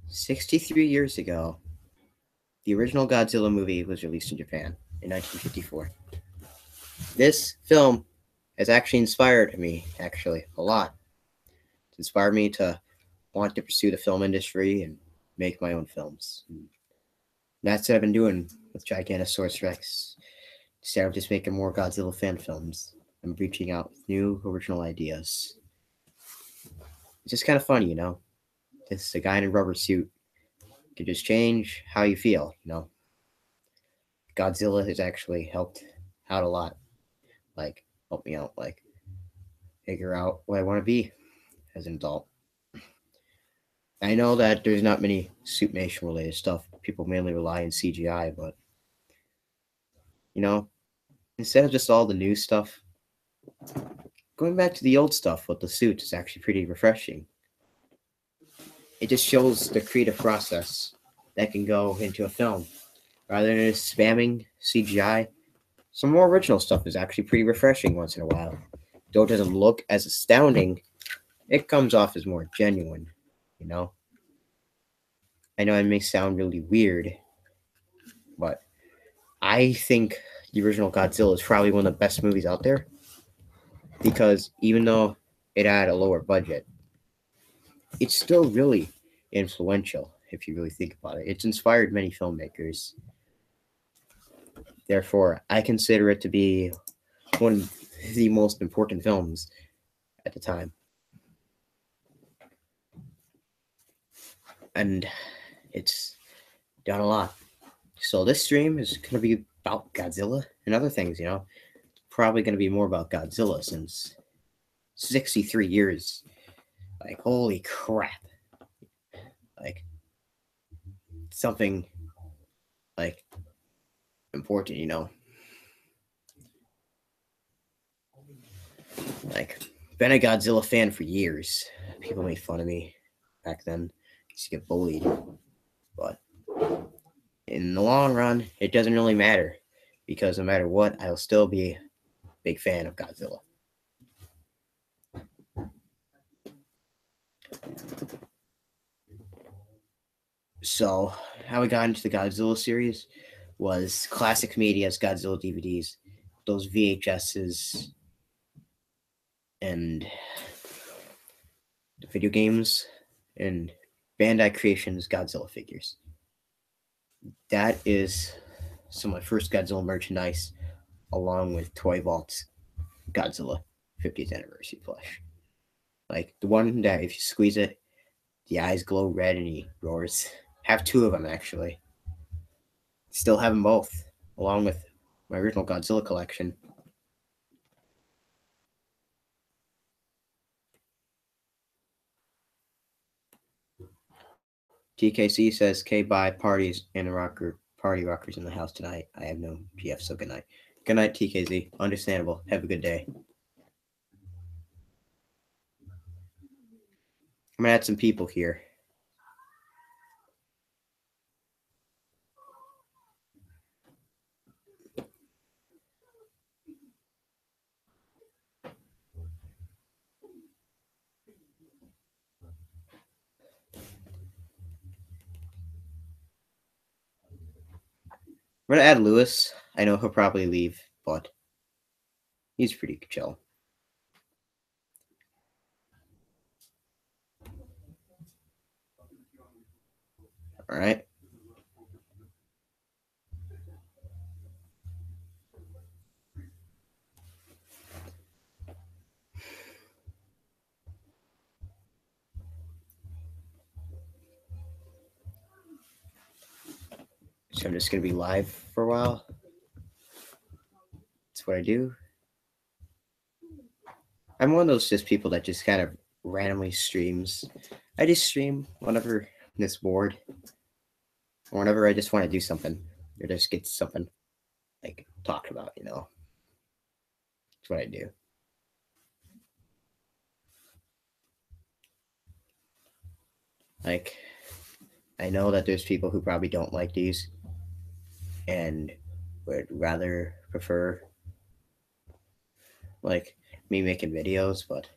63 years ago, the original Godzilla movie was released in Japan in 1954. This film has actually inspired me, actually, a lot. It's inspired me to want to pursue the film industry and make my own films. And that's what I've been doing with Giganosaurus Rex. Instead of just making more Godzilla fan films, I'm reaching out with new original ideas. It's just kind of funny, you know? Just a guy in a rubber suit can just change how you feel, you know? Godzilla has actually helped out a lot. Like, help me out, like, figure out what I want to be as an adult. I know that there's not many suitmation related stuff. People mainly rely on CGI, but, you know, instead of just all the new stuff, going back to the old stuff with the suits is actually pretty refreshing. It just shows the creative process that can go into a film. Rather than just spamming CGI, some more original stuff is actually pretty refreshing once in a while. Though it doesn't look as astounding, it comes off as more genuine, you know? I know it may sound really weird, but I think the original Godzilla is probably one of the best movies out there because even though it had a lower budget, it's still really influential if you really think about it. It's inspired many filmmakers. Therefore, I consider it to be one of the most important films at the time. And it's done a lot. So this stream is going to be about Godzilla and other things, you know. Probably going to be more about Godzilla since 63 years. Like, holy crap. Like, something, like, important, you know. Like, been a Godzilla fan for years. People made fun of me back then. Used to get bullied. But in the long run, it doesn't really matter. Because no matter what, I'll still be a big fan of Godzilla. So, how we got into the Godzilla series was classic media's Godzilla DVDs, those VHSs, and the video games, and Bandai Creations Godzilla figures. That is some of my first Godzilla merchandise, along with Toy Vault's Godzilla 50th anniversary plush. Like the one that if you squeeze it, the eyes glow red and he roars. Have two of them actually. Still have them both, along with my original Godzilla collection. TKC says K bye parties and party rockers in the house tonight. I have no PF, so good night. Good night, TKZ. Understandable. Have a good day. I'm gonna add some people here. I'm gonna add Lewis. I know he'll probably leave, but he's pretty chill. All right. So I'm just gonna be live for a while. That's what I do. I'm one of those just people that just kind of randomly streams. I just stream whenever I'm this bored, or whenever I just want to do something, or just get something like talked about. You know, that's what I do. Like, I know that there's people who probably don't like these and would rather prefer like me making videos, but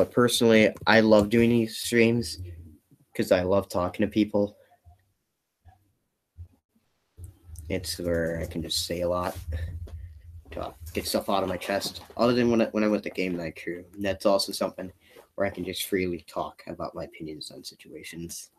but personally, I love doing these streams because I love talking to people. It's where I can just say a lot, get stuff out of my chest. Other than when I went to Game Night Crew, and that's also something where I can just freely talk about my opinions on situations.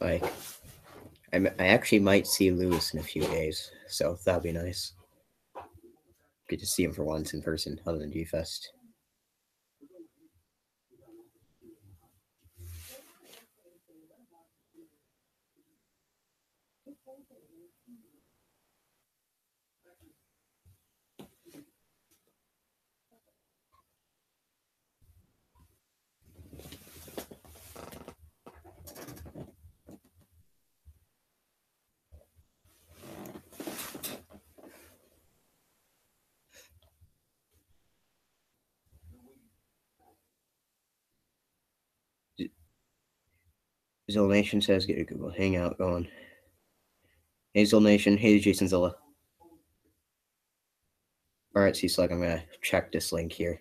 Like, I actually might see Lewis in a few days, so that'll be nice. Get to see him for once in person, other than G-Fest. Zilla Nation says get a Google Hangout going. Hey Zilla Nation, hey Jason Zilla. Alright, C-Slug, I'm gonna check this link here.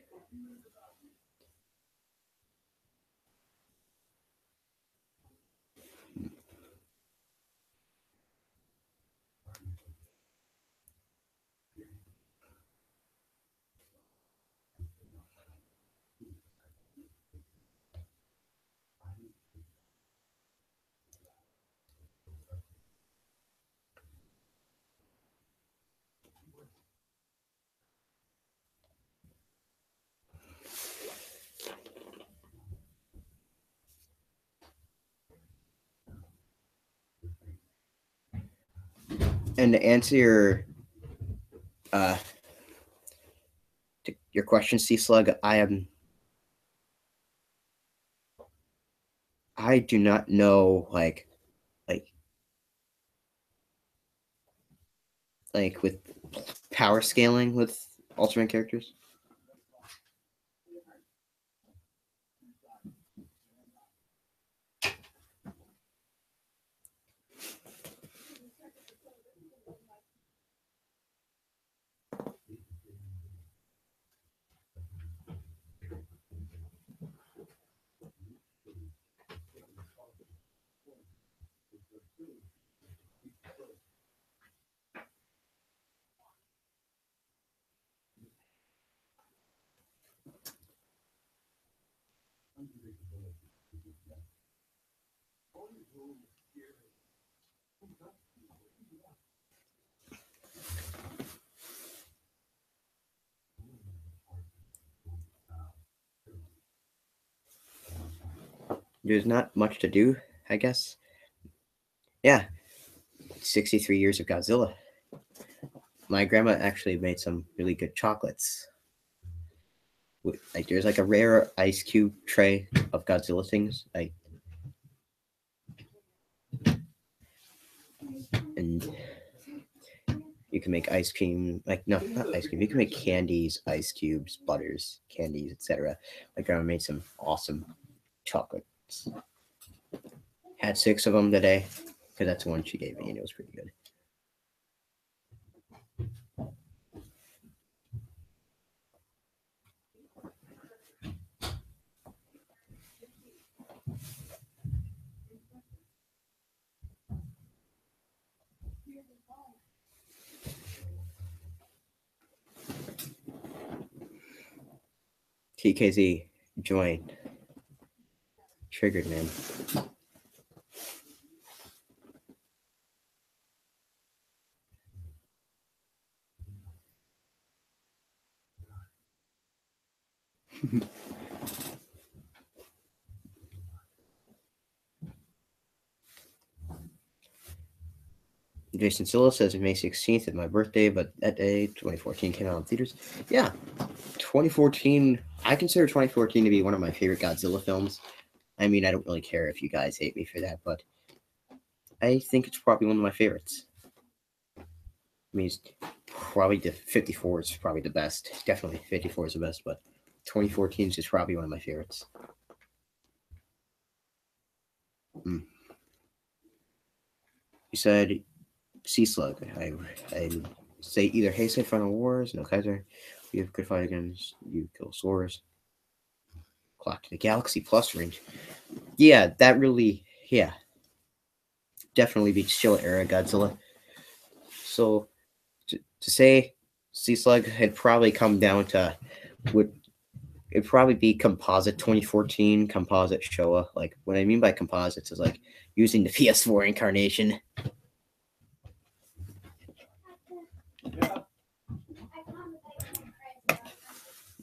And to answer your question, C-Slug, I do not know like with power scaling with Ultraman characters. There's not much to do, I guess. Yeah, 63 years of Godzilla. My grandma actually made some really good chocolates. Like there's like a rare ice cube tray of Godzilla things. And you can make ice cream, like no, not ice cream. You can make candies, ice cubes, butters, candies, etc. My grandma made some awesome chocolates. Had 6 of them today because that's the one she gave me, and it was pretty good. TKZ joined. Triggered, man. Jason Silla says May 16th is my birthday, but that day, 2014, came out in theaters. Yeah, 2014, I consider 2014 to be one of my favorite Godzilla films. I mean, I don't really care if you guys hate me for that, but I think it's probably one of my favorites. I mean, it's probably the 54 is probably the best. Definitely 54 is the best, but 2014 is just probably one of my favorites. Mm. You said Sea Slug. I say either Heisei Final Wars, no Kaiser. We have good fight against you, kill Swords. Clock to the Galaxy Plus range. Yeah, that really, yeah, definitely beats Showa era Godzilla. So to say Sea Slug had probably come down to would it'd probably be composite 2014 composite Showa. Like what I mean by composites is like using the PS4 incarnation.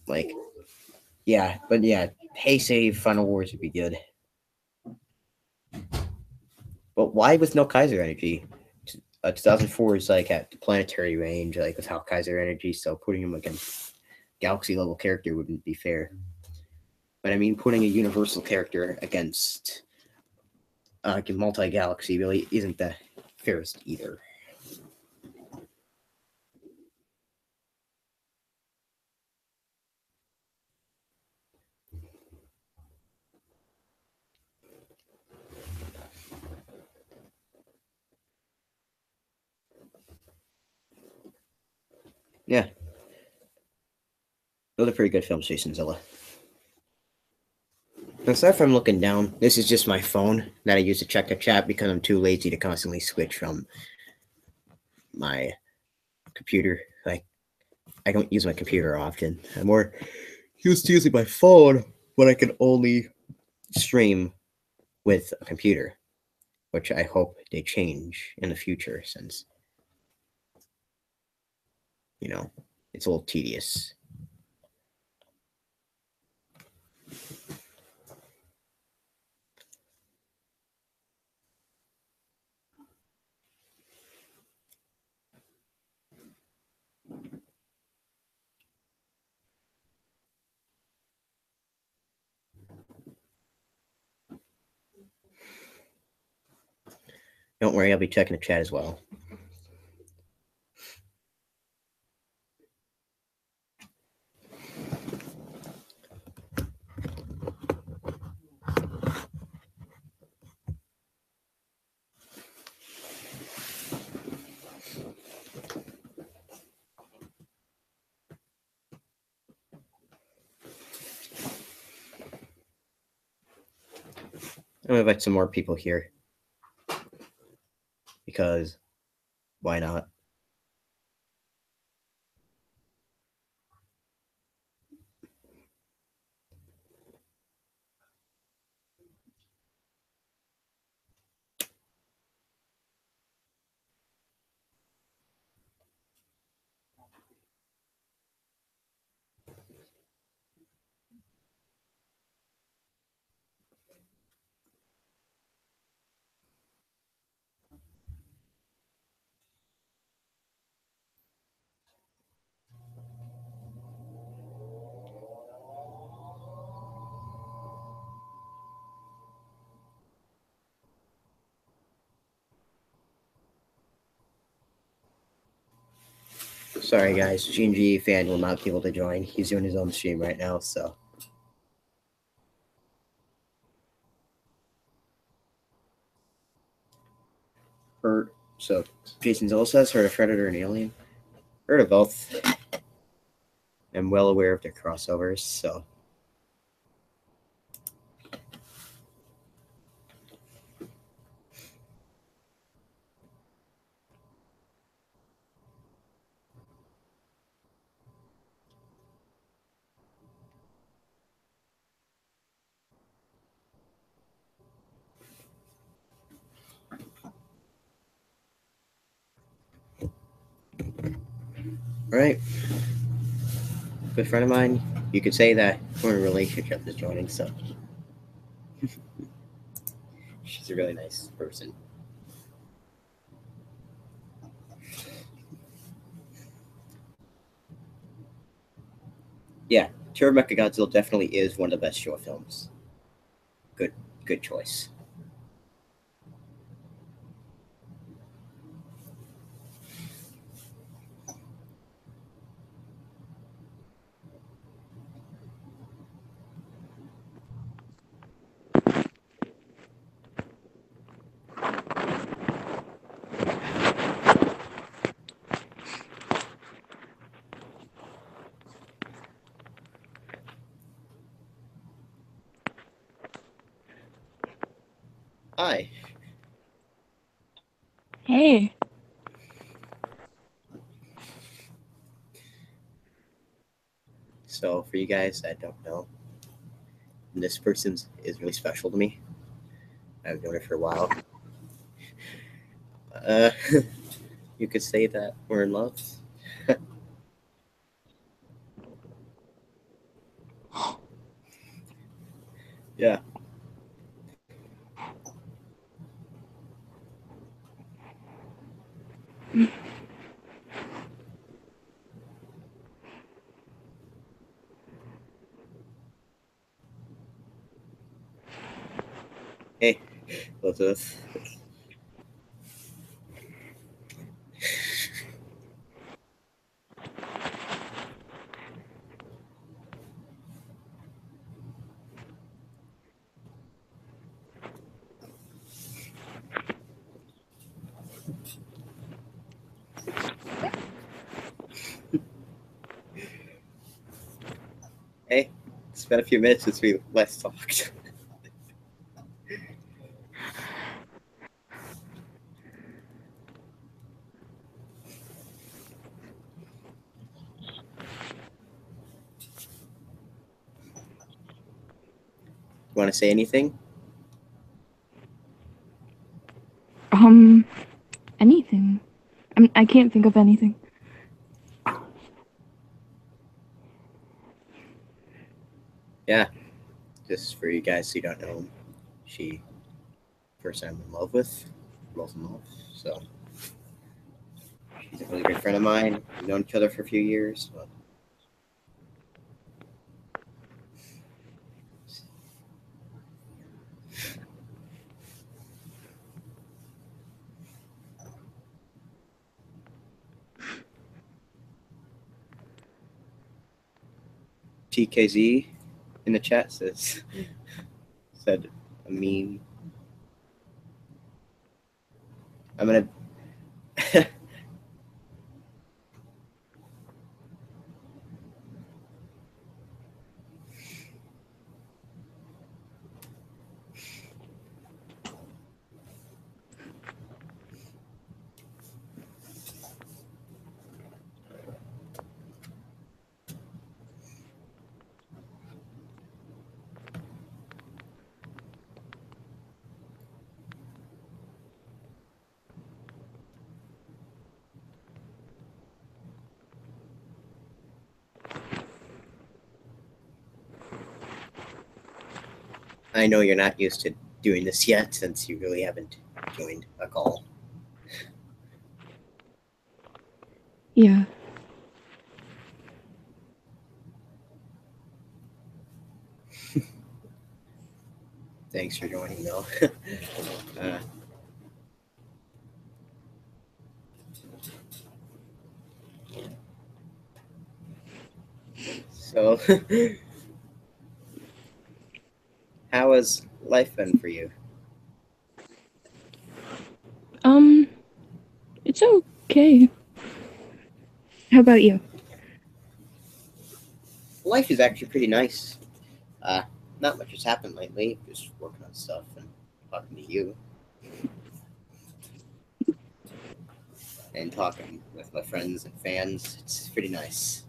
Like yeah, but yeah, Heisei Final Wars would be good. But why with no Kaiser energy? 2004 is like at the planetary range, like without Kaiser energy, so putting him against galaxy level character wouldn't be fair. But I mean, putting a universal character against a multi galaxy really isn't the fairest either. Yeah, those are pretty good films, Jason Zilla. Aside from looking down, this is just my phone that I use to check the chat because I'm too lazy to constantly switch from my computer. Like, I don't use my computer often. I'm more used to using my phone when I can only stream with a computer, which I hope they change in the future since, you know, it's a little tedious. Don't worry, I'll be checking the chat as well. I'm gonna invite some more people here because why not? Sorry guys, G&G fan will not be able to join. He's doing his own stream right now, so. So Jason Zill says, heard of Predator and Alien? Heard of both. I'm well aware of their crossovers, so. All right. Good friend of mine, you could say that we're in a relationship is joining, so. She's a really nice person. Yeah, Terror Mechagodzilla definitely is one of the best Showa films. Good, good choice. Hi. Hey. So for you guys that don't know, this person is really special to me. I've known her for a while. Uh, you could say that we're in love. Yeah. Hey, both of us. Hey, it's been a few minutes since we last talked. You want to say anything? Um, Anything. I can't think of anything. Yeah, just for you guys who don't know, she person I'm in love with. We're both in love, so she's a really good friend of mine. We've known each other for a few years. But TKZ in the chat said a meme. I'm gonna. I know you're not used to doing this yet, since you really haven't joined a call. Yeah. Thanks for joining, though. uh, so, how has life been for you? Um, it's okay. How about you? Life is actually pretty nice. Uh, not much has happened lately. Just working on stuff and talking to you and talking with my friends and fans. It's pretty nice.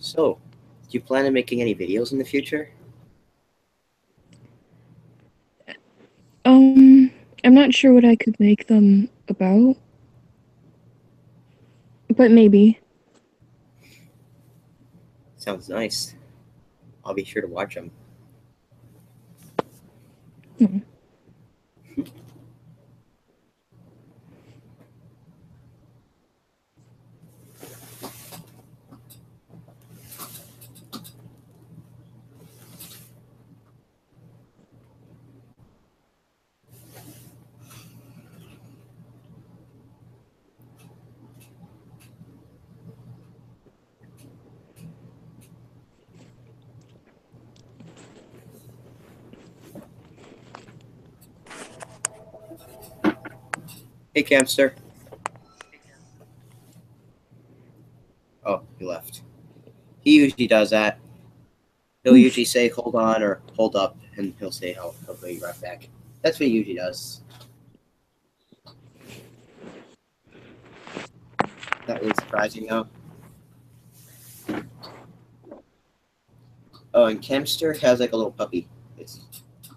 So, do you plan on making any videos in the future? I'm not sure what I could make them about, but maybe. Sounds nice. I'll be sure to watch them. Hmm. Hey, Camster. Oh, he left. He usually does that. He'll Oof. usually say, hold on, or hold up, and he'll say, he'll be right back. That's what he usually does. Not really surprising, though. Oh, and Camster has like a little puppy.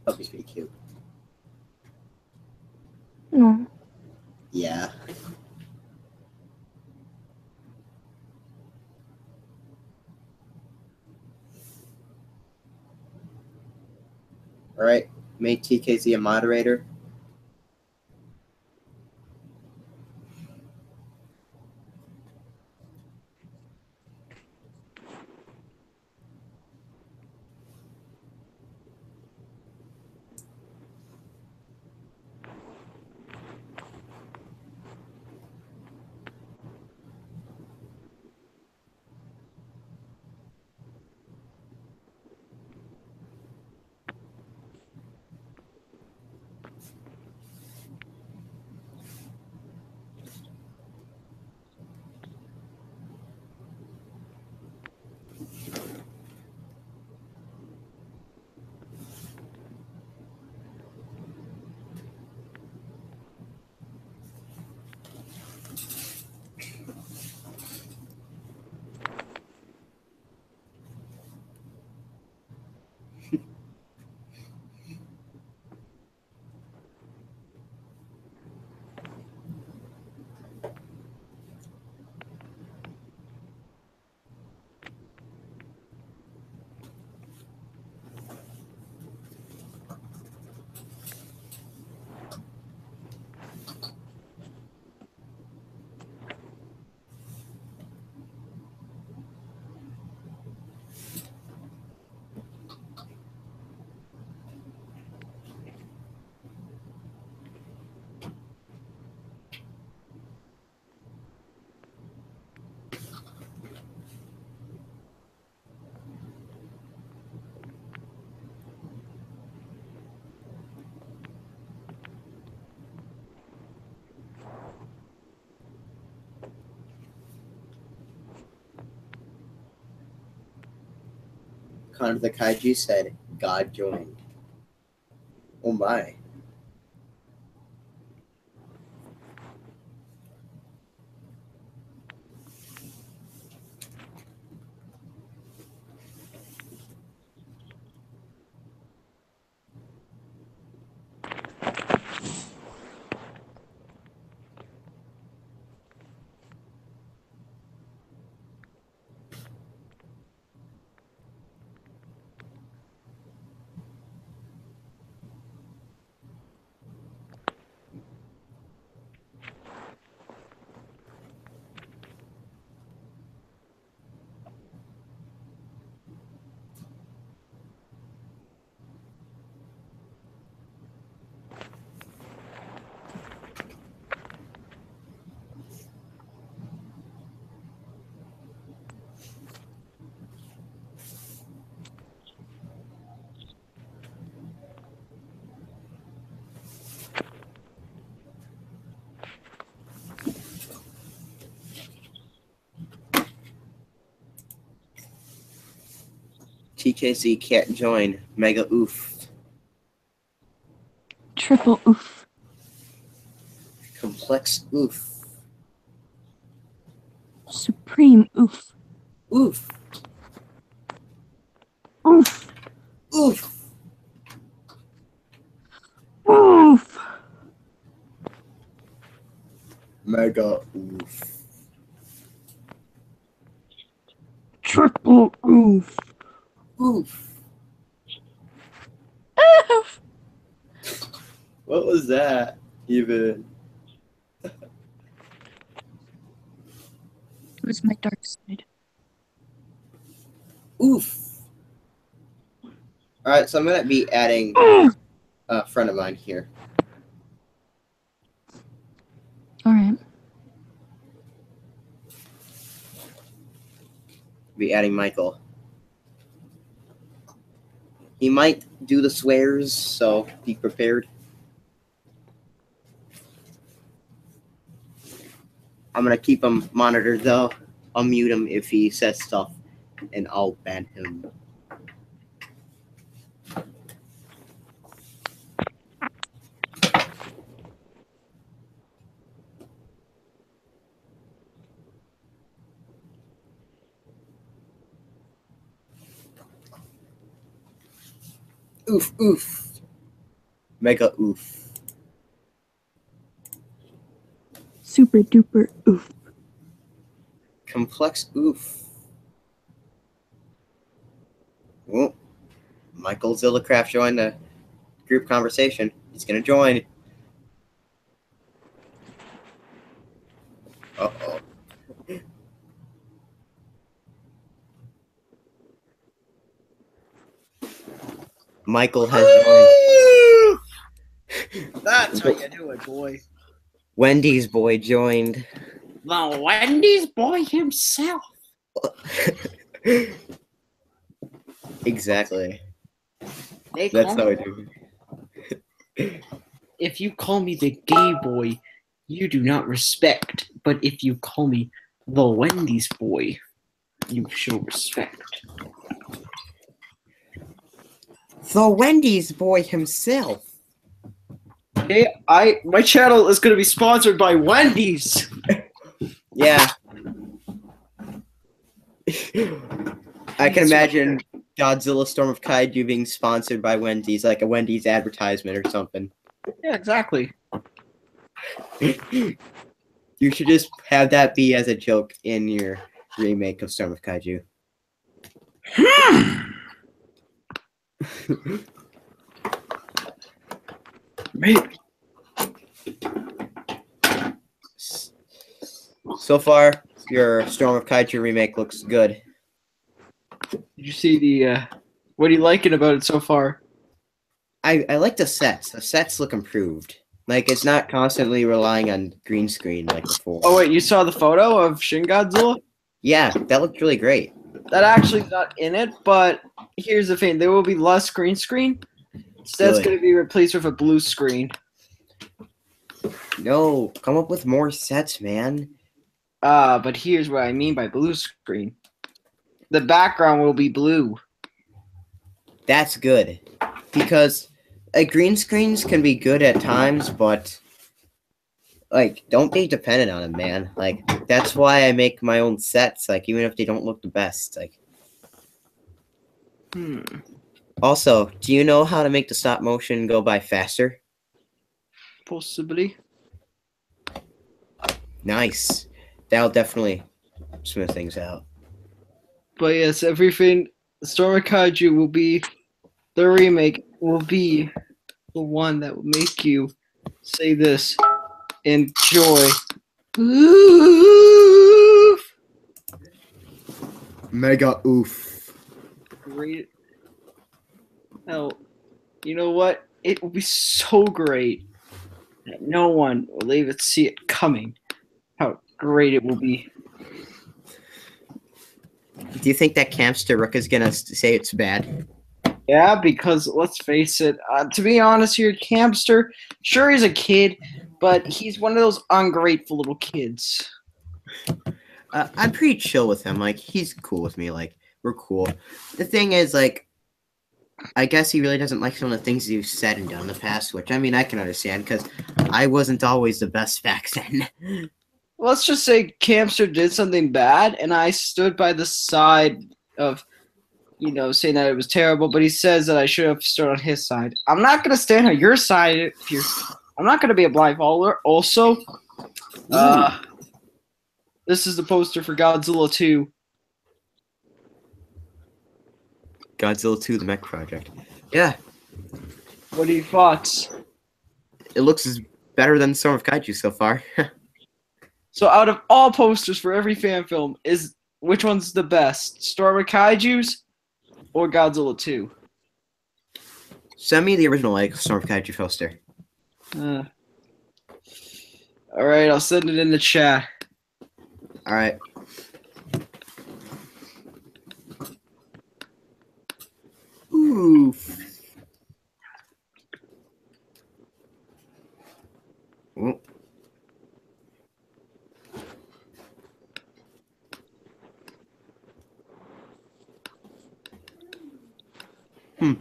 Puppy's pretty cute. No. Yeah. Alright, make TKZ a moderator. Connor the Kaiju said, God joined. Oh my. TKZ can't join. Mega oof. Triple oof. Complex oof. Supreme oof. Oof. Oof. Oof. Oof. Mega oof. Triple oof. Oof. Oof. What was that even? It was my dark side. Oof. Alright, so I'm going to be adding a friend of mine here. Alright. Be adding Michael. He might do the swears, so be prepared. I'm going to keep him monitored, though. I'll mute him if he says stuff, and I'll ban him. Oof, oof. Mega oof. Super duper oof. Complex oof. Oh, Michael Zillacraft joined the group conversation. He's going to join. Uh-oh. Michael has joined. That's how you do it, boy. Wendy's boy joined. The Wendy's boy himself. Exactly. They That's call how I me, do it. if you call me the gay boy, you do not respect. But if you call me the Wendy's boy, you show respect. The Wendy's boy himself. Hey, my channel is going to be sponsored by Wendy's. Yeah. I can imagine Godzilla Storm of Kaiju being sponsored by Wendy's, like a Wendy's advertisement or something. Yeah, exactly. You should just have that be as a joke in your remake of Storm of Kaiju. Maybe. So far, your Storm of Kaiju remake looks good. Did you see the? What are you liking about it so far? I like the sets. The sets look improved. Like, it's not constantly relying on green screen like before. Oh wait, you saw the photo of Shin Godzilla? Yeah, that looked really great. That actually is not in it, but here's the thing: there will be less green screen. So that's Good. going to be replaced with a blue screen. No, come up with more sets, man. But here's what I mean by blue screen. The background will be blue. That's good. Because green screens can be good at times, but like, don't be dependent on them, man. Like, that's why I make my own sets, like, even if they don't look the best. Like, Also, do you know how to make the stop motion go by faster? Possibly. Nice. That'll definitely smooth things out. But yes, everything. Storm of Kaiju will be the remake. Will be the one that will make you say this. Enjoy. Oof. Mega oof. Great. Hell, you know what? It will be so great that no one will even see it coming. How great it will be. Do you think that Campster Rook is gonna say it's bad? Yeah, because let's face it, to be honest here, Campster, sure he's a kid, but he's one of those ungrateful little kids. I'm pretty chill with him. Like, he's cool with me. Like, we're cool. The thing is, like, I guess he really doesn't like some of the things you've said and done in the past, which, I mean, I can understand, because I wasn't always the best back then. Let's just say Campster did something bad, and I stood by the side of saying that it was terrible, but he says that I should have stood on his side. I'm not gonna stand on your side if you're. I'm not gonna be a blind follower. Also, this is the poster for Godzilla 2. Godzilla 2: The Mech Project. Yeah, What are your thoughts? it looks better than Storm of Kaiju so far. So, out of all posters for every fan film, which one's the best? Storm of Kaiju's or Godzilla 2? Send me the original Storm of Kaiju poster. All right, I'll send it in the chat. All right. Ooh. Ooh. I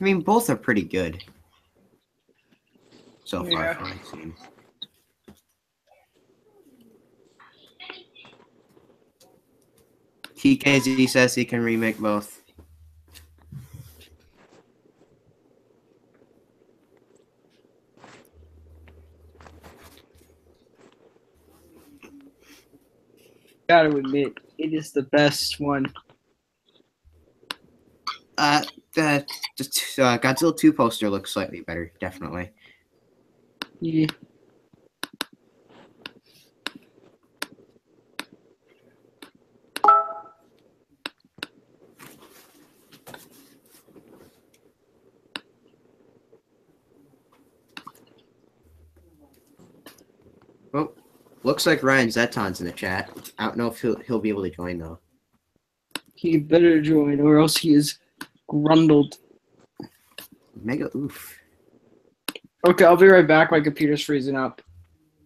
mean, both are pretty good so far, from what I've seen. TKZ says he can remake both. Gotta admit, it is the best one. The Godzilla 2 poster looks slightly better, definitely. Yeah. Well, looks like Ryan Zeton's in the chat. I don't know if he'll be able to join though. He better join, or else he is grundled. Mega oof. Okay, I'll be right back. My computer's freezing up.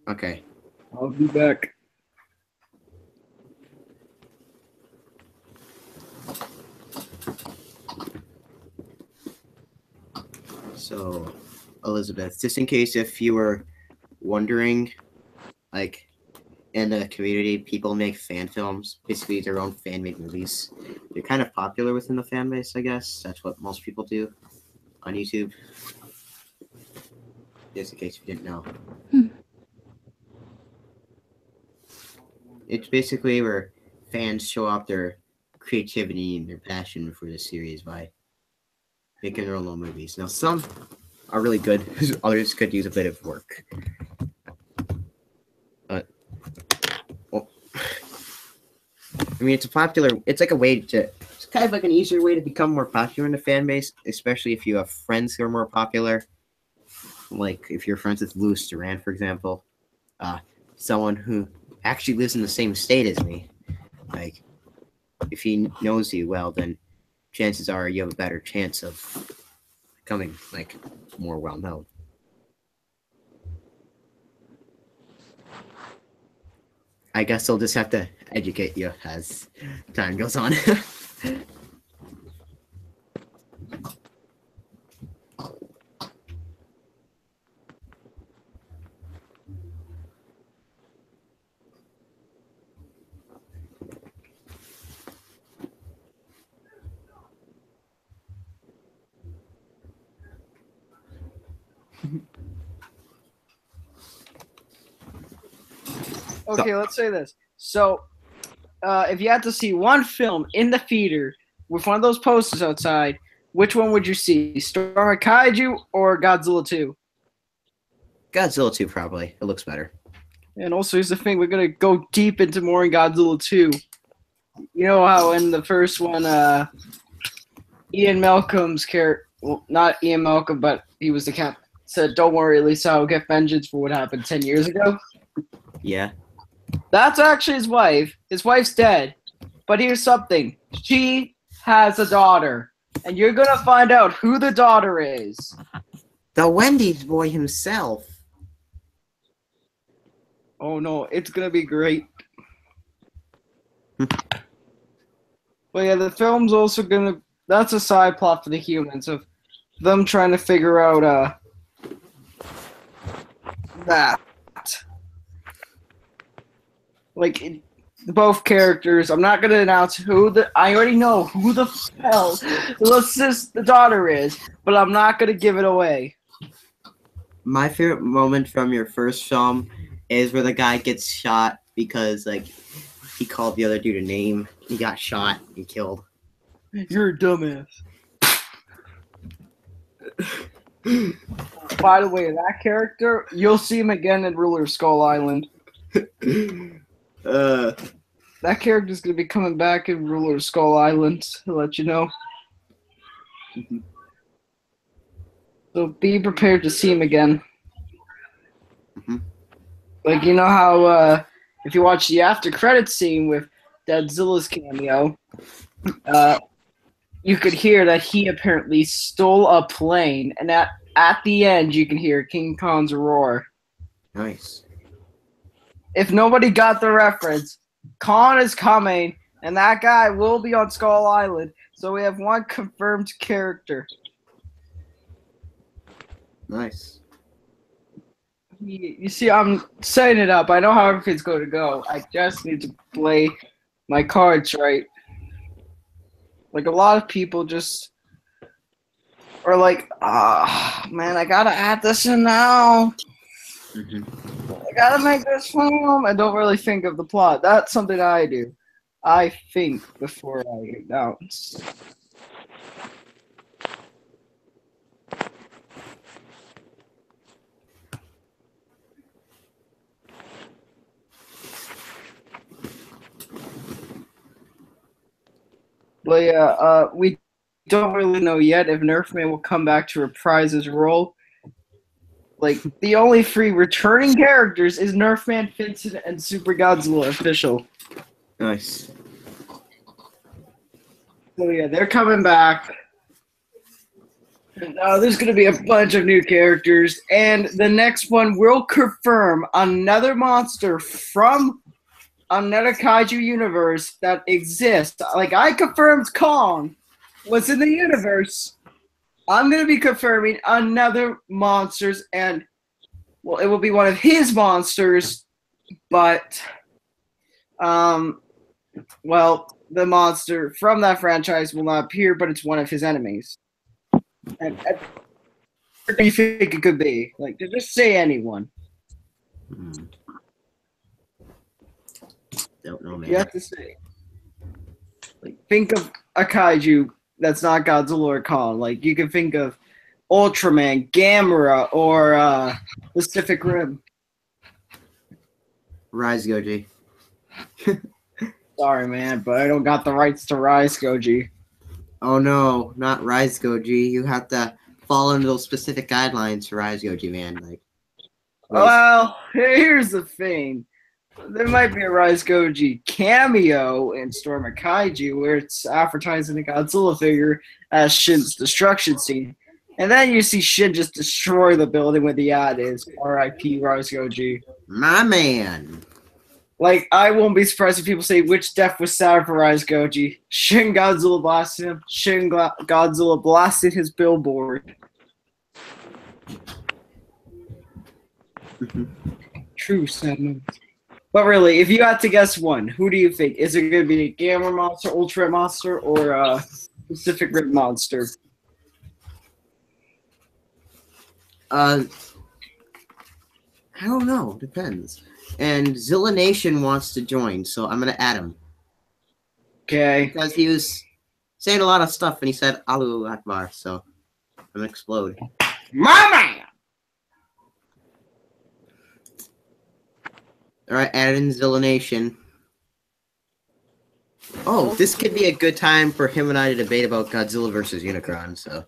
Okay. I'll be back. So, Elizabeth, just in case if you were wondering, like, in the community, people make fan films, basically their own fan-made movies. They're kind of popular within the fan base, I guess. That's what most people do on YouTube. Just in case you didn't know. It's basically where fans show off their creativity and their passion for the series by making their own little movies. Now, some are really good. Others could use a bit of work. But, well, I mean, it's like a way to, it's kind of like an easier way to become more popular in the fan base, especially if you have friends who are more popular. Like, if you're friends with Louis Duran, for example, someone who actually lives in the same state as me. Like, if he knows you well, then chances are you have a better chance of becoming, like, more well-known. I guess they'll just have to educate you as time goes on. Okay, let's say this. So, if you had to see one film in the theater with one of those posters outside, which one would you see? Storm of Kaiju or Godzilla 2? Godzilla 2, probably. It looks better. And also, here's the thing. We're going to go deep into more in Godzilla 2. You know how in the first one, Ian Malcolm's character, well, not Ian Malcolm, but he was the captain, said, "Don't worry, Lisa, I'll get vengeance for what happened 10 years ago." Yeah. That's actually his wife. His wife's dead. But here's something. She has a daughter. And you're going to find out who the daughter is. The Wendy's boy himself. Oh, no. It's going to be great. But yeah, the film's also going to... That's a side plot for the humans of them trying to figure out that. Like, both characters. I'm not gonna announce who the. I already know who the hell the daughter is, but I'm not gonna give it away. My favorite moment from your first film is where the guy gets shot because like he called the other dude a name. He got shot and killed. You're a dumbass. By the way, that character, you'll see him again in Ruler of Skull Island. That character's gonna be coming back in Ruler of Skull Island. I'll let you know. So be prepared to see him again. Like, you know how if you watch the after credits scene with Godzilla's cameo, you could hear that he apparently stole a plane, and at the end you can hear King Kong's roar. Nice. If nobody got the reference, Kong is coming, and that guy will be on Skull Island. So we have one confirmed character. Nice. You see, I'm setting it up. I know how everything's going to go. I just need to play my cards right. Like, a lot of people just are like, man, I gotta add this in now. I gotta make this film. I don't really think of the plot. That's something I do. I think before I announce. But yeah, we don't really know yet if Nerfman will come back to reprise his role. Like, the only three returning characters is Nerfman, Vincent, and Super Godzilla official. Nice. So yeah, they're coming back. There's going to be a bunch of new characters, and the next one will confirm another monster from another kaiju universe that exists. Like, I confirmed Kong was in the universe. I'm going to be confirming another monsters, and, well, it will be one of his monsters, but, well, the monster from that franchise will not appear, but it's one of his enemies. And what do you think it could be? Like, just say anyone. Don't know, man. You have to say. Like, think of a kaiju that's not Godzilla or Kong. Like, you can think of Ultraman, Gamera, or Pacific Rim. Rise Goji. Sorry, man, but I don't got the rights to Rise Goji. Oh no, not Rise Goji. You have to follow into those specific guidelines for Rise Goji, man. Like, well, here's the thing. There might be a Rise Goji cameo in Storm of Kaiju where it's advertising the Godzilla figure as Shin's destruction scene. And then you see Shin just destroy the building where the ad is. R.I.P. Rise Goji. my man. Like, I won't be surprised if people say which death was sadder for Rise Goji. Shin Godzilla blasted him. Shin Godzilla blasted his billboard. True sad moments. But really, if you had to guess one, who do you think? Is it going to be a Gamma Monster, Ultra Monster, or a Pacific Rim Monster? I don't know. Depends. And Zilla Nation wants to join, so I'm gonna add him. Okay. Because he was saying a lot of stuff, and he said Allahu Akbar, so I'm gonna explode. My man! Alright, add in Zilla Nation. Oh, this could be a good time for him and I to debate about Godzilla versus Unicron, so.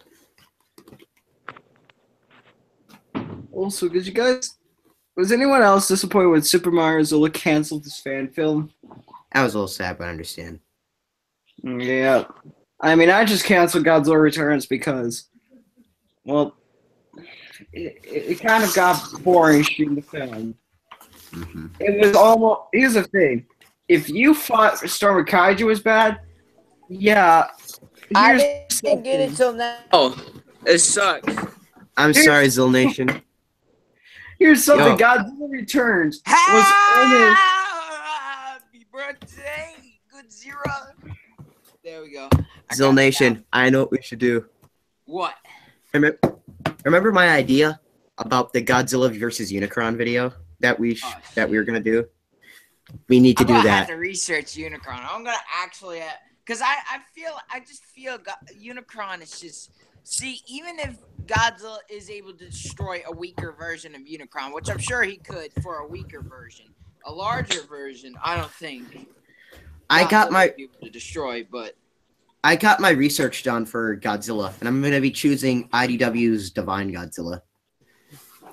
Also, did you guys... Was anyone else disappointed when Super Mario Zilla canceled his fan film? That was a little sad, but I understand. Yeah. I mean, I just canceled Godzilla Returns because, well, it kind of got boring shooting the film. It was almost... Here's the thing. If you thought Storm of Kaiju was bad, yeah. I didn't get it till now. Oh, it sucks. I'm sorry, Zilla Nation. Here's something. Yo. Godzilla Returns was almost... Happy for today. Godzilla. There we go. Zill Nation, I know what we should do. What? Remember my idea about the Godzilla versus Unicron video that we were gonna do? We need to do I'm gonna that. have to research Unicron. I'm gonna actually, because I just feel Unicron is just. See, even if Godzilla is able to destroy a weaker version of Unicron, which I'm sure he could for a weaker version, a larger version, I don't think. I got my would be able to destroy, but I got my research done for Godzilla, and I'm gonna be choosing IDW's Divine Godzilla.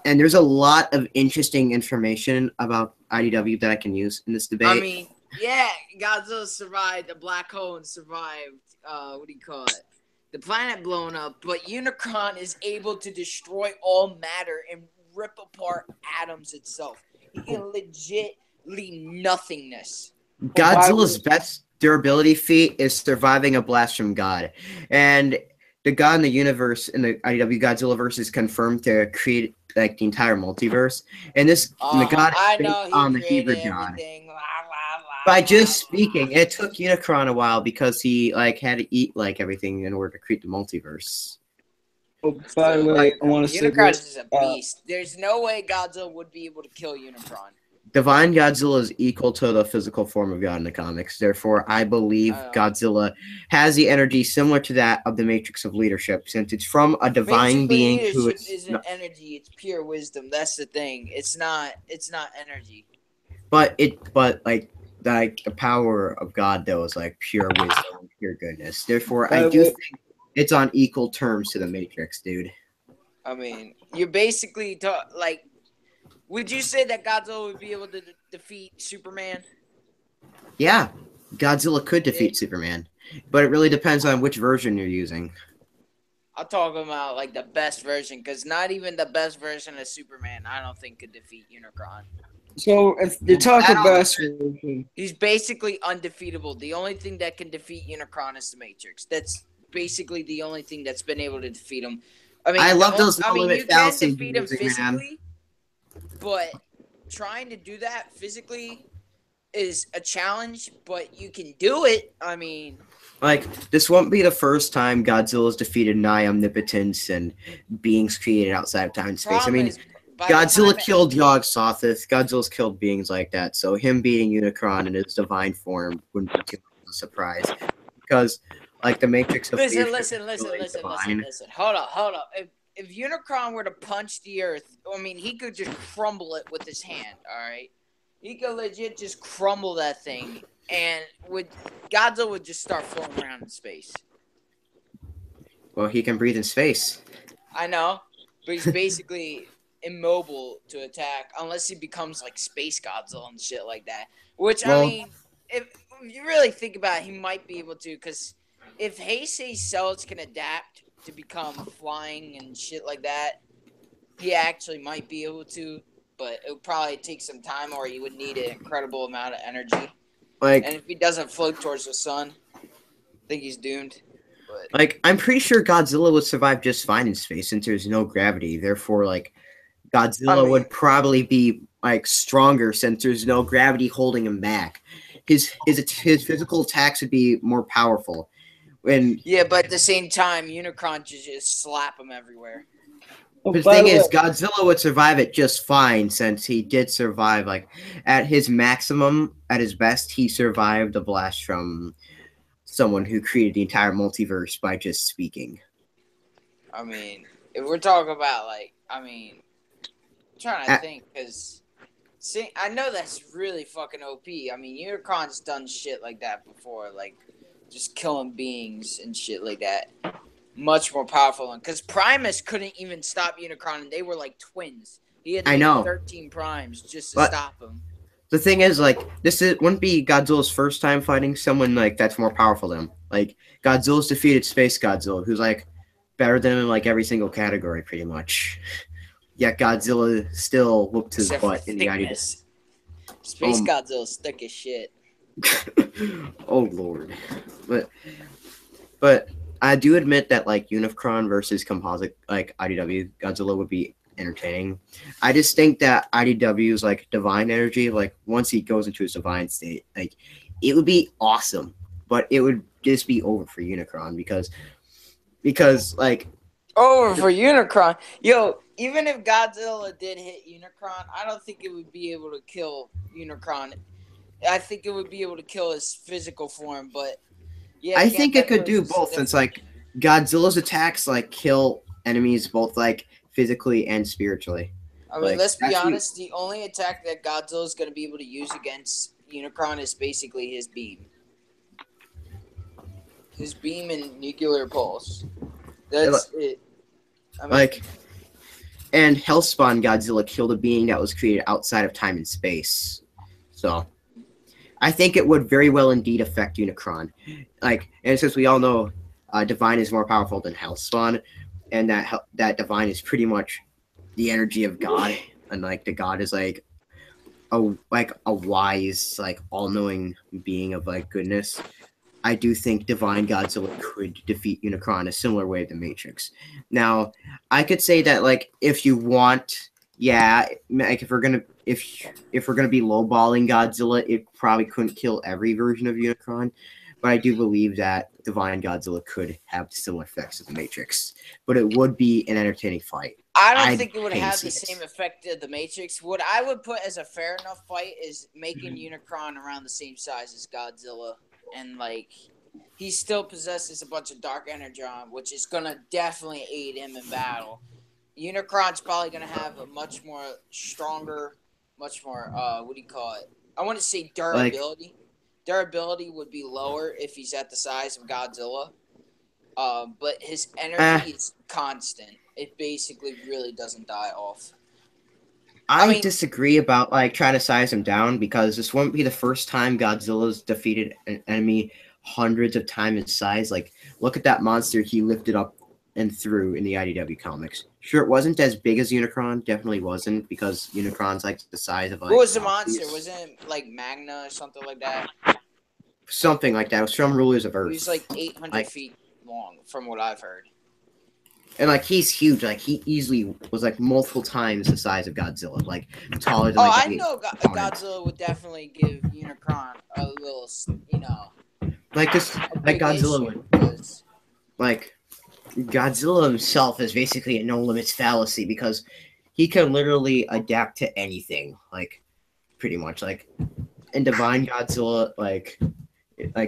And there's a lot of interesting information about IDW that I can use in this debate. I mean, yeah, Godzilla survived a black hole and survived what do you call it? The planet blown up, but Unicron is able to destroy all matter and rip apart atoms itself. He can legitly nothingness. Godzilla's best durability feat is surviving a blast from God. And the God in the universe in the IDW Godzilla verse is confirmed to create like the entire multiverse. And this the God is based on the Hebrew God. By just speaking, it took Unicron a while because he like had to eat like everything in order to create the multiverse. Oh, by the way, I want to say Unicron this. is a beast. There's no way Godzilla would be able to kill Unicron. Divine Godzilla is equal to the physical form of God in the comics. Therefore, I believe Godzilla has the energy similar to that of the Matrix of Leadership, since it's from a divine being who isn't energy. It's pure wisdom. That's the thing. It's not energy. But the power of God though is like pure wisdom, pure goodness. Therefore, I do think it's on equal terms to the Matrix, dude. I mean, you're basically like. Would you say that Godzilla would be able to defeat Superman? Yeah, Godzilla could defeat Superman, but it really depends on which version you're using. I'm talking about like the best version, because not even the best version of Superman, I don't think, could defeat Unicron. So if you're talking best version, he's basically undefeatable. The only thing that can defeat Unicron is the Matrix. That's basically the only thing that's been able to defeat him. I mean, I love those you no-limit can fallacies defeat him music, physically. man. But trying to do that physically is a challenge, but you can do it. I mean, like, this won't be the first time Godzilla's defeated nigh omnipotence and beings created outside of time and space. I mean, Godzilla killed Yog-Sothoth. Godzilla's killed beings like that, so him beating Unicron in its divine form wouldn't be too much of a surprise. Because, like, the Matrix of listen. Hold up. If Unicron were to punch the Earth, I mean, he could just crumble it with his hand, all right? He could legit just crumble that thing, and Godzilla would just start floating around in space. Well, he can breathe in space. I know, but he's basically immobile to attack, unless he becomes, like, Space Godzilla and shit like that. Which, well, I mean, if you really think about it, he might be able to, because if Heisei's cells can adapt to become flying and shit like that, he actually might be able to, but it would probably take some time, or he would need an incredible amount of energy. And if he doesn't float towards the sun, I think he's doomed. But, like, I'm pretty sure Godzilla would survive just fine in space since there's no gravity. Therefore, like, Godzilla would probably be like stronger since there's no gravity holding him back. His physical attacks would be more powerful. Yeah, but at the same time, Unicron just slap him everywhere. The thing is, Godzilla would survive it just fine since he did survive. Like, at his maximum, at his best, he survived a blast from someone who created the entire multiverse by just speaking. I mean, if we're talking about, like, I'm trying to think, because I know that's really fucking OP. I mean, Unicron's done shit like that before, like, just killing beings and shit like that. Much more powerful. Because Primus couldn't even stop Unicron, and they were like twins. He had 13 primes just to stop him. The thing is, like, wouldn't be Godzilla's first time fighting someone like that's more powerful than him. Like, Godzilla's defeated Space Godzilla, who's like better than him in like every single category, pretty much. Yet Godzilla still whooped his butt in the IDW. Space Godzilla's thick as shit. Oh Lord, but I do admit that like Unicron versus composite like IDW Godzilla would be entertaining. I just think that IDW's like divine energy, like once he goes into his divine state, like it would be awesome, but it would just be over for Unicron because like Over for Unicron. Yo, even if Godzilla did hit Unicron, I don't think it would be able to kill Unicron. I think it would be able to kill his physical form, but yeah. I think it could do both since like Godzilla's attacks like kill enemies both like physically and spiritually. I mean, like, let's be actually- honest. The only attack that Godzilla is going to be able to use against Unicron is basically his beam. His beam and nuclear pulse. That's it. I mean, Like, and Hellspawn Godzilla killed a being that was created outside of time and space. So, I think it would very well indeed affect Unicron. Like, and since we all know Divine is more powerful than Hellspawn, and that Divine is pretty much the energy of God, and like the God is like a wise, like all-knowing being of like goodness. I do think Divine Godzilla could defeat Unicron a similar way to the Matrix. Now, I could say that like if you want, yeah, like if we're gonna be lowballing Godzilla, it probably couldn't kill every version of Unicron, but I do believe that Divine Godzilla could have similar effects as the Matrix. But it would be an entertaining fight. I don't I'd think it would pay to have see the it. same effect as the Matrix. What I would put as a fair enough fight is making Unicron around the same size as Godzilla. And, like, he still possesses a bunch of dark energy on, which is going to definitely aid him in battle. Unicron's probably going to have a much more stronger, much more, what do you call it? I want to say durability. Durability would be lower if he's at the size of Godzilla. But his energy is constant. It basically really doesn't die off. I mean- disagree about like trying to size him down because this won't be the first time Godzilla's defeated an enemy hundreds of times his size. Like, look at that monster he lifted up and threw in the IDW comics. Sure, it wasn't as big as Unicron. Definitely wasn't because Unicron's like the size of like. What was the monster? Was it like Magna or something like that? Something like that. It was from Rulers of He Earth. was like 800 Like- feet long, from what I've heard. And like he's huge. Like he easily was like multiple times the size of Godzilla. Like taller than. Oh, like, I know Godzilla would definitely give Unicron a little, Like this, a like big Godzilla issue, would. because- Like Godzilla himself is basically a no limits fallacy because he can literally adapt to anything. Like pretty much. Like and Divine Godzilla like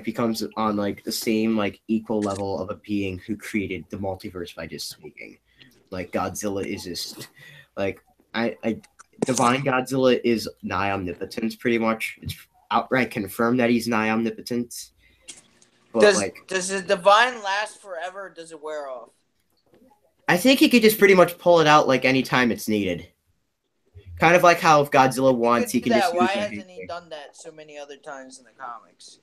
becomes on like the same like equal level of a being who created the multiverse by just speaking. Like Godzilla is just like I Divine Godzilla is nigh omnipotence pretty much. It's outright confirmed that he's nigh omnipotent. But Does the divine last forever or does it wear off? I think he could just pretty much pull it out like anytime it's needed. Kind of like how if Godzilla wants, he could can do just that. use Why it. hasn't he done that so many other times in the comics?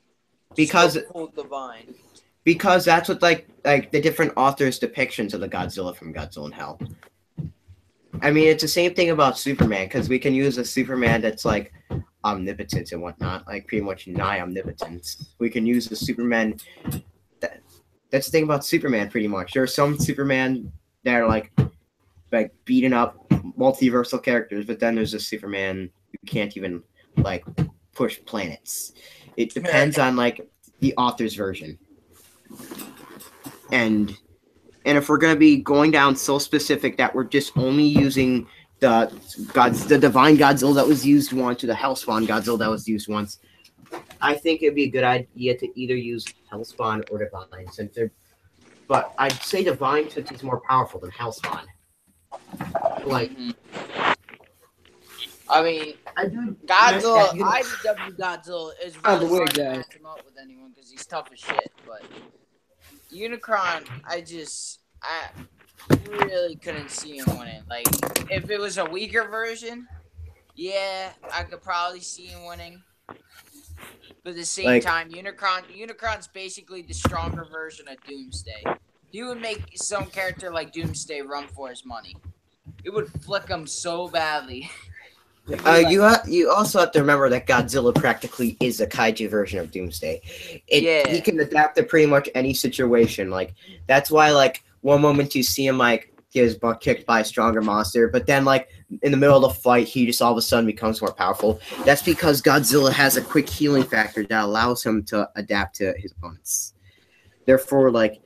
Because So cool divine. because that's what like the different authors' depictions of the Godzilla from Godzilla in Hell. I mean, it's the same thing about Superman because we can use a Superman that's like omnipotent and whatnot, like pretty much nigh omnipotence. We can use the Superman. That's the thing about Superman, pretty much. There are some Superman that are like beating up multiversal characters, but then there's a Superman who can't even like push planets. It depends on like the author's version. And if we're gonna be going down so specific that we're just only using the Divine Godzilla that was used once or the Hellspawn Godzilla that was used once, I think it'd be a good idea to either use Hellspawn or Divine but I'd say Divine since he's more powerful than Hellspawn. Like I mean, Godzilla, IDW Godzilla is really hard to match him up with anyone because he's tough as shit. But Unicron, I really couldn't see him winning. Like, if it was a weaker version, yeah, I could probably see him winning. But at the same time, Unicron's basically the stronger version of Doomsday. He would make some character like Doomsday run for his money. It would flick him so badly. You also have to remember that Godzilla practically is a kaiju version of Doomsday. He can adapt to pretty much any situation. Like that's why like one moment you see him like get his butt kicked by a stronger monster, but then like in the middle of the fight, he just all of a sudden becomes more powerful. That's because Godzilla has a quick healing factor that allows him to adapt to his opponents. Therefore, like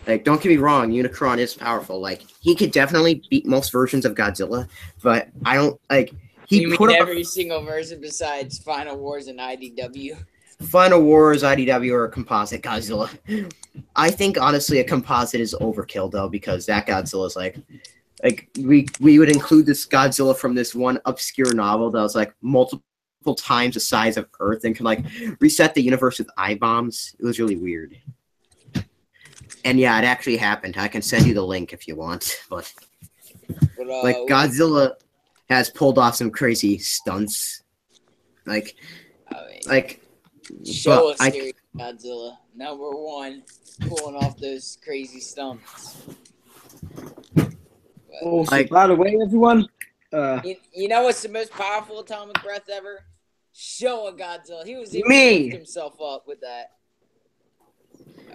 don't get me wrong, Unicron is powerful. Like he could definitely beat most versions of Godzilla, but I don't like he You put mean up every single version besides Final Wars and IDW? Final Wars, IDW, or a composite Godzilla. I think honestly a composite is overkill though, because that Godzilla is like we would include this Godzilla from this one obscure novel that was like multiple times the size of Earth and can like reset the universe with eye bombs. It was really weird. And yeah, it actually happened. I can send you the link if you want. But like Godzilla has pulled off some crazy stunts. Like show us Godzilla #1 pulling off those crazy stunts. Oh, so by the way, everyone, you know what's the most powerful atomic breath ever? Show a Godzilla. He was able to lift himself up with that.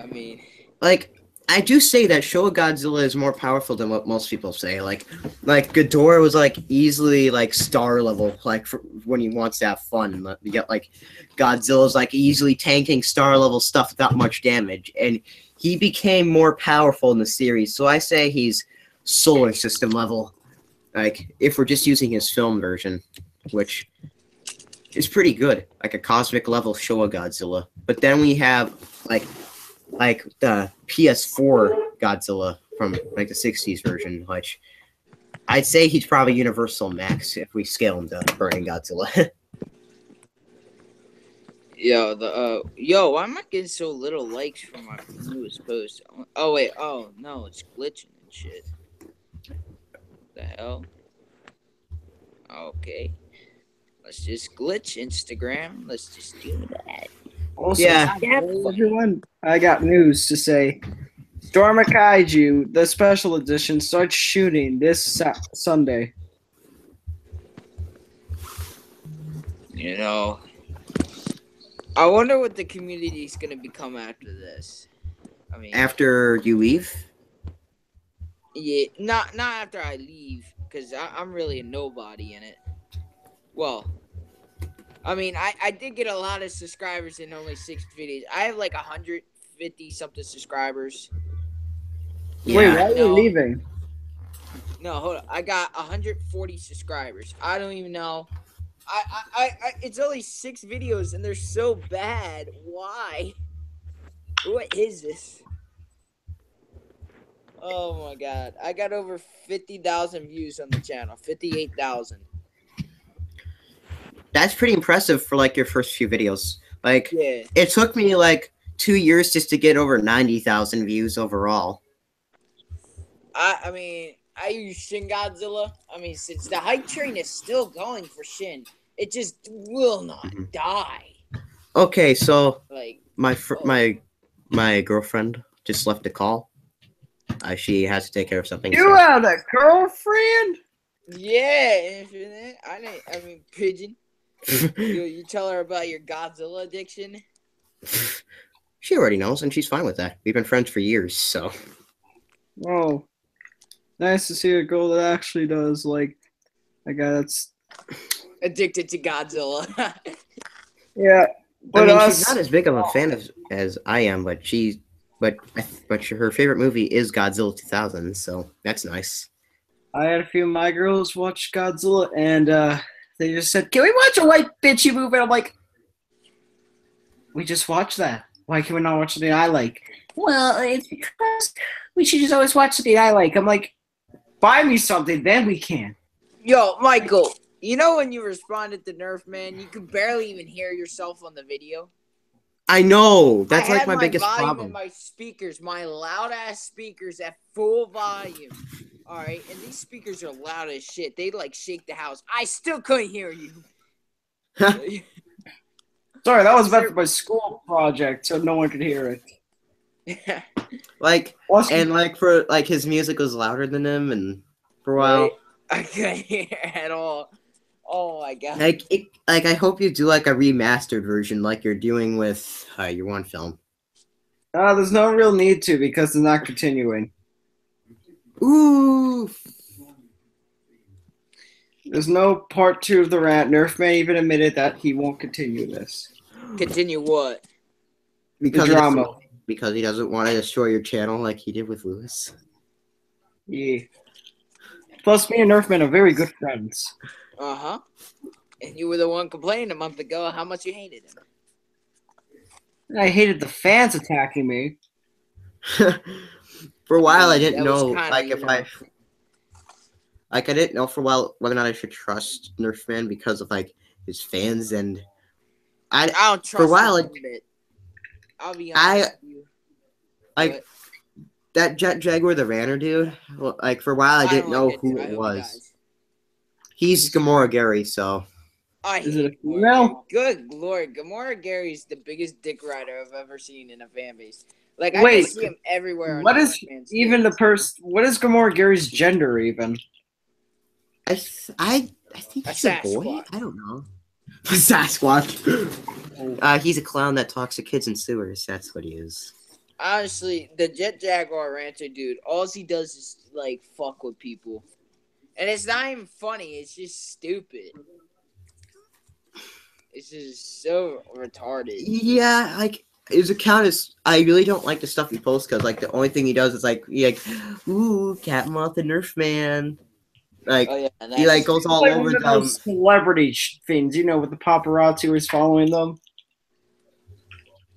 I mean, like I do say that Showa Godzilla is more powerful than what most people say. Like Ghidorah was like easily like star level, like for when he wants to have fun. You get like Godzilla's like easily tanking star level stuff without much damage, and he became more powerful in the series. So I say he's solar system level. Like if we're just using his film version, which is pretty good, like a cosmic level Showa Godzilla. But then we have like the PS4 Godzilla from like the 60s version, which I'd say he's probably Universal Max if we scale him to Burning Godzilla. Yo, why am I getting so little likes from my newest post? Oh wait, oh no, it's glitching and shit. The hell? Okay. Let's just glitch Instagram. Let's just do that. Also, yeah, everyone, I got news to say. Storm of Kaiju, the special edition, starts shooting this Sunday. You know, I wonder what the community is going to become after this. I mean, after you leave? Yeah, not after I leave, because I'm really a nobody in it. Well, I mean, I did get a lot of subscribers in only 6 videos. I have like 150 something subscribers. Yeah. Wait, why are you leaving? No, hold on. I got 140 subscribers. I don't even know. I it's only 6 videos and they're so bad. Why? What is this? Oh my god. I got over 50,000 views on the channel. 58,000. That's pretty impressive for like your first few videos. Like yeah. It took me like 2 years just to get over 90,000 views overall. I mean, I use Shin Godzilla. I mean, since the hype train is still going for Shin, it just will not die. Okay, so like my girlfriend just left a call. She has to take care of something. You had a girlfriend? Yeah, Infinite. I mean, Pigeon. you tell her about your Godzilla addiction? She already knows, and she's fine with that. We've been friends for years, so. Oh, nice to see a girl that actually does, like, a guy that's addicted to Godzilla. Yeah, but I mean, she's not as big of a fan as I am, but her favorite movie is Godzilla 2000, so that's nice. I had a few of my girls watch Godzilla, and they just said, "Can we watch a white bitchy movie?" And I'm like, "We just watched that. Why can we not watch something I like?" Well, it's because we should just always watch something I like. I'm like, buy me something, then we can. Yo, Michael, you know when you responded to Nerf Man, you could barely even hear yourself on the video. I know. That's like my biggest problem. In my speakers, my loud ass speakers at full volume. All right, and these speakers are loud as shit. They like shake the house. I still couldn't hear you. Sorry, that was meant for my school project, so no one could hear it. Yeah. For his music was louder than him, and for a while I couldn't hear at all. Oh my god! I hope you do like a remastered version, like you're doing with your one film. There's no real need to because they're not continuing. Ooh. There's no part 2 of the rant. Nerfman even admitted that he won't continue this. Continue what? Because The drama. because he doesn't want to destroy your channel like he did with Lewis. Yeah. Plus, me and Nerfman are very good friends. Uh-huh. And you were the one complaining a month ago how much you hated him. I hated the fans attacking me. For a while, I didn't That was know, kinda, like, if I didn't know for a while whether or not I should trust Nerfman because of like his fans, and I don't trust for a while, him one bit. I'll be honest with you. like that Jet Jaguar the Ranter dude. Well, like for a while, I didn't know who it was. He's Gamora Gary, so. I Is it a hate female? Good lord, Gamora Gary's the biggest dick rider I've ever seen in a fan base. Like I Wait, just see him everywhere. What is even the person? What is Gamora Gary's gender even? I think he's a boy. Sasquatch. I don't know. Sasquatch. He's a clown that talks to kids in sewers. That's what he is. Honestly, the Jet Jaguar Rancher dude, all he does is like fuck with people, and it's not even funny. It's just stupid. It's just so retarded. Yeah, like his account is. I really don't like the stuff he posts because like the only thing he does is like ooh, Cat Moth and Nerfman. Like he like goes all like over one of them. those celebrity things, with the paparazzi who's following them.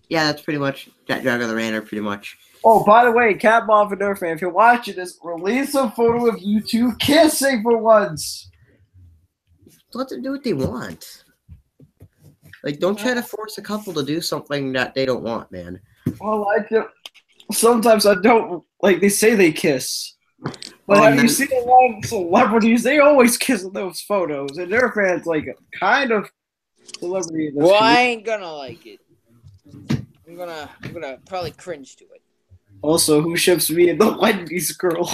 Yeah, that's pretty much Jet Jaguar the Ranter, pretty much. Oh, by the way, Cat Moth and Nerfman, if you're watching this, release a photo of you two kissing for once. Let them do what they want. Like, don't try to force a couple to do something that they don't want, man. Well, sometimes I don't, like, they say they kiss. But have you seen a lot of celebrities? They always kiss in those photos. And Nerfman's, like, kind of celebrity in this Well, community. I ain't gonna like it. I'm gonna probably cringe to it. Also, who ships me and the Wendy's girl?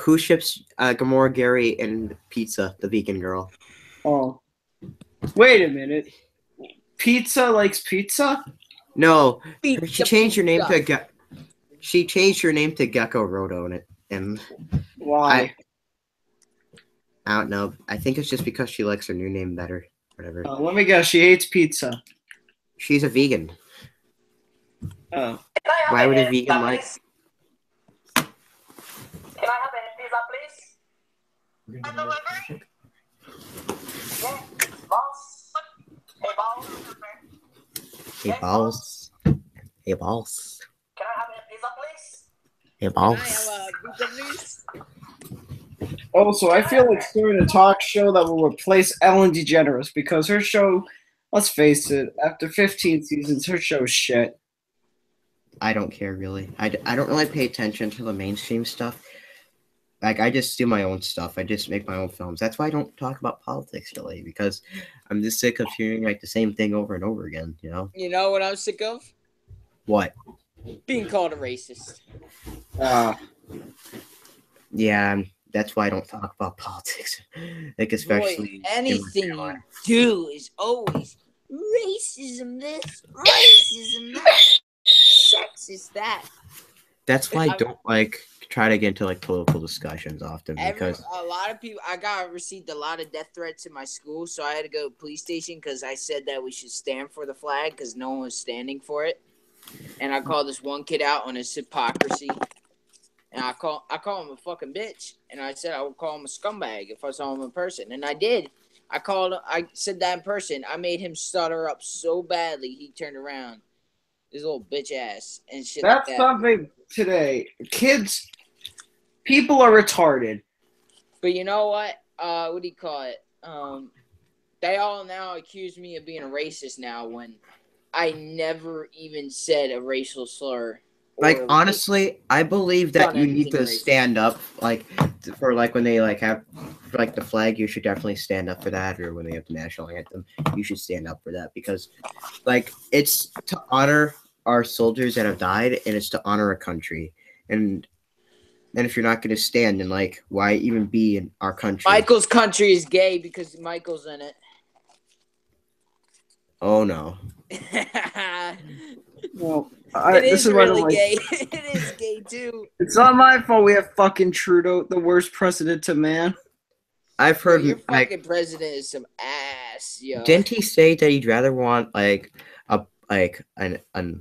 Who ships Gamora Gary and Pizza, the vegan girl? Oh. Wait a minute. Pizza likes pizza? No, Pizza, she changed her name pizza. to she changed her name to Gecko Roto in it, and Why? I don't know. I think it's just because she likes her new name better. Whatever. Let me guess. She hates pizza. She's a vegan. Oh. Why would a vegan like? Can I have a pizza, please? Yeah, boss. Hey, boss. Hey balls. Hey balls. Can I have a pizza, please? Hey Can balls. I have a pizza, please? Also, I feel like starting a talk show that will replace Ellen DeGeneres because her show, let's face it, after 15 seasons, her show's shit. I don't care really. I don't really pay attention to the mainstream stuff. Like I just do my own stuff. I just make my own films. That's why I don't talk about politics really, because I'm just sick of hearing like the same thing over and over again. You know. You know what I'm sick of? What? Being called a racist. Yeah, that's why I don't talk about politics. Like especially Boy, anything you do is always racism this, racism that, sexist that. That's why I don't like try to get into like political discussions often because A lot of people, received a lot of death threats in my school, so I had to go to the police station because I said that we should stand for the flag because no one was standing for it. And I called this one kid out on his hypocrisy. And I call him a fucking bitch. And I said I would call him a scumbag if I saw him in person. And I did. I said that in person. I made him stutter up so badly he turned around. His little bitch ass and shit That's like that. something today. Kids, people are retarded. But you know what? What do you call it? They all now accuse me of being a racist now when I never even said a racial slur. like honestly, I believe that you need to stand up like for like when they like have like the flag, you should definitely stand up for that, or when they have the national anthem, you should stand up for that because like it's to honor our soldiers that have died and it's to honor a country. And if you're not going to stand, then like why even be in our country? Michael's country is gay because Michael's in it. Oh no. Well, It this is is what I'm really like. gay. It is gay too. It's not my fault we have fucking Trudeau, the worst president to man. I've Bro, heard your like, fucking president is some ass, yo. didn't he say that he'd rather want like a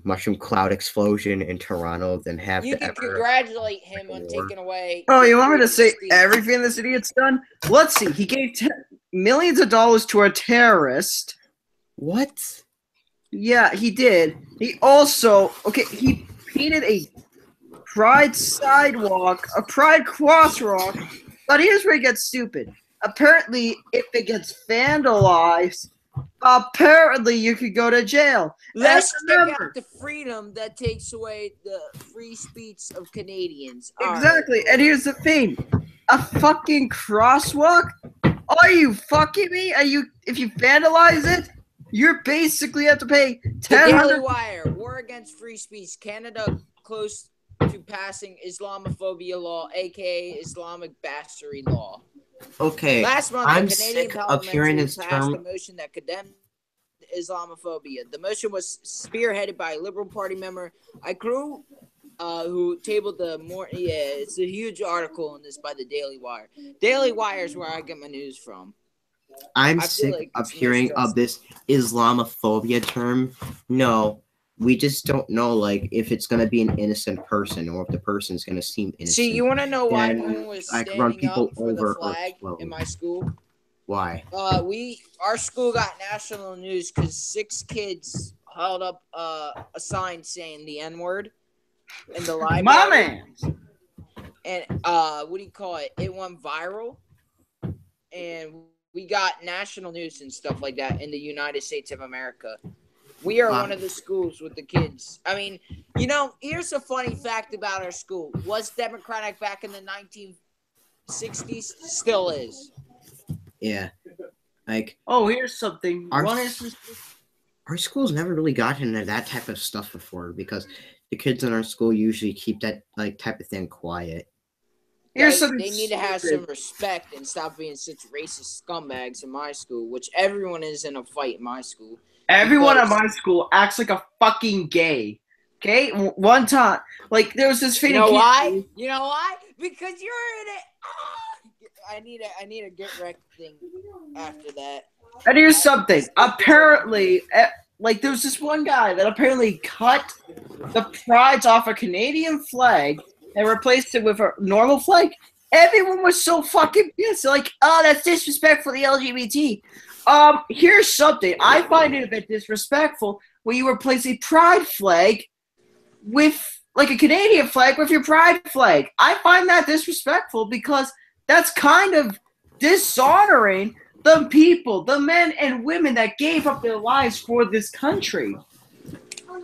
mushroom cloud explosion in Toronto than have You to can ever congratulate him like a on war? taking away. Oh, you the want me to freedom of say speech. everything this idiot's done? Let's see. He gave millions of dollars to a terrorist. What? Yeah, he did. He also he painted a pride sidewalk, a pride crosswalk. But here's where it gets stupid. Apparently, if it gets vandalized, apparently you could go to jail. Let's And check remember, out the freedom that takes away the free speech of Canadians. All right. exactly. And here's the thing: a fucking crosswalk. Are you fucking me? Are you? If you vandalize it, you're basically have to pay The Daily 1,000. Wire, war against free speech. Canada close to passing Islamophobia law, aka Islamic bastardry law. Okay, Last month, I'm the Canadian sick of hearing parliament this passed a term. motion that condemned Islamophobia. The motion was spearheaded by a Liberal Party member, Ikru, who tabled the more. Yeah, it's a huge article on this by the Daily Wire. Daily Wire is where I get my news from. I'm I feel sick like of it's hearing of mistrusted. this Islamophobia term. No, we just don't know like if it's gonna be an innocent person or if the person's gonna seem innocent. See, you want to know why then, no one was like, run standing people up for the over or flag explode. in my school? Why? Our school got national news because 6 kids held up a sign saying the N-word in the library. My man. And what do you call it? It went viral, and we got national news and stuff like that in the United States of America. We are one of the schools with the kids. I mean, here's a funny fact about our school. Was Democratic back in the 1960s? Still is. Yeah, like Oh, here's something. our school's never really gotten into that type of stuff before because the kids in our school usually keep that like type of thing quiet. Here's something. They need to have some respect and stop being such racist scumbags in my school, which everyone is in a fight in my school. Everyone at Because- my school acts like a fucking gay. Okay, one time, like there was this thing. You know why? You know why? Because you're in it. I need a get wrecked thing after that. And here's something. Apparently, like there was this one guy that apparently cut the prides off a Canadian flag and replaced it with a normal flag. Everyone was so fucking pissed. They're like, oh, that's disrespectful to the LGBT. Here's something. I find it a bit disrespectful when you replace a pride flag with like a Canadian flag with your pride flag. I find that disrespectful because that's kind of dishonoring the people, the men and women that gave up their lives for this country.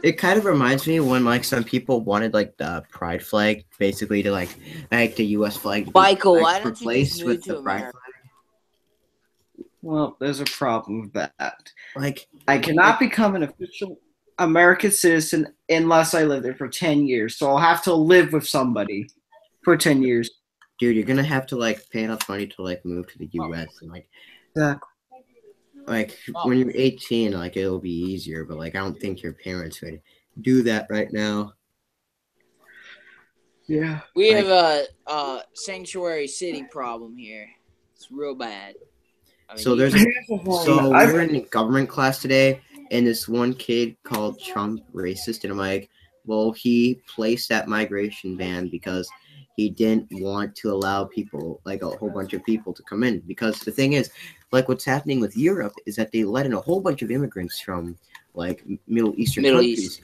It kind of reminds me when like some people wanted like the pride flag basically to like the U.S. flag to be, Michael, like, why don't you just replaced move with to the pride America? flag. Well, there's a problem with that. Like I cannot become an official American citizen unless I live there for 10 years. So I'll have to live with somebody for 10 years. dude, you're gonna have to like pay enough money to like move to the U.S. and like when you're 18, like it'll be easier. But like I don't think your parents would do that right now. Yeah. We Like- have a sanctuary city problem here. It's real bad. I mean, So there's so I've- we were in government class today, and this one kid called Trump racist, and I'm like, well, he placed that migration ban because he didn't want to allow people, like a whole bunch of people, to come in. Because the thing is, like what's happening with Europe is that they let in a whole bunch of immigrants from like Middle Eastern countries.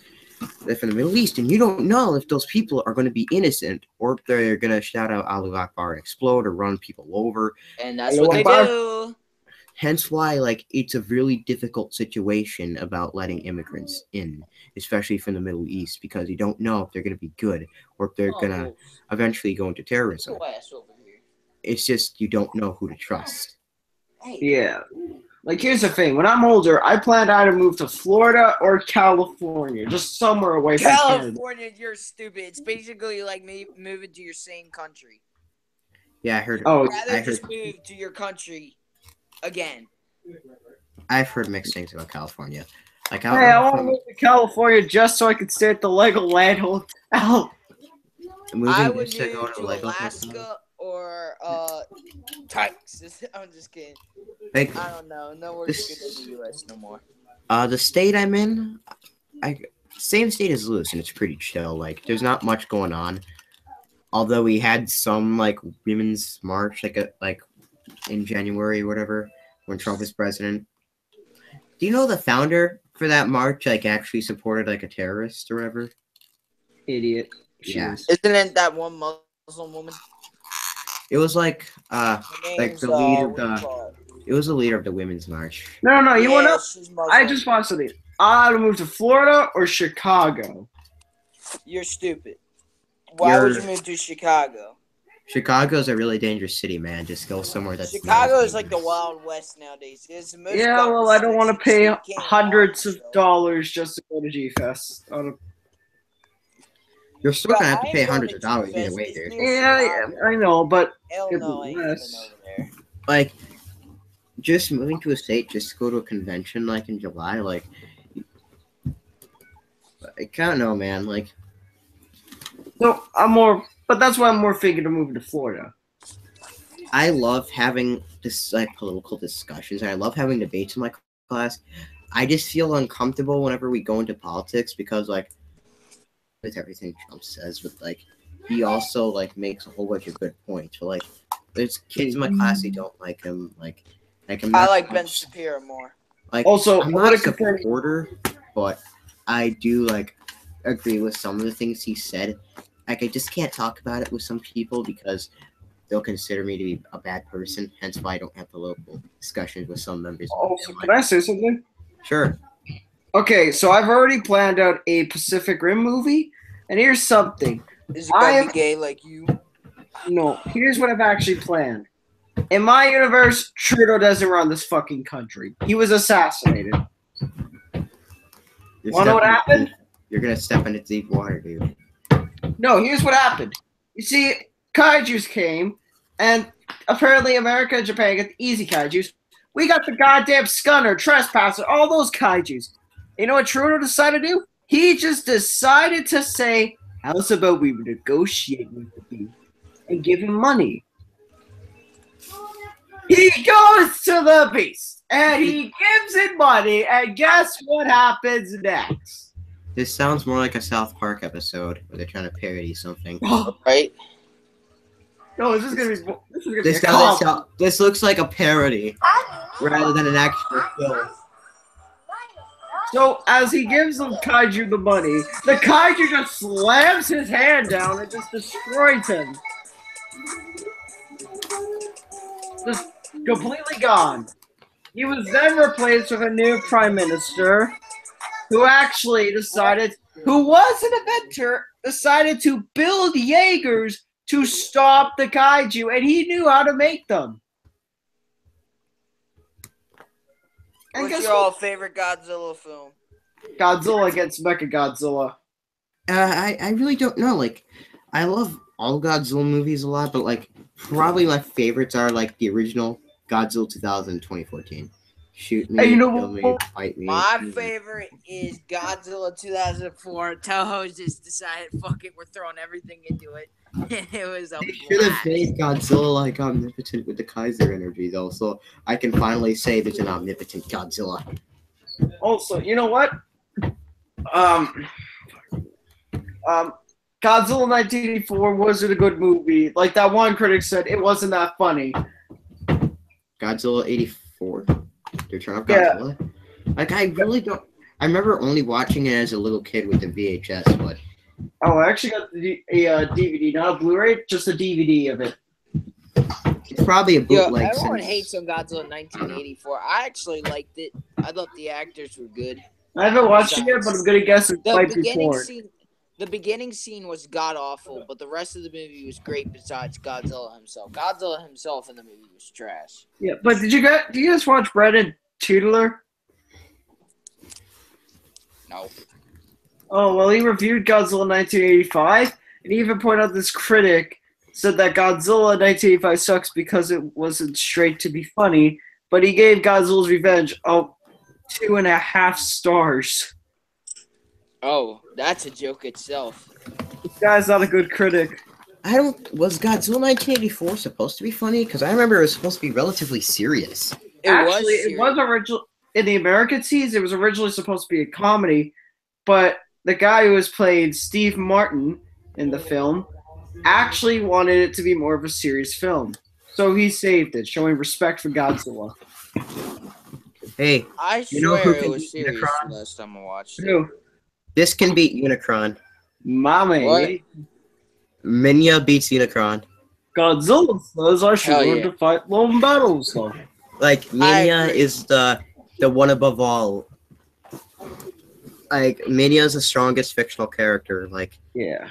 They're from the Middle East, and you don't know if those people are going to be innocent or if they're going to shout out Allahu Akbar and explode or run people over. and that's what they do. Hence why, like, it's a really difficult situation about letting immigrants in, especially from the Middle East, because you don't know if they're going to be good or if they're going to eventually go into terrorism. It's just you don't know who to trust. Yeah. Like, here's the thing. When I'm older, I plan to either move to Florida or California, just somewhere away from Canada. California, you're stupid. It's basically like me moving to your same country. Yeah, I heard. Oh, Rather just move to your country again. I've heard mixed things about California. Like, Hey, I want to move to California just so I can stay at the Legoland Hotel. I moving would just to go move to to Lego. Alaska or Texas. I'm just kidding. Like, I don't know. No one's good in the U.S. no more. the state I'm in, same state as Lewis, and it's pretty chill. Like, there's not much going on. Although we had some like women's march, like in January or whatever, when Trump was president. Do you know the founder for that march like actually supported like a terrorist or whatever? Idiot. Yeah. Jeez. Isn't it that one Muslim woman? It was like Her name's, the leader what do you of call it? it was the leader of the women's march. No, you want to? she's Muslim. I just want something. I ought to move to Florida or Chicago. You're stupid. Why would you You're- move to Chicago? Chicago's a really dangerous city, man. Just go somewhere that's Chicago not is like the dangerous. Wild West nowadays. It's the most Yeah, well, I don't want to pay restrictions, you can't hundreds harm of yourself. dollars just to go to G-Fest. You're still gonna have to I pay ain't going hundreds to of dollars G-Fest. either way, It's dude. near Yeah, Chicago. I know, but Hell it no, I ain't going less. over there. Like, just moving to a state just to go to a convention like in July, like, I don't know, man. Like, so but that's why I'm more thinking of moving to Florida. I love having this like political discussions, and I love having debates in my class. I just feel uncomfortable whenever we go into politics because, like, with everything Trump says, but like, he also like makes a whole bunch of good points. So, like, there's kids in my class who don't like him. I'm I not like Ben much- Shapiro more. Like, Also, I'm I not wanna a confirm- supporter, but I do like agree with some of the things he said. Like, I just can't talk about it with some people because they'll consider me to be a bad person. Hence why I don't have the local discussions with some members. of my Also, family. can I say something? Sure. Okay, so I've already planned out a Pacific Rim movie, and here's something. Is it gonna I am- be gay like you? No, here's what I've actually planned. In my universe, Trudeau doesn't run this fucking country. He was assassinated. You're Wanna know what stepping- happened? You're gonna step into deep water, dude. No, here's what happened. You see, kaijus came, and apparently America and Japan get the easy kaijus. We got the goddamn Scunner, Trespasser, all those kaijus. You know what Trudeau decided to do? He just decided to say, how's about we negotiate with the beast and give him money? He goes to the beast, and he gives it money, and guess what happens next? This sounds more like a South Park episode where they're trying to parody something. Right? No, this is gonna be This a doesn't cop. sound. This looks like a parody rather than an actual film. So as he gives the kaiju the money, the kaiju just slams his hand down and just destroys him. Just completely gone. He was then replaced with a new prime minister who actually decided, who was an inventor, decided to build Jaegers to stop the kaiju, and he knew how to make them. And What's guess your what? all favorite Godzilla film? Godzilla against Mechagodzilla. I really don't know. Like, I love all Godzilla movies a lot, but like, probably my favorites are like the original Godzilla 2000 2014. Shoot me, Hey, you know kill me, what? fight me. My favorite is Godzilla 2004. Toho just decided, fuck it, we're throwing everything into it. It was a They should have blast. made Godzilla like omnipotent with the Kaiser energy, though, so I can finally say there's an omnipotent Godzilla. Also, you know what? Godzilla 1984 wasn't a good movie. Like that one critic said, it wasn't that funny. Godzilla 84. The Return of Yeah. Godzilla. Like, I really don't. I remember only watching it as a little kid with the VHS, but Oh, I actually got a DVD, not a Blu-ray, just a DVD of it. it's probably a Yo, bootleg. everyone since- hates on Godzilla 1984. I actually liked it. I thought the actors were good. I haven't watched it yet, but I'm gonna guess it The might be beginning porn. scene, the beginning scene was god awful, but the rest of the movie was great. Besides Godzilla himself, Godzilla himself in the movie was trash. Yeah, but do you guys watch Brendan Tudler? No, Oh, well, he reviewed Godzilla 1985, and he even pointed out this critic said that Godzilla 1985 sucks because it wasn't straight to be funny, but he gave Godzilla's Revenge a 2.5 stars. Oh, that's a joke itself. This guy's not a good critic. Was Godzilla 1984 supposed to be funny? Because I remember it was supposed to be relatively serious. Actually, serious. it was original in the American seas. It was originally supposed to be a comedy, but the guy who was played Steve Martin in the film actually wanted it to be more of a serious film, so he saved it, showing respect for Godzilla. Hey, I you know swear who it can was beat serious Unicron? last time I watched it. Who? This can beat Unicron. Mommy. What? Minya beats Unicron. Godzilla says I should Hell learn yeah. to fight lone battles, though. Like I Minya agree. is the one above all. Like Minya is the strongest fictional character. Like Yeah.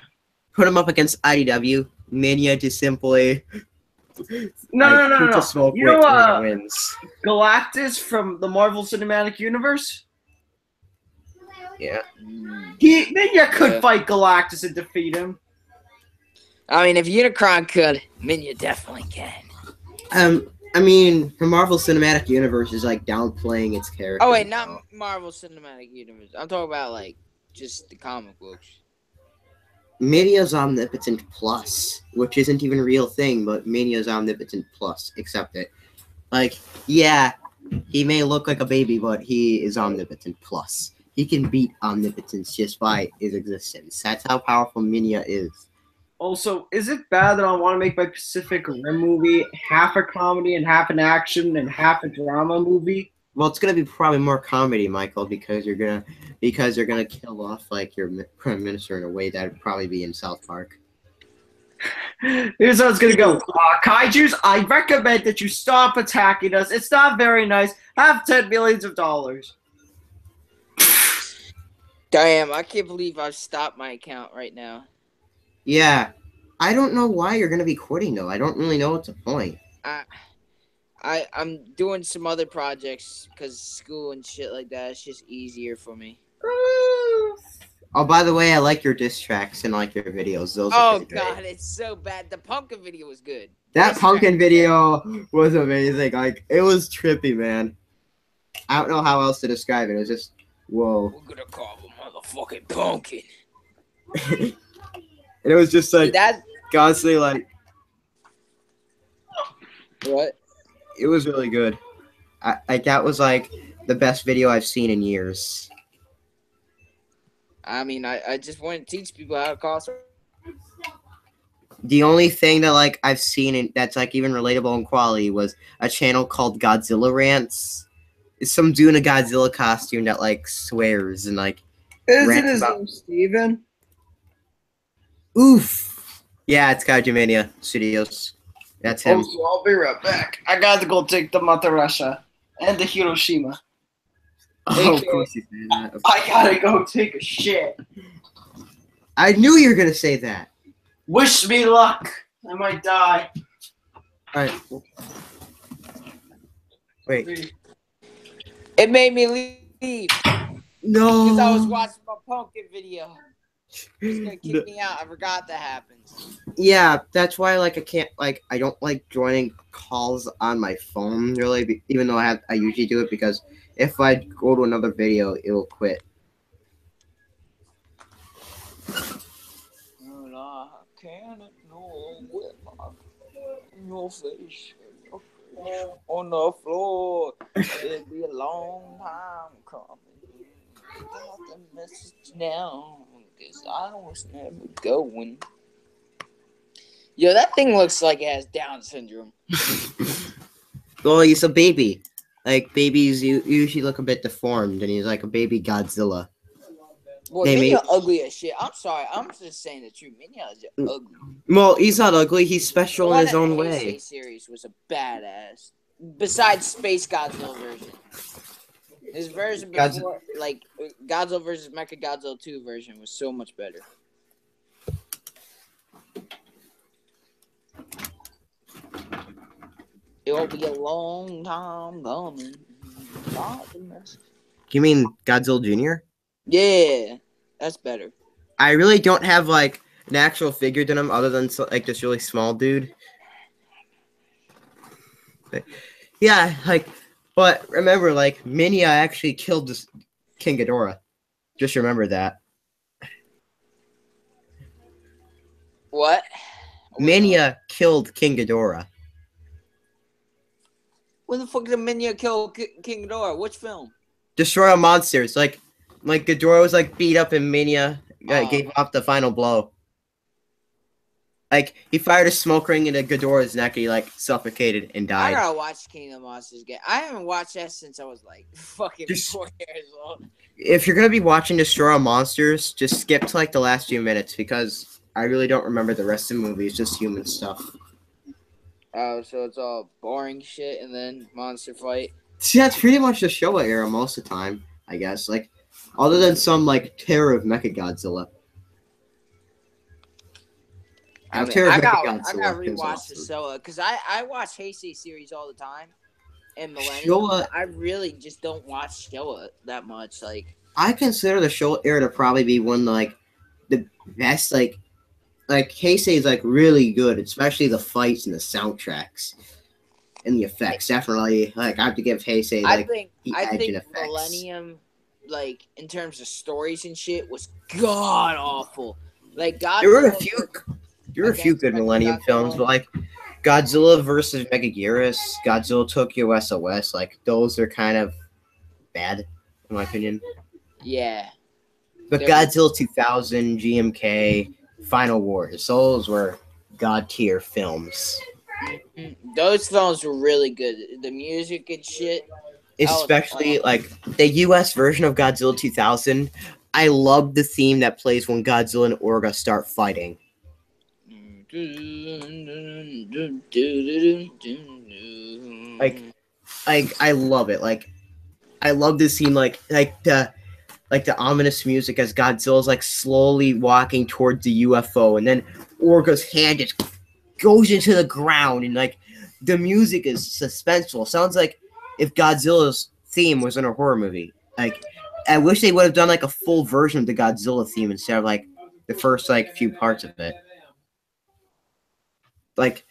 put him up against IDW. Minya just simply No. Pizza Smoke You know, wins. Galactus from the Marvel Cinematic Universe? Yeah. Minya could Yeah. fight Galactus and defeat him. I mean, if Unicron could, Minya definitely can. I mean, the Marvel Cinematic Universe is like downplaying its character. Oh wait, not Marvel Cinematic Universe. I'm talking about like just the comic books. Minya's Omnipotent Plus, which isn't even a real thing, but Minya's Omnipotent Plus. Accept it. Like, yeah, he may look like a baby, but he is Omnipotent Plus. He can beat Omnipotence just by his existence. That's how powerful Minya is. Also, is it bad that I want to make my Pacific Rim movie half a comedy and half an action and half a drama movie? Well, it's gonna be probably more comedy, Michael, because they're gonna kill off like your prime minister in a way that would probably be in South Park. Here's how it's gonna go. Kaijus, I recommend that you stop attacking us. It's not very nice. Have $10 million. Damn, I can't believe I've stopped my account right now. Yeah, I don't know why you're gonna be quitting though. I don't really know what's the point. I'm doing some other projects because school and shit like that. It's just easier for me. Oh, by the way, I like your diss tracks and like your videos. Those are Oh pretty great. god, it's so bad. The pumpkin video was good. That Diss pumpkin track- video was amazing. Like, it was trippy, man. I don't know how else to describe it. It was just, whoa. We're gonna call him motherfucking pumpkin. And it was just like That constantly like what? it was really good. That was like the best video I've seen in years. I mean, I just want to teach people how to call. The only thing that like I've seen that's like even relatable in quality was a channel called Godzilla Rants. It's some dude in a Godzilla costume that like swears and like Isn't rants his about- name Steven? oof. Yeah, it's Kaiju Mania Studios. That's him. Also, I'll be right back. I gotta go take them out to Russia and to Hiroshima. Oh, of course you say that. I gotta go take a shit. I knew you were gonna say that. Wish me luck. I might die. All right. Wait. It made me leave No. because I was watching my pumpkin video. It's gonna kick me out. I forgot that happens. Yeah, that's why like I don't like joining calls on my phone really, even though I usually do it because if I go to another video, it will quit. And I can't ignore with your face on the floor. It'll be a long time coming. Got the message now, cause I was never going. Yo, that thing looks like it has Down syndrome. Well, he's a baby. Like babies, usually look a bit deformed, and he's like a baby Godzilla. Well, They Minya made- ugly as shit. I'm sorry. I'm just saying the truth. Minya is ugly. Well, he's not ugly. He's special The in one his in own the way. Heisei series was a badass. Besides Space Godzilla version. His version before, like Godzilla versus Mecha Godzilla 2 version, was so much better. It'll be a long time coming. You mean Godzilla Jr.? Yeah, that's better. I really don't have like an actual figure to him other than like this really small dude. But, yeah, like But remember, like, Minya actually killed this King Ghidorah. Just remember that. What? Minya killed King Ghidorah. When the fuck did Minya kill King Ghidorah? Which film? Destroy all monsters. Like Ghidorah was like beat up and Minya gave off the final blow. Like he fired a smoke ring into Ghidorah's neck and he like suffocated and I died. gotta watch King of the Monsters again. I haven't watched that since I was like fucking 4 years old. If you're gonna be watching Destroy All Monsters, just skip to like the last few minutes because I really don't remember the rest of the movie. It's just human stuff. Oh, so it's all boring shit and then monster fight. See, that's pretty much the Showa era most of the time, I guess. Like, other than some like Terror of Mechagodzilla. I gotta rewatch the Showa because I watch Heisei series all the time. And Millennium, Showa, I really just don't watch Showa that much. Like, I consider the Showa era to probably be one of like the best. Like Heisei is like really good, especially the fights and the soundtracks and the effects. Definitely, like I have to give Heisei like I think Millennium, like in terms of stories and shit, was god awful. Like there were a few good Millennium films, but like Godzilla versus Megaguirus, Godzilla Tokyo SOS, like those are kind of bad in my opinion. Yeah. But Godzilla 2000, GMK, Final Wars, those were god tier films. Those films were really good. The music and shit. Especially like the US version of Godzilla 2000. I love the theme that plays when Godzilla and Orga start fighting. Like I love it. Like I love this scene. Like the ominous music as Godzilla's like slowly walking towards the UFO, and then Orga's hand just goes into the ground, and like the music is suspenseful. Sounds like if Godzilla's theme was in a horror movie. Like I wish they would have done like a full version of the Godzilla theme instead of like the first like few parts of it. Like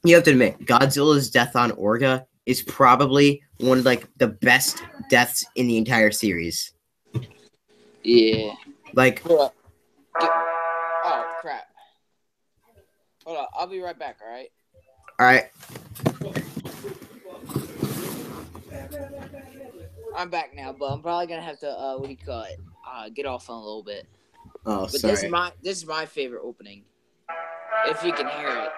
you have to admit, Godzilla's death on Orga is probably one of like the best deaths in the entire series. Yeah. Like oh crap. Hold on, I'll be right back, alright? Alright. I'm back now, but I'm probably gonna have to get off on a little bit. Oh, but sorry. This is my favorite opening. If you can hear it.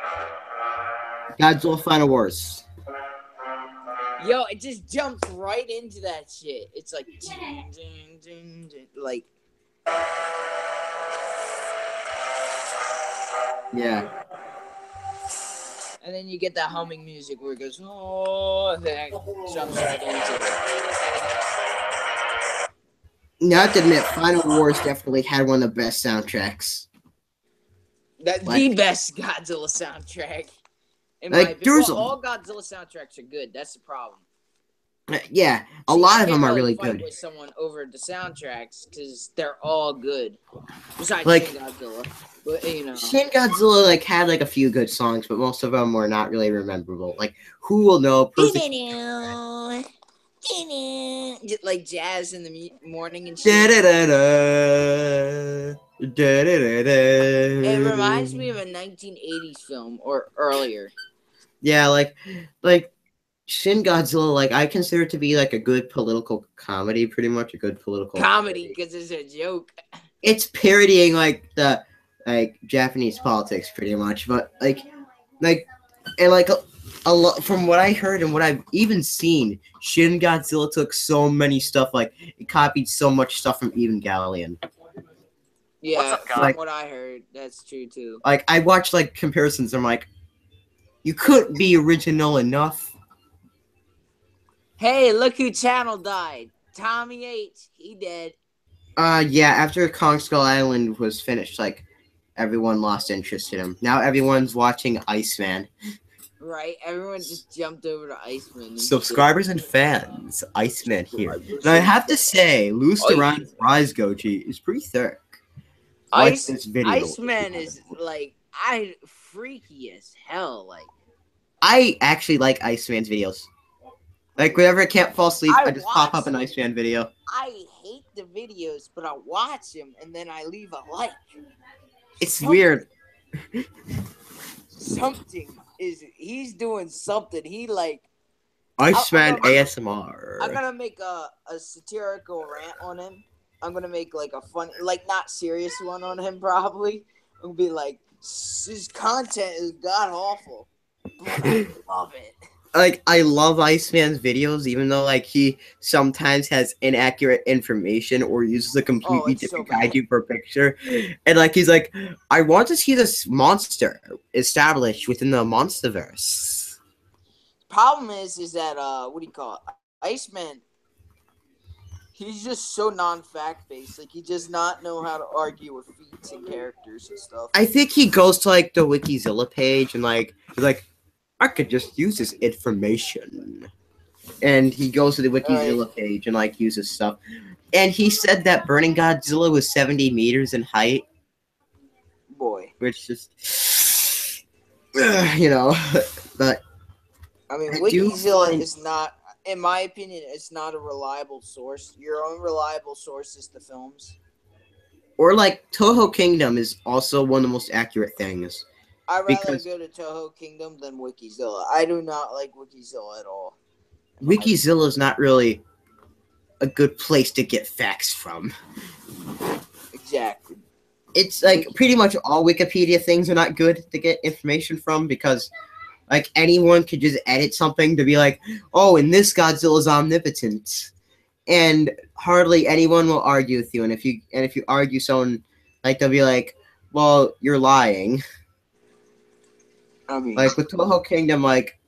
Godzilla Final Wars. Yo, it just jumps right into that shit. It's like, like. Yeah. And then you get that humming music where it goes, oh, and then it jumps right into it. Now, I have to admit, Final Wars definitely had one of the best soundtracks. The best Godzilla soundtrack. In like, my opinion. Well, all Godzilla soundtracks are good. That's the problem. Yeah, a lot of them are really good. With someone over the soundtracks because they're all good. Besides like, Shin Godzilla, but you know, Shin Godzilla like had like a few good songs, but most of them were not really memorable. Like, who will know? Like jazz in the morning and shit. It reminds me of a 1980s film or earlier. Yeah, like Shin Godzilla, like I consider it to be like a good political comedy, pretty much a good political comedy because it's a joke. It's parodying like the Japanese politics, pretty much, but like and like a lot from what I heard and what I've even seen, Shin Godzilla took so many stuff, like it copied so much stuff from Evangelion. Yeah, from what I heard, that's true too. Like I watched like comparisons, and I'm like, you couldn't be original enough. Hey, look who channel died. Tommy H. He dead. Yeah, after Kong Skull Island was finished, like everyone lost interest in him. Now everyone's watching Iceman. Right, everyone just jumped over to Iceman. Subscribers and fans, Iceman here. And I have to say, Luz Duran's Rise Goji is pretty thick. Iceman is like freaky as hell. Like I actually like Iceman's videos. Like whenever I can't fall asleep, I I just pop up watch an Iceman video. I hate the videos, but I watch them and then I leave a like. It's Something- weird. Something he's doing something. He like Iceman I'm ASMR. gonna make a satirical rant on him. I'm gonna make like a fun, like not serious one on him probably. I'm gonna be like, his content is god awful, but I love it. Like I love Iceman's videos, even though like he sometimes has inaccurate information or uses a completely it's so different bad. kaiju per picture. And like he's like, I want to see this monster established within the MonsterVerse. Problem is that what do you call it? Iceman. He's just so non-fact based. Like he does not know how to argue with feats and characters and stuff. I think he goes to like the Wikizilla page and like he's like, I could just use this information. And he goes to the Wikizilla page and like uses stuff. And he said that Burning Godzilla was 70 meters in height. Boy. Which just you know, but I mean, I do Wikizilla find- is not, in my opinion, it's not a reliable source. Your own reliable source is the films. or like Toho Kingdom is also one of the most accurate things. I'd rather Because- go to Toho Kingdom than Wikizilla. I do not like Wikizilla at all. Wikizilla is not really a good place to get facts from. Exactly. It's like pretty much all Wikipedia things are not good to get information from because like anyone could just edit something to be like, oh, and this Godzilla is omnipotent. And hardly anyone will argue with you. And if you argue someone, like they'll be like, well, you're lying. I mean, Like with Toho Kingdom, like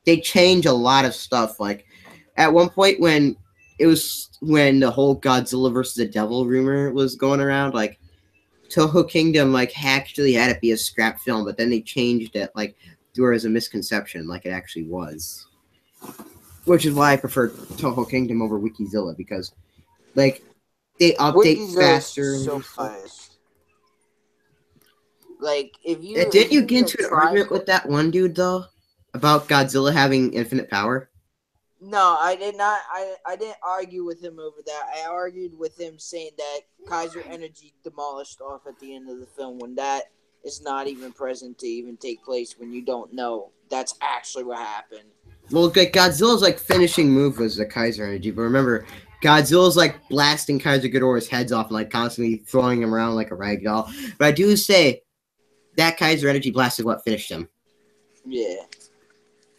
they change a lot of stuff. Like at one point when the whole Godzilla versus the Devil rumor was going around, like Toho Kingdom like actually had it be a scrap film, but then they changed it like there was a misconception, like it actually was. Which is why I prefer Toho Kingdom over Wikizilla because like they update Wikizilla's faster. so and stuff. biased. Like, if you... Didn't you get into an argument with that one dude though about Godzilla having infinite power? No, I did not. I didn't argue with him over that. I argued with him saying that Kaiser Energy demolished off at the end of the film when that is not even present to even take place when you don't know that's actually what happened. Well, like Godzilla's like finishing move was the Kaiser Energy, but remember, Godzilla's like blasting Kaiser Ghidorah's heads off and like constantly throwing him around like a rag doll. But I do say that Kaiser Energy blast is what finished him. Yeah.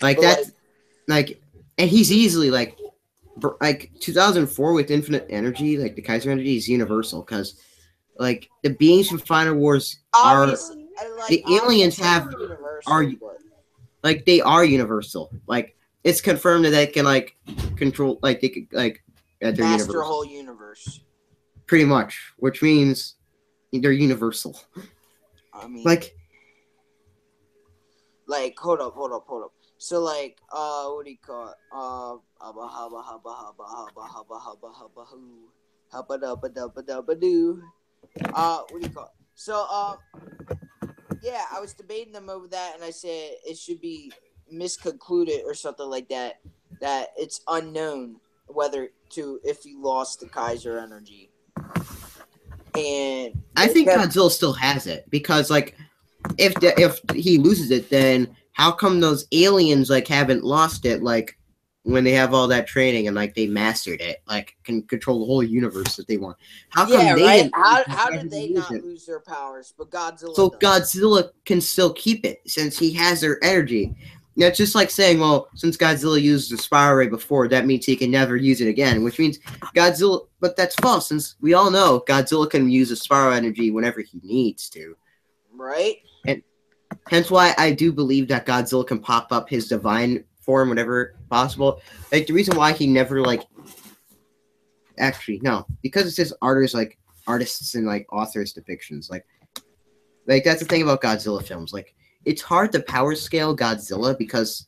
Like But, that's like, and he's easily like 2004 with infinite energy. Like the Kaiser Energy is universal because like the beings from Final Wars are Obviously, the aliens have- universal, are- but like they are universal. Like it's confirmed that they can like control like they could like that they're master a universal. whole universe. Pretty much, which means they're universal. I mean, Like, hold up. So, like, what do you call it? What do you call it? So, yeah, I was debating them over that, and I said it should be misconcluded or something like that. That it's unknown whether if he lost the Kaiser energy. And I think Godzilla still has it because, like, if he loses it, then how come those aliens like haven't lost it? Like, when they have all that training and like they mastered it, like can control the whole universe that they want. How come yeah, they right? didn't? How did they lose not it? lose their powers? But Godzilla. So does. Godzilla can still keep it since he has their energy. Now, it's just like saying, well, since Godzilla used the spiral ray before, that means he can never use it again, which means Godzilla, but that's false since we all know Godzilla can use the spiral energy whenever he needs to. Right? Hence why I do believe that Godzilla can pop up his divine form whenever possible. Like, the reason why he never, like, actually, no, because it's his artists and, like, authors' depictions. Like, that's the thing about Godzilla films. Like, it's hard to power scale Godzilla because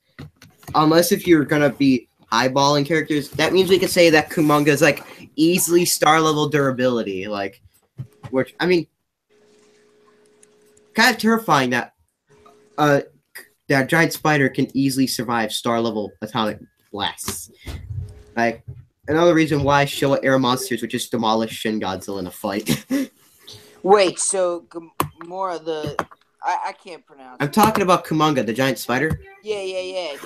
unless if you're gonna be eyeballing characters, that means we could say that Kumonga is like easily star level durability, like which I mean kind of terrifying that that giant spider can easily survive star level atomic blasts. Like another reason why Showa era monsters would just demolish Shin Godzilla in a fight. Wait, so Gamora, I can't pronounce. I'm talking about Kumonga, the giant spider. Yeah.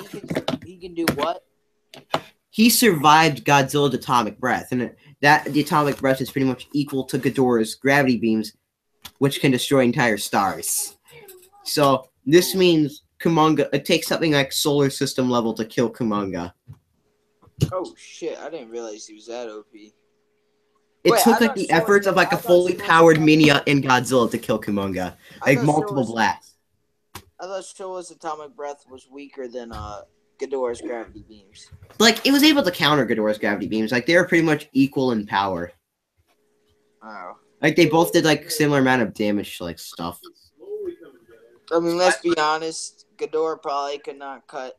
He can do what? He survived Godzilla's atomic breath, and the atomic breath is pretty much equal to Ghidorah's gravity beams, which can destroy entire stars. So this means Kumonga. It takes something like solar system level to kill Kumonga. Oh shit! I didn't realize he was that OP. It took like the efforts of like a fully powered Minya in Godzilla to kill Kumonga, like multiple blasts. I thought Showa's atomic breath was weaker than Ghidorah's gravity beams. Like, it was able to counter Ghidorah's gravity beams. Like, they were pretty much equal in power. Oh. Like, they both did, like, similar amount of damage to, like, stuff. I mean, let's be honest. Ghidorah probably could not cut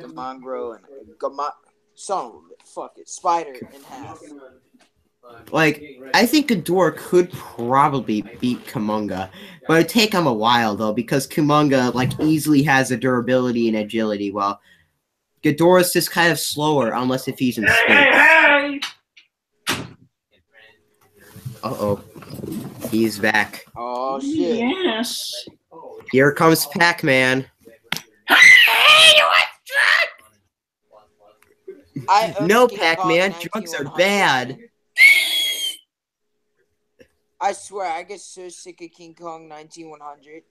Gamongro and Spider in half. Like, I think Ghidorah could probably beat Kumonga, but it'd take him a while, though, because Kumonga, like, easily has the durability and agility, while Ghidorah's just kind of slower, unless if he's in space. Uh-oh. He's back. Oh, shit. Yes. Here comes Pac-Man. No, Pac-Man, drugs are bad. I swear, I get so sick of King Kong 19100.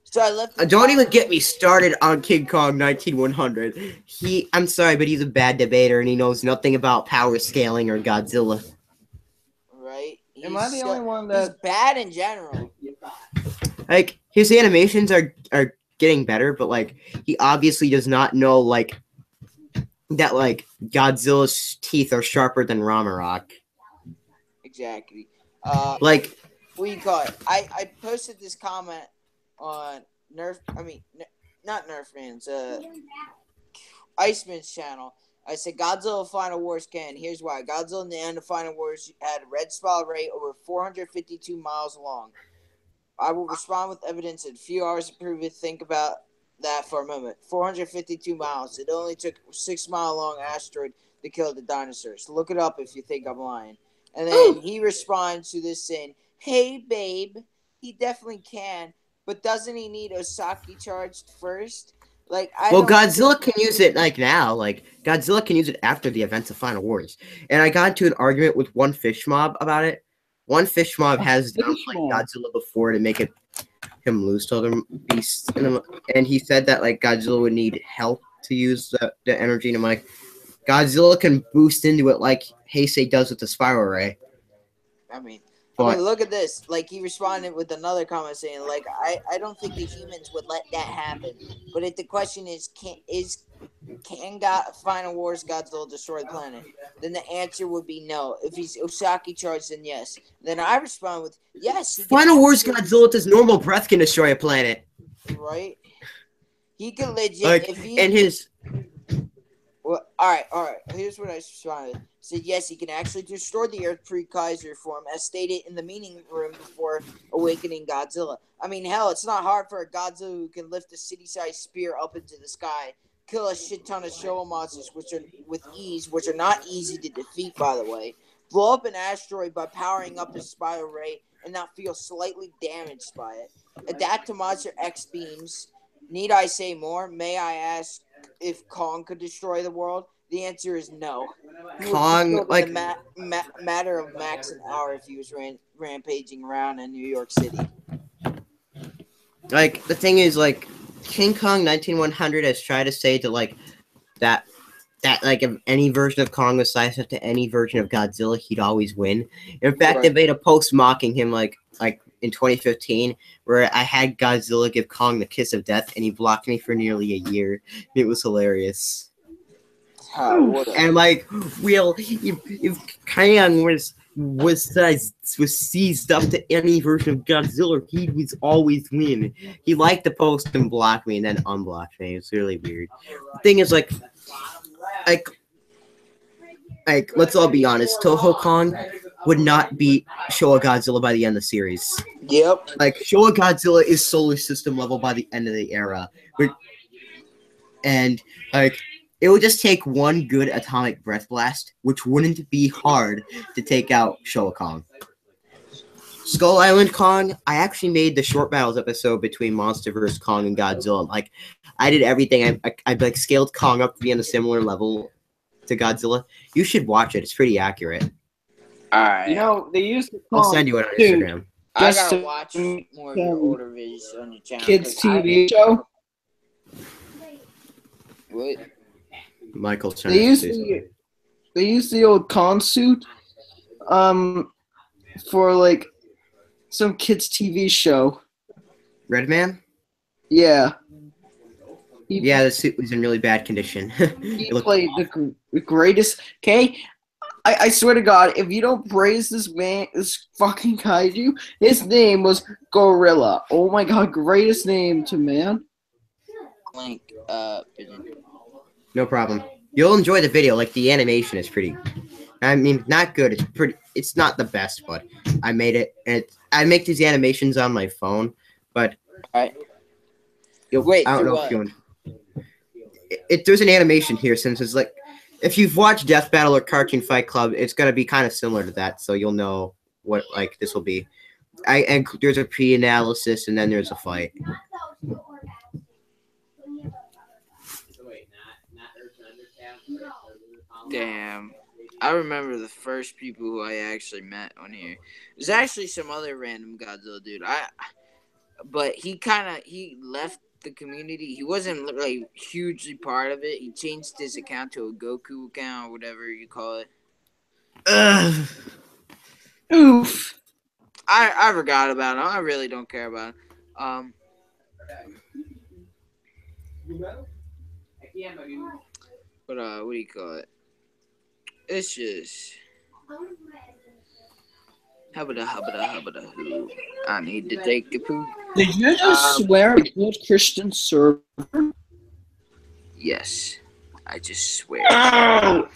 So I left. Don't even get me started on King Kong 19100. I'm sorry, but he's a bad debater and he knows nothing about power scaling or Godzilla. Right? Am I the only one that? He's bad in general. Like, his animations are getting better, but like, he obviously does not know like that like Godzilla's teeth are sharper than Ragnarok. Exactly. Like, what do you call it? I posted this comment on not Nerfman's, Iceman's channel. I said Godzilla Final Wars can. Here's why. Godzilla in the end of Final Wars had a red spiral ray over 452 miles long. I will respond with evidence in a few hours to prove it. Think about that for a moment. 452 miles. It only took a 6-mile long asteroid to kill the dinosaurs. Look it up if you think I'm lying. And then he responds to this saying, "Hey, babe, he definitely can, but doesn't he need Osaki charged first?" Like, Godzilla can use it like now. Like, Godzilla can use it after the events of Final Wars. And I got into an argument with one fish mob about it. One fish mob has downplayed Godzilla before to make him lose to other beasts, and he said that like Godzilla would need help to use the energy. And I'm like, Godzilla can boost into it like Heisei does with the spiral ray. I mean, look at this. Like, he responded with another comment saying, like, I don't think the humans would let that happen. But if the question is, can Final Wars Godzilla destroy the planet? Then the answer would be no. If he's Osaki charged, then yes. Then I respond with, yes. Final Wars Godzilla with his normal breath can destroy a planet. Right? He can legit, like, if he... And his... Well, all right. Here's what I responded. Said yes, he can actually destroy the Earth pre-Kaiser form, as stated in the meeting room before awakening Godzilla. I mean, hell, it's not hard for a Godzilla who can lift a city-sized spear up into the sky, kill a shit ton of Showa monsters, which are not easy to defeat, by the way, blow up an asteroid by powering up his spiral ray, and not feel slightly damaged by it, adapt to Monster X beams. Need I say more? May I ask if Kong could destroy the world? The answer is no. Kong, like, matter of max an hour if he was rampaging around in New York City. Like, the thing is, like, King Kong 19100 has tried to say to like that like if any version of Kong was sized up to any version of Godzilla, he'd always win. In fact, they made a post mocking him like in 2015, where I had Godzilla give Kong the kiss of death, and he blocked me for nearly a year. It was hilarious. And like, if Kong was seized up to any version of Godzilla, he would always win. He liked to post and block me and then unblock me. It's really weird. The thing is, like, let's all be honest. Toho Kong would not beat Showa Godzilla by the end of the series. Yep. Like, Showa Godzilla is solar system level by the end of the era. And, like, It would just take one good atomic breath blast, which wouldn't be hard to take out Showa Kong. Skull Island Kong, I actually made the short battles episode between Monster vs. Kong and Godzilla. Like, I did everything. I like scaled Kong up to be on a similar level to Godzilla. You should watch it. It's pretty accurate. All right. You know, they used to I'll call send you it on Dude. Instagram. I just gotta to watch more of your older videos on your channel. kids 'cause I- TV show. What? Michael's trying They to used say something. the old Kong suit, for like some kids TV show. Red Man? Yeah. Yeah, the suit was in really bad condition. He played the greatest. Okay, I swear to God, if you don't praise this man, this fucking kaiju, his name was Gorilla. Oh my God, greatest name to man. Link. No problem. You'll enjoy the video. Like, the animation is pretty. I mean, not good. It's pretty. It's not the best, but I made it. And I make these animations on my phone, but Alright. Wait, I don't do know what? if you. There's an animation here since it's like, if you've watched Death Battle or Cartoon Fight Club, it's gonna be kind of similar to that, so you'll know what like this will be. And there's a pre-analysis and then there's a fight. Damn. I remember the first people who I actually met on here. There's actually some other random Godzilla dude. But he left the community. He wasn't like hugely part of it. He changed his account to a Goku account or whatever you call it. Ugh. Oof. I forgot about him. I really don't care about him. But what do you call it? It's just hubba hoo. I need to take a poop. Did you just swear at good Christian server? Yes, I just swear. Oh,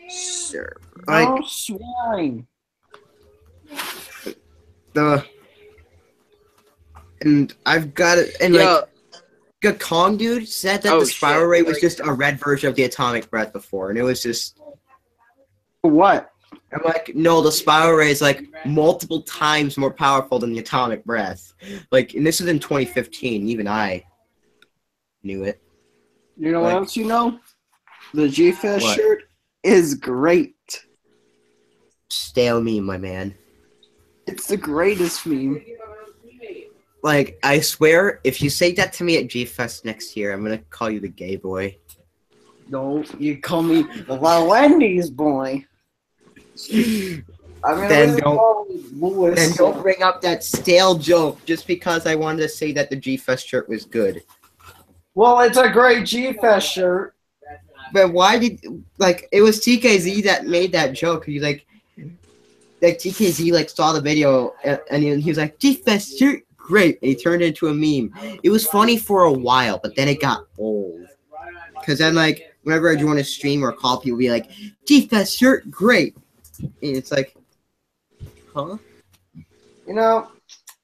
Sir. Like no swine. and I've got it. And like, the Kong dude said that the spiral ray was just a red version of the atomic breath before, and it was just. What? I'm like, no, the spiral ray is like multiple times more powerful than the atomic breath. Like, and this is in 2015. Even I knew it. You know what else you know? The G-Fest What? shirt is great. Stale meme, my man. It's the greatest meme. Like, I swear, if you say that to me at G-Fest next year, I'm gonna call you the gay boy. No, you call me the Wendy's boy. I mean, Then don't bring up that stale joke just because I wanted to say that the G-Fest shirt was good. Well, it's a great G-Fest shirt. But why did, like, it was TKZ that made that joke. He like TKZ like saw the video and he was like, G-Fest shirt, great. And he turned it into a meme. It was funny for a while, but then it got old. Because then, like, whenever I join a stream or call, people be like, G-Fest shirt, great. And it's like, huh? You know,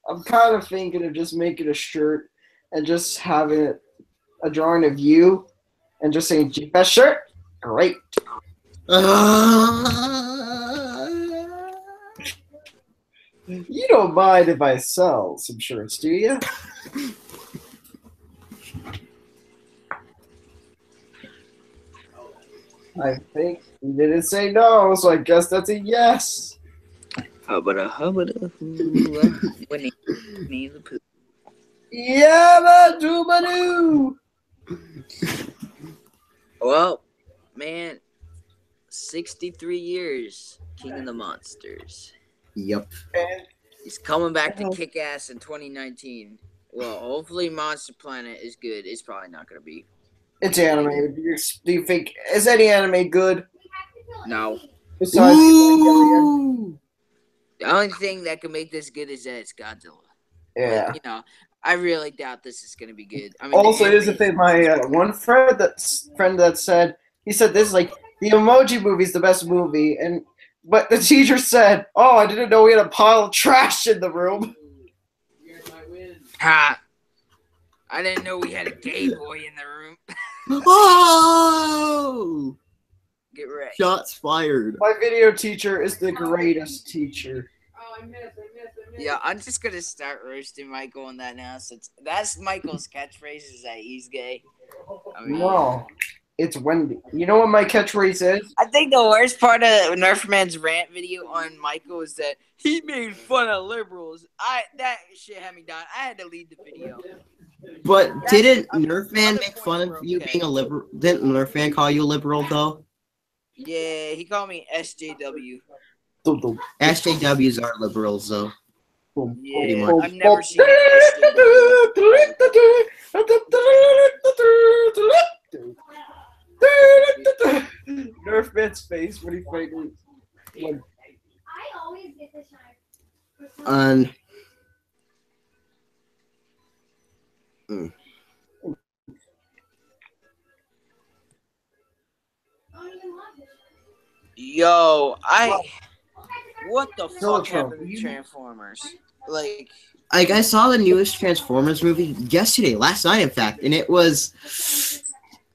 I'm kind of thinking of just making a shirt and just having it a drawing of you and just saying G-Fest shirt, great. You don't mind if I sell some shirts, do you? I think he didn't say no, so I guess that's a yes. Hubba Winnie the Pooh. Yabba dooba doo. Well, man, 63 years, King of the Monsters. Yep. And He's coming back to kick ass in 2019. Well, hopefully Monster Planet is good. It's probably not going to be. it's animated. Do you think is any anime good? No. Besides, Ooh. The only thing that can make this good is that it's Godzilla. yeah. But, you know, I really doubt this is going to be good. I mean, Also, here's the thing. My one friend that said he said this is like the Emoji Movie is the best movie, but the teacher said, "Oh, I didn't know we had a pile of trash in the room." Ha! I didn't know we had a gay boy in the room. Oh! Get ready. Shots fired. My video teacher is the greatest teacher. Yeah, I'm just gonna start roasting Michael on that now, since that's Michael's catchphrase is that he's gay. I mean, No, it's Wendy. You know what my catchphrase is? I think the worst part of Nerfman's rant video on Michael is that he made fun of liberals. That shit had me dying. I had to leave the video. But didn't I mean, Nerfman other make points fun of were you okay. being a liberal? Didn't Nerfman call you a liberal though? Yeah, he called me SJW. SJWs are liberals though. Yeah, much. I've never seen SJW. Nerfman's face when he fights. I always get this time. And Yo, what the fuck Unicron. happened to Transformers? Like, I saw the newest Transformers movie yesterday, last night in fact, and it was.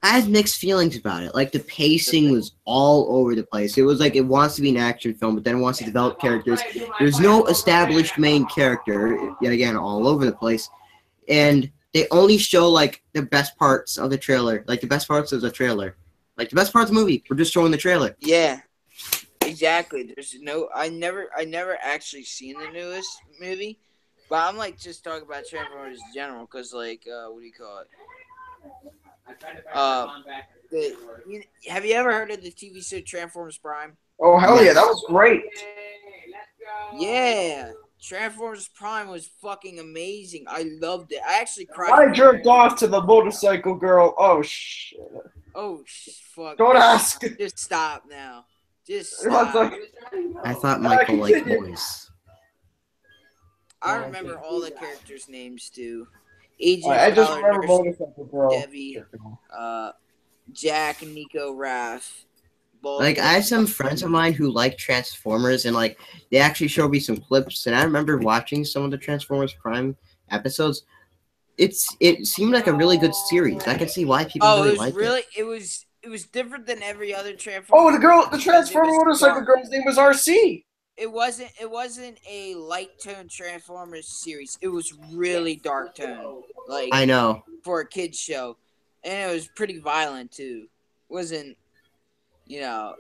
I had mixed feelings about it. Like the pacing was all over the place. It was like it wants to be an action film, but then it wants to develop characters. There's no established main character, yet again, all over the place. And they only show like the best parts of the trailer. Like the best parts of the trailer. Like the best parts of the movie. We're just showing the trailer. yeah, exactly. There's no, I never actually seen the newest movie, but I'm like just talking about Transformers in general, because like, what do you call it? Have you ever heard of the TV show Transformers Prime? Oh hell yeah, that was great. Yeah, Transformers Prime was fucking amazing. I loved it. I actually cried. I jerked off to the motorcycle girl. Oh shit. Oh fuck! Don't ask. Just stop now. Just It was stop. like- I thought Michael liked boys. I remember all the characters' names too. Agent I just Tyler, remember Nurse motorcycle girl. Debbie, Jack, Nico, Raph. Like I have some friends of mine who like Transformers, and like they actually showed me some clips, and I remember watching some of the Transformers Prime episodes. It seemed like a really good series. I can see why people really like it. It was different than every other Transformers. Oh, the because Transformer it was motorcycle dark. girl's name was RC. It wasn't a light tone Transformers series. It was really dark tone. Like I know. for a kids show, and it was pretty violent too. Wasn't, you know?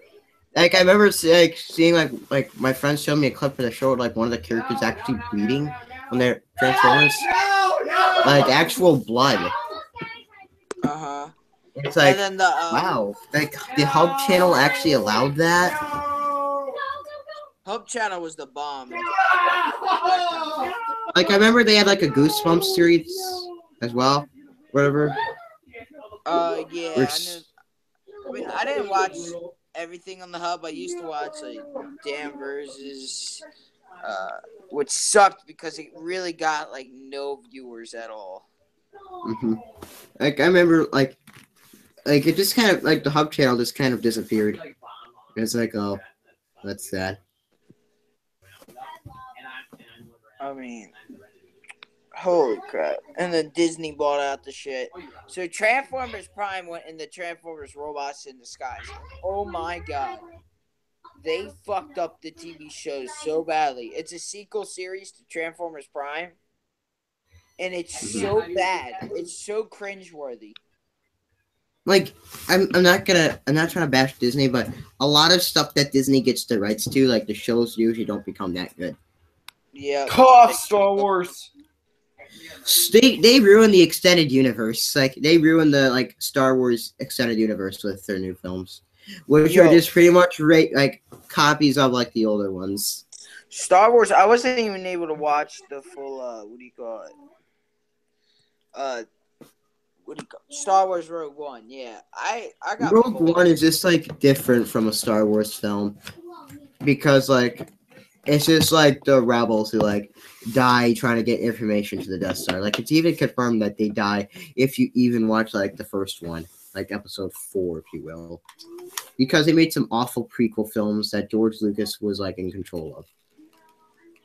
Like I remember seeing like my friends showed me a clip where they showed like one of the characters actually bleeding when they're Transformers, like actual blood. It's like, and then wow, like the Hub Channel actually allowed that. Hub Channel was the bomb. Like I remember they had like a Goosebumps series as well, whatever. Yeah. Which- I mean, I didn't watch everything on the Hub. I used to watch like Danvers', which sucked because it really got like no viewers at all. Mm-hmm. Like I remember like it just kind of like the Hub Channel just kind of disappeared. It's like, oh, that's sad. I mean, holy crap. And then Disney bought out the shit. So Transformers Prime went in the Transformers Robots in Disguise. Oh my god. They fucked up the TV show so badly. It's a sequel series to Transformers Prime. And it's so bad. It's so cringeworthy. Like I'm not trying to bash Disney, but a lot of stuff that Disney gets the rights to, like the shows usually don't become that good. Yeah. Cough, Star Wars. They ruined the extended universe. Like they ruined the like Star Wars extended universe with their new films, which are just pretty much like copies of like the older ones. Star Wars, I wasn't even able to watch the full what do you call it? Star Wars Rogue One, yeah. I got Rogue One is just like different from a Star Wars film because like it's just like the rebels who like die trying to get information to the Death Star. Like it's even confirmed that they die if you even watch like the first one, like episode 4, if you will, because they made some awful prequel films that George Lucas was like in control of.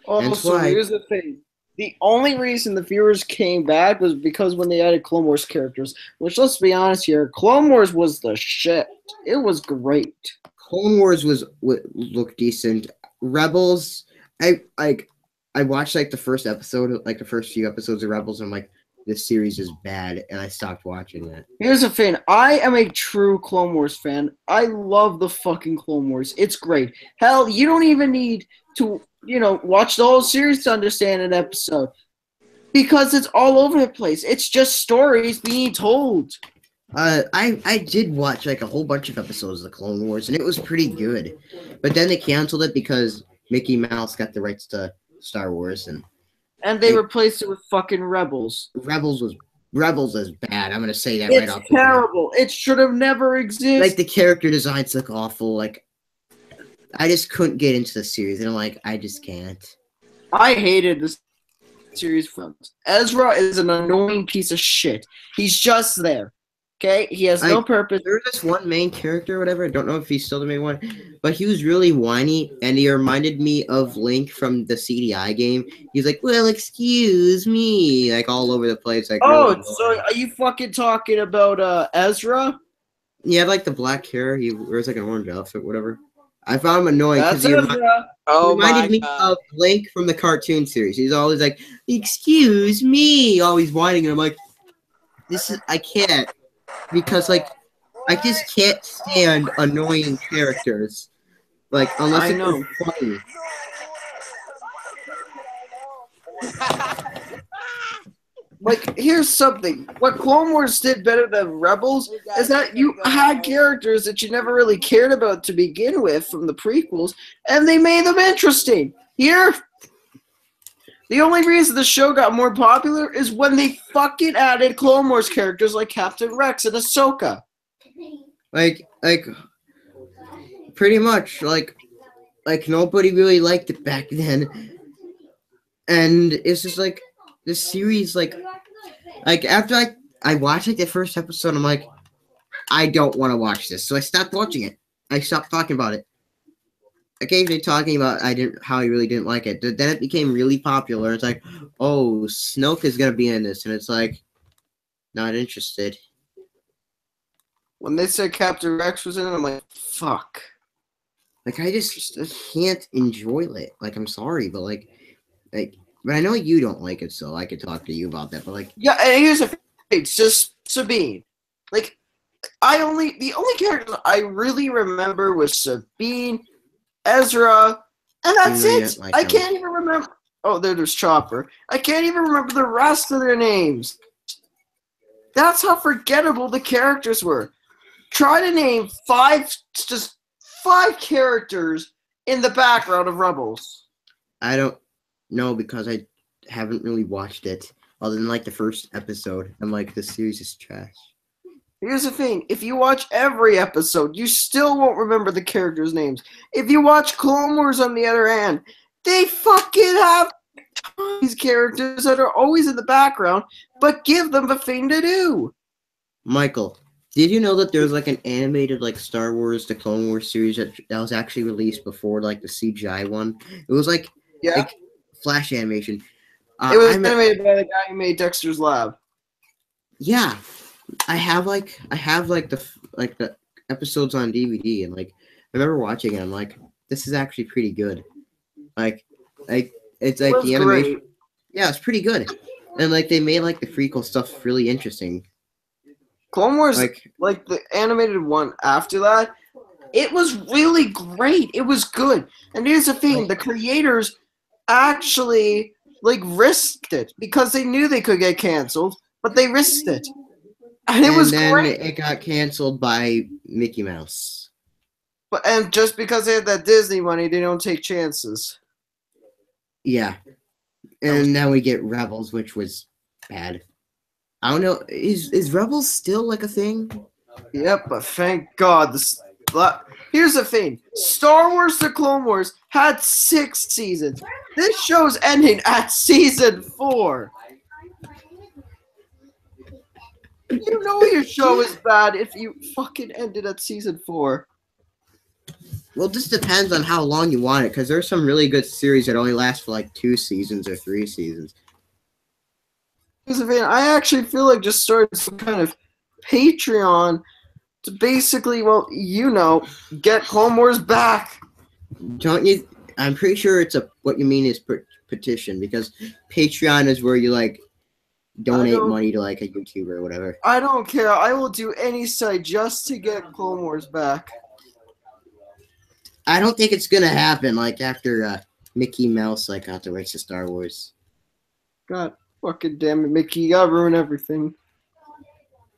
Oh, And so why- here's the thing. The only reason the viewers came back was because when they added Clone Wars characters, which, let's be honest here, Clone Wars was the shit. It was great. Clone Wars looked decent. Rebels, I watched like the first episode, like the first few episodes of Rebels, and I'm like, this series is bad, and I stopped watching it. Here's the thing. I am a true Clone Wars fan. I love the fucking Clone Wars. It's great. Hell, you don't even need to, watch the whole series to understand an episode. Because it's all over the place. It's just stories being told. I did watch like a whole bunch of episodes of the Clone Wars, and it was pretty good. But then they canceled it because Mickey Mouse got the rights to Star Wars, and they replaced it with fucking Rebels. Rebels is bad. I'm gonna say that it's right off. It's terrible. It should have never existed. Like the character designs look awful. Like I just couldn't get into the series, and I'm like, I just can't. I hated this series films. Ezra is an annoying piece of shit. He's just there. Okay? He has no purpose. There's this one main character or whatever. I don't know if he's still the main one, but he was really whiny, and he reminded me of Link from the CDI game. He's like, well, excuse me, like all over the place. Like, really so are you fucking talking about Ezra? He had like the black hair. He wears like an orange outfit, whatever. I found him annoying because he reminded me of Link from the cartoon series. He's always like, excuse me, always whining, and I'm like, I can't. Because, like, I just can't stand annoying characters. Like, unless it's funny. Like, here's something. What Clone Wars did better than Rebels is that you had characters that you never really cared about to begin with from the prequels, and they made them interesting. Here, the only reason the show got more popular is when they fucking added Clone Wars characters like Captain Rex and Ahsoka. Like, pretty much, like nobody really liked it back then. And it's just like, this series, like after I watched like the first episode, I'm like, I don't want to watch this. So I stopped watching it. I stopped talking about it. Occasionally talking about how I really didn't like it. Then it became really popular. It's like, oh, Snoke is gonna be in this, and it's like, not interested. When they said Captain Rex was in it, I'm like, fuck. Like I can't enjoy it. Like I'm sorry, but like, but I know you don't like it, so I could talk to you about that. But like, yeah, and here's the thing, it's just Sabine. Like, the only character I really remember was Sabine, Ezra, and that's it. I can't even remember. Oh, there's Chopper. I can't even remember the rest of their names. That's how forgettable the characters were. Try to name five characters in the background of Rebels. I don't know because I haven't really watched it other than like the first episode. I'm like, this series is trash. Here's the thing. If you watch every episode, you still won't remember the characters' names. If you watch Clone Wars, on the other hand, they fucking have these characters that are always in the background, but give them a thing to do. Michael, did you know that there's like an animated like Star Wars, the Clone Wars series that was actually released before like the CGI one? It was like Flash animation. It was animated by the guy who made Dexter's Lab. Yeah. I have the episodes on DVD, and like I remember watching it. I'm like, this is actually pretty good. Like it's like the animation. Great. Yeah, it's pretty good, and like they made like the prequel stuff really interesting. Clone Wars, like the animated one after that, it was really great. It was good, and here's the thing: the creators actually risked it because they knew they could get canceled, but they risked it. And it was great. It got canceled by Mickey Mouse. And just because they had that Disney money, they don't take chances. Yeah. And now we get Rebels, which was bad. I don't know. Is Rebels still like a thing? Yep, but thank God. Here's the thing. Star Wars The Clone Wars had 6 seasons. This show's ending at season 4. You know your show is bad if you fucking ended at season 4. Well, this depends on how long you want it, because there's some really good series that only last for like 2 seasons or 3 seasons. I actually feel like just started some kind of Patreon to basically, well, get Clone Wars back. Don't you? I'm pretty sure what you mean is petition, because Patreon is where you like donate money to like a YouTuber or whatever. I don't care. I will do any site just to get Clone Wars back. I don't think it's gonna happen. Like after Mickey Mouse got the rights to Star Wars. God fucking damn it, Mickey! You gotta ruin everything.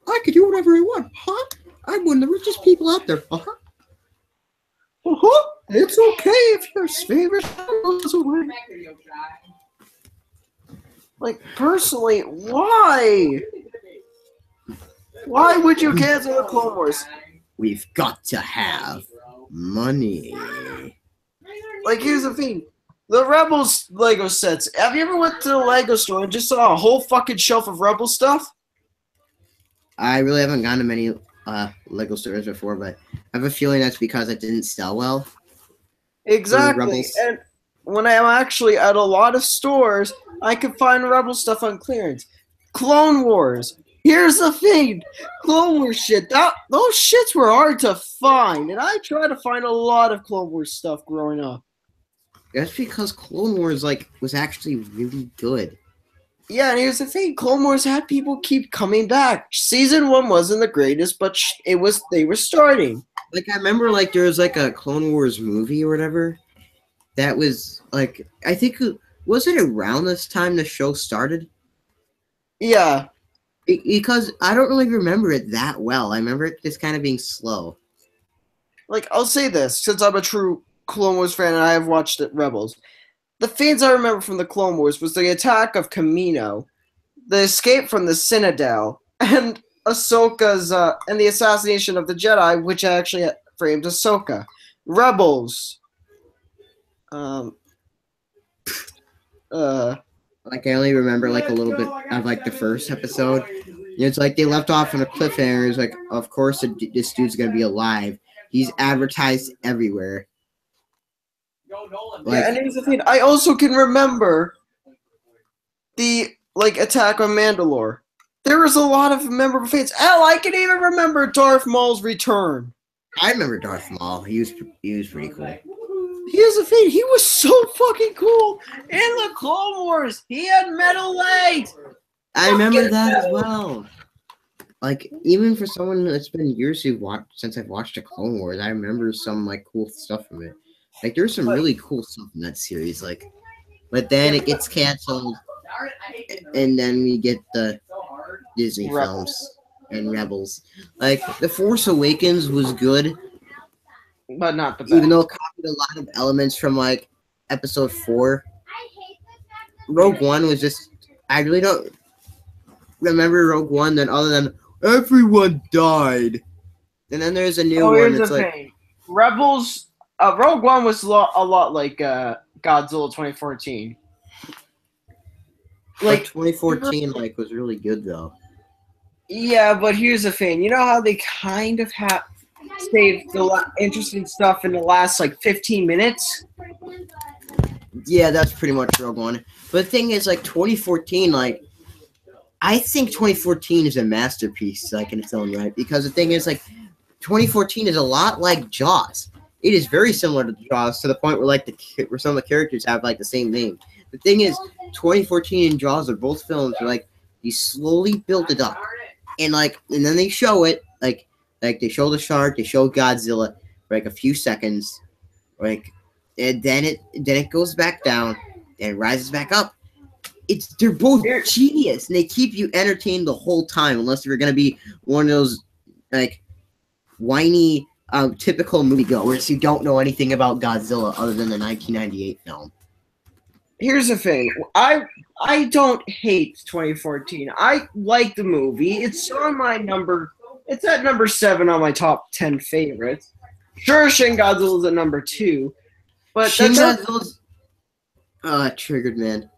I could do whatever I want, huh? I'm one of the richest people out there, huh? It's okay if your favorite goes away. Like, personally, why? Why would you cancel the Clone Wars? We've got to have money. Like, here's the thing. The Rebels Lego sets. Have you ever went to the Lego store and just saw a whole fucking shelf of Rebel stuff? I really haven't gone to many Lego stores before, but I have a feeling that's because it didn't sell well. Exactly. And when I'm actually at a lot of stores, I can find Rebel stuff on clearance. Clone Wars. Here's the thing. Clone Wars shit. Those shits were hard to find. And I tried to find a lot of Clone Wars stuff growing up. That's because Clone Wars was actually really good. Yeah, and here's the thing. Clone Wars had people keep coming back. Season 1 wasn't the greatest, but they were starting. Like, I remember, there was, a Clone Wars movie or whatever that was, I think, was it around this time the show started? Yeah. Because I don't really remember it that well. I remember it just kind of being slow. I'll say this, since I'm a true Clone Wars fan and I have watched it, Rebels. The things I remember from the Clone Wars was the attack of Kamino, the escape from the Citadel, and Ahsoka's and the assassination of the Jedi, which actually framed Ahsoka. Rebels. I only remember a little bit of the first episode. It's they left off on a cliffhanger. It's of course this dude's gonna be alive. He's advertised everywhere. Yeah, and here's the thing. I also can remember the attack on Mandalore. There was a lot of memorable things. Hell, I can even remember Darth Maul's return. I remember Darth Maul. He was pretty cool. Here's the thing. He was so fucking cool in the Clone Wars. He had metal legs. I remember that as well. Even for someone that's been years since I've watched the Clone Wars, I remember some cool stuff from it. There's some really cool stuff in that series. But then it gets canceled, and then we get the Disney films and Rebels. The Force Awakens was good, but not the best. Even though it copied a lot of elements from Episode 4. Rogue One was just. I really don't remember Rogue One. Then other than everyone died, and then there's a new one. Here's the thing. Rebels. Rogue One was a lot like Godzilla 2014. 2014 was really good though. Yeah, but here's the thing. You know how they kind of have saved the interesting stuff in the last 15 minutes? Yeah, that's pretty much Rogue One. But the thing is 2014 I think 2014 is a masterpiece in its own right, because the thing is 2014 is a lot like Jaws. It is very similar to Jaws to the point where where some of the characters have the same name. The thing is, 2014 and Jaws are both films where you slowly build it up, and and then they show it they show the shark, they show Godzilla for a few seconds, and then it goes back down and rises back up. They're both genius, and they keep you entertained the whole time, unless you're gonna be one of those whiny. Typical moviegoers who don't know anything about Godzilla other than the 1998 film. Here's the thing. I don't hate 2014. I like the movie. It's on my number. It's at number 7 on my top 10 favorites. Sure, Shin Godzilla's at number 2, but Shin Godzilla's triggered, man.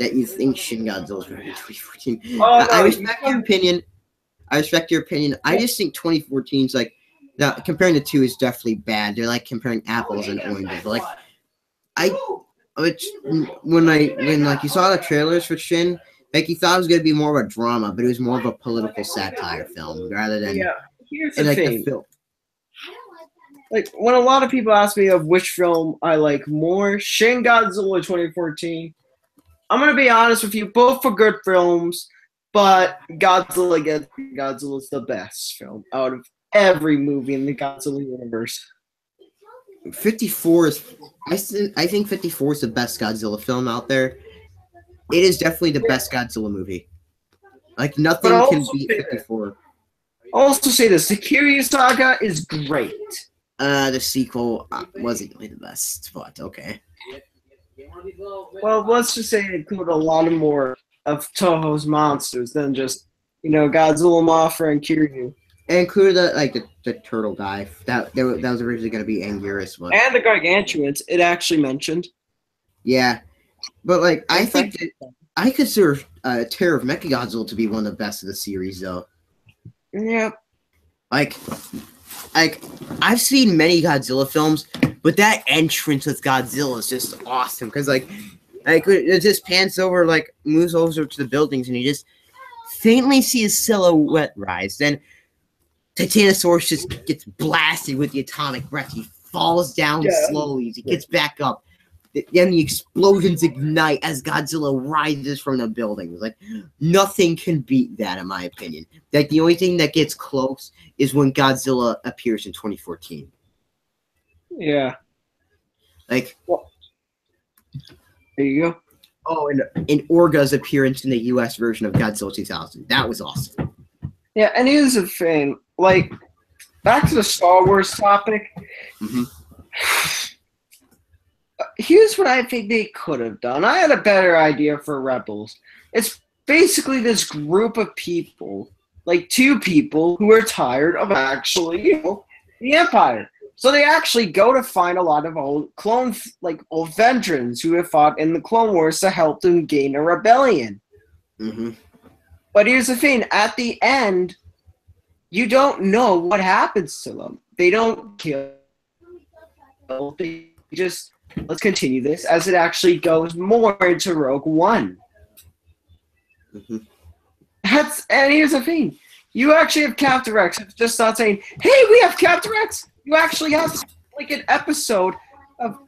That you think Shin Godzilla's better than 2014. Oh, no, I respect your opinion. I just think 2014's now, comparing the two is definitely bad. They're comparing apples and oranges. When you saw the trailers for Shin, Like he thought it was gonna be more of a drama, but it was more of a political satire film rather than Yeah. Here's and the like thing. the film. Like when a lot of people ask me of which film I like more, Shin Godzilla 2014. I'm gonna be honest with you, both are good films, but Godzilla's the best film out of every movie in the Godzilla universe. 54 is I think 54 is the best Godzilla film out there. It is definitely the best Godzilla movie. Like nothing But I'll can also beat say 54. I'll also say this: the Kiryu Saga is great. The sequel wasn't really the best, but okay. Well, let's just say it included a lot more of Toho's monsters than just Godzilla, Mothra, and Kiryu. It included the turtle guy. That was originally going to be Anguirus, but And the Gargantuans, it actually mentioned. yeah. But like I And think that I consider Terror of Mechagodzilla to be one of the best of the series, though. Yeah. Like I've seen many Godzilla films, but that entrance with Godzilla is just awesome because like it just pans over, like moves over to the buildings, and you just faintly see his silhouette rise. Then Titanosaurus just gets blasted with the atomic breath. He falls down slowly as he gets back up. Then the explosions ignite as Godzilla rises from the buildings. Like nothing can beat that, in my opinion. Like the only thing that gets close is when Godzilla appears in 2014. Yeah. Like, there you go. Oh, and Orga's appearance in the U.S. version of Godzilla 2000. That was awesome. Yeah, and here's the thing. Like, back to the Star Wars topic. Mm-hmm. Here's what I think they could have done. I had a better idea for Rebels. It's basically this group of people, like two people who are tired of actually, the Empire. So they actually go to find a lot of old old veterans who have fought in the Clone Wars to help them gain a rebellion. Mm-hmm. But here's the thing. At the end, you don't know what happens to them. They don't kill. They just... Let's continue this as it actually goes more into Rogue One. Mm-hmm. And here's the thing. You actually have Captain Rex. It's just not saying, hey, we have Captain Rex. You actually have like an episode of,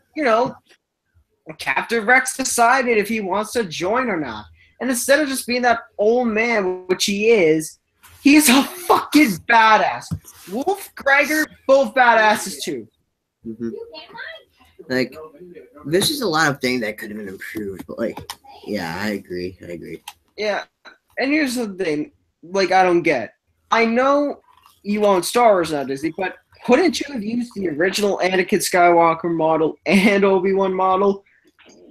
Captain Rex decided if he wants to join or not. And instead of just being that old man, which he is, he's a fucking badass. Wolf, Gregor, both badasses too. Mm-hmm. Like, there's just a lot of things that could have been improved, but like, yeah, I agree. Yeah, and here's the thing, like, I don't get. I know you own Star Wars now, Disney, but couldn't you have used the original Anakin Skywalker model and Obi-Wan model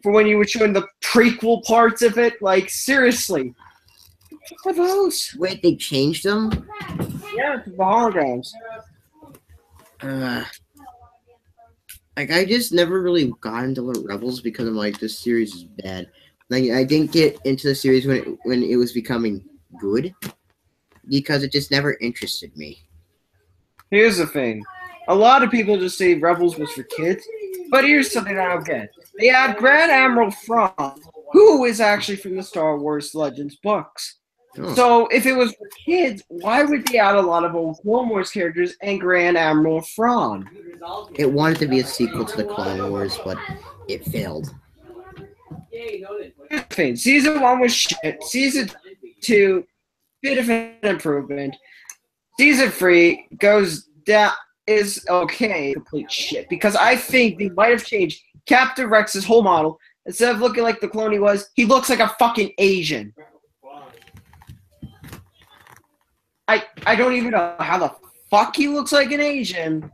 for when you were showing the prequel parts of it? Like, seriously. What are those? Wait, they changed them? Yeah, the holograms. Like, I just never really got into Rebels because I'm like, this series is bad. Like, I didn't get into the series when it was becoming good because it just never interested me. Here's the thing. A lot of people just say Rebels was for kids, but here's something I don't get. They had Grand Admiral Thrawn, who is actually from the Star Wars Legends books. Oh. So if it was for kids, why would they add a lot of old Clone Wars characters and Grand Admiral Thrawn? It wanted to be a sequel to the Clone Wars, but it failed. Season 1 was shit. Season 2, bit of an improvement. Season 3 goes down, is okay, complete shit. Because I think they might have changed Captain Rex's whole model. Instead of looking like the clone he was, he looks like a fucking Asian. I don't even know how the fuck he looks like an Asian,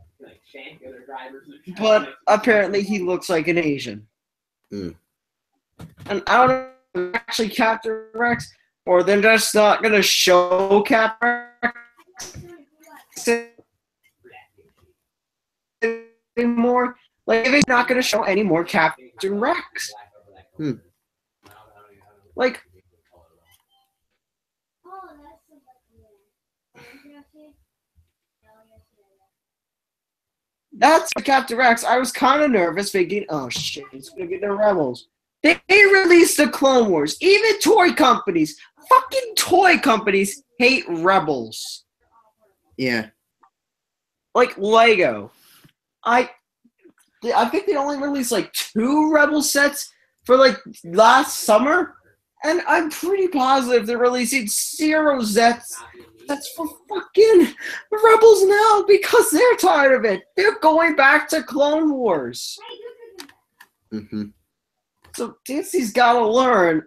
but apparently he looks like an Asian. Mm. And I don't know, actually Captain Rex, or they're just not going to show Captain Rex anymore. Like, if it's not going to show any more Captain Rex. Like, that's Captain Rex. I was kind of nervous thinking, oh shit, it's going to get the Rebels. They released the Clone Wars. Even fucking toy companies hate Rebels. Yeah. Like Lego. I think they only released like 2 Rebel sets for like last summer. And I'm pretty positive they're releasing 0 sets. That's for fucking Rebels now because they're tired of it. They're going back to Clone Wars. Mm-hmm. So Disney's gotta learn.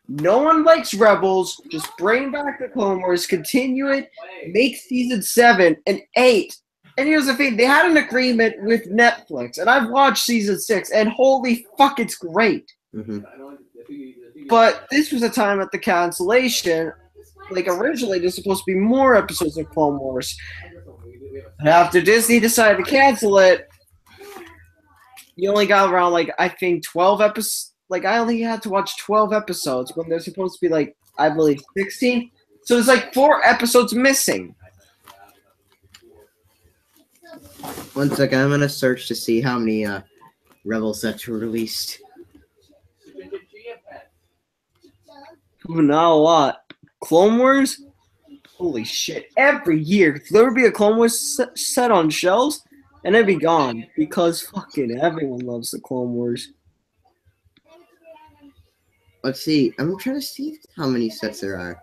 No one likes Rebels. Just bring back the Clone Wars, continue it, make season 7 and 8. And here's the thing, they had an agreement with Netflix, and I've watched season 6, and holy fuck, it's great. Mm-hmm. But this was a time at the cancellation. Like originally, there's supposed to be more episodes of Clone Wars. And after Disney decided to cancel it, you only got around like I think 12 episodes. Like I only had to watch 12 episodes when there's supposed to be like I believe 16. So there's like 4 episodes missing. One second, I'm gonna search to see how many Rebel sets were released. Not a lot. Clone Wars? Holy shit. Every year, there would be a Clone Wars set on shelves, and it'd be gone. Because fucking everyone loves the Clone Wars. Let's see. I'm trying to see how many sets there are.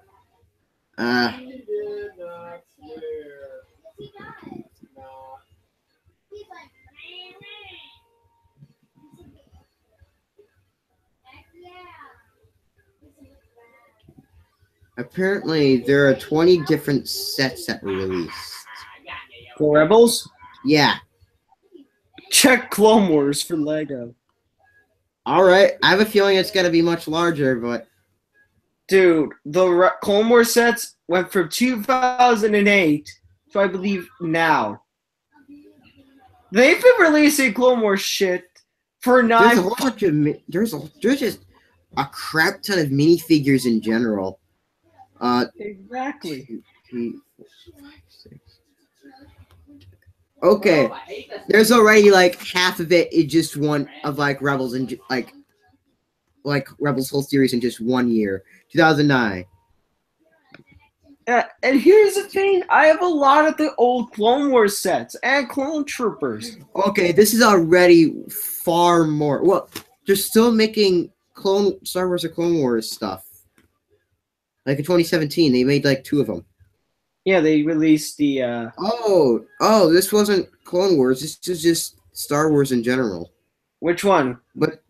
Apparently, there are 20 different sets that were released. For Rebels? Yeah. Check Clone Wars for Lego. All right. I have a feeling it's going to be much larger, but... Dude, the Clone Wars sets went from 2008 to, I believe, now. They've been releasing Clone Wars shit for 9 There's a bunch of... There's just a crap ton of minifigures in general. Exactly. 2, 3, 4, 5, 6. Okay, there's already like half of it is just one of like Rebels and like Rebels whole series in just 1 year, 2009. Yeah, and here's the thing: I have a lot of the old Clone Wars sets and Clone Troopers. Okay, this is already far more. Well, they're still making Star Wars or Clone Wars stuff. Like in 2017, they made like 2 of them. Yeah, they released the. Oh! This wasn't Clone Wars. This is just Star Wars in general. Which one? But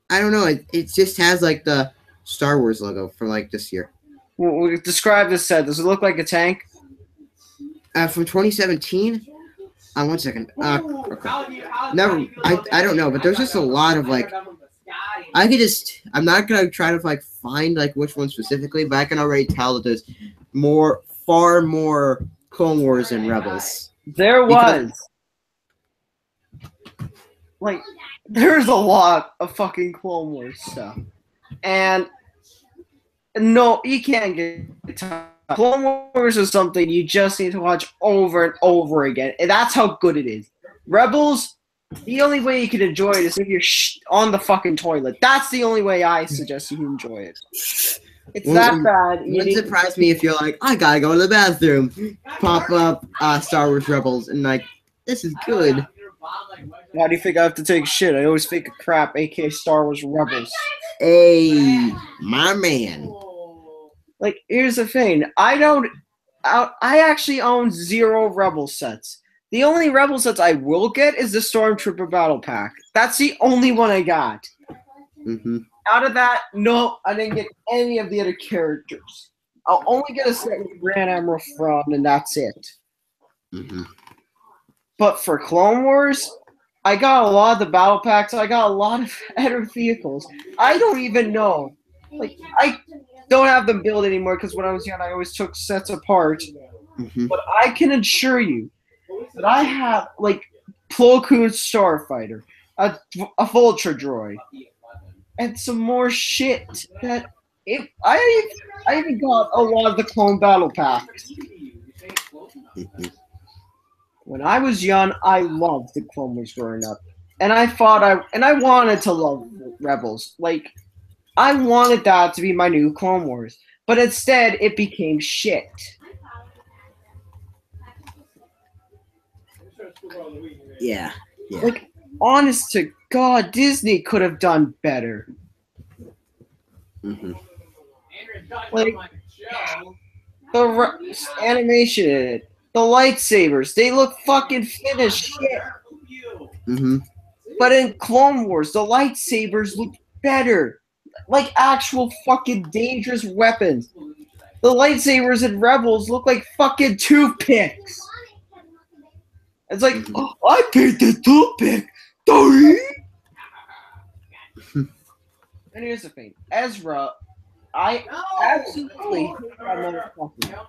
I don't know. It just has like the Star Wars logo from like this year. Well, describe this set. Does it look like a tank? From 2017. 1 second. Okay. Never. I don't know, but there's just a lot of like. I'm not gonna try to like find like which one specifically, but I can already tell that there's far more Clone Wars than Rebels. There was. Like, there's a lot of fucking Clone Wars stuff. And no, you can't get tired. Clone Wars is something you just need to watch over and over again. And that's how good it is. Rebels, the only way you can enjoy it is if you're on the fucking toilet. That's the only way I suggest you enjoy it. It's that bad. It wouldn't surprise me if you're like, I gotta go to the bathroom. Pop up Star Wars Rebels and like, this is good. Why do you think I have to take shit? I always think of crap, aka Star Wars Rebels. Hey, my man. Like, here's the thing. I actually own 0 Rebel sets. The only Rebel sets I will get is the Stormtrooper Battle Pack. That's the only one I got. Mm-hmm. Out of that, no, I didn't get any of the other characters. I'll only get a set with Grand Admiral Thrawn, and that's it. Mm-hmm. But for Clone Wars, I got a lot of the battle packs. I got a lot of other vehicles. I don't even know. Like, I don't have them built anymore because when I was young, I always took sets apart. Mm-hmm. But I can assure you that I have, like, Plo Koon's Starfighter, a Vulture droid, and some more shit that I even got a lot of the clone battle packs. Mm-hmm. When I was young, I loved the Clone Wars growing up. and I wanted to love Rebels. Like, I wanted that to be my new Clone Wars, but instead it became shit. Yeah. Like, honest to God, Disney could have done better. Hmm. Like, the animation in it, the lightsabers, they look fucking fit as shit. Hmm. But in Clone Wars, the lightsabers look better. Like actual fucking dangerous weapons. The lightsabers in Rebels look like fucking toothpicks. It's like, oh, I picked the toothpick. And here's the thing. Ezra, I absolutely hate that motherfucker.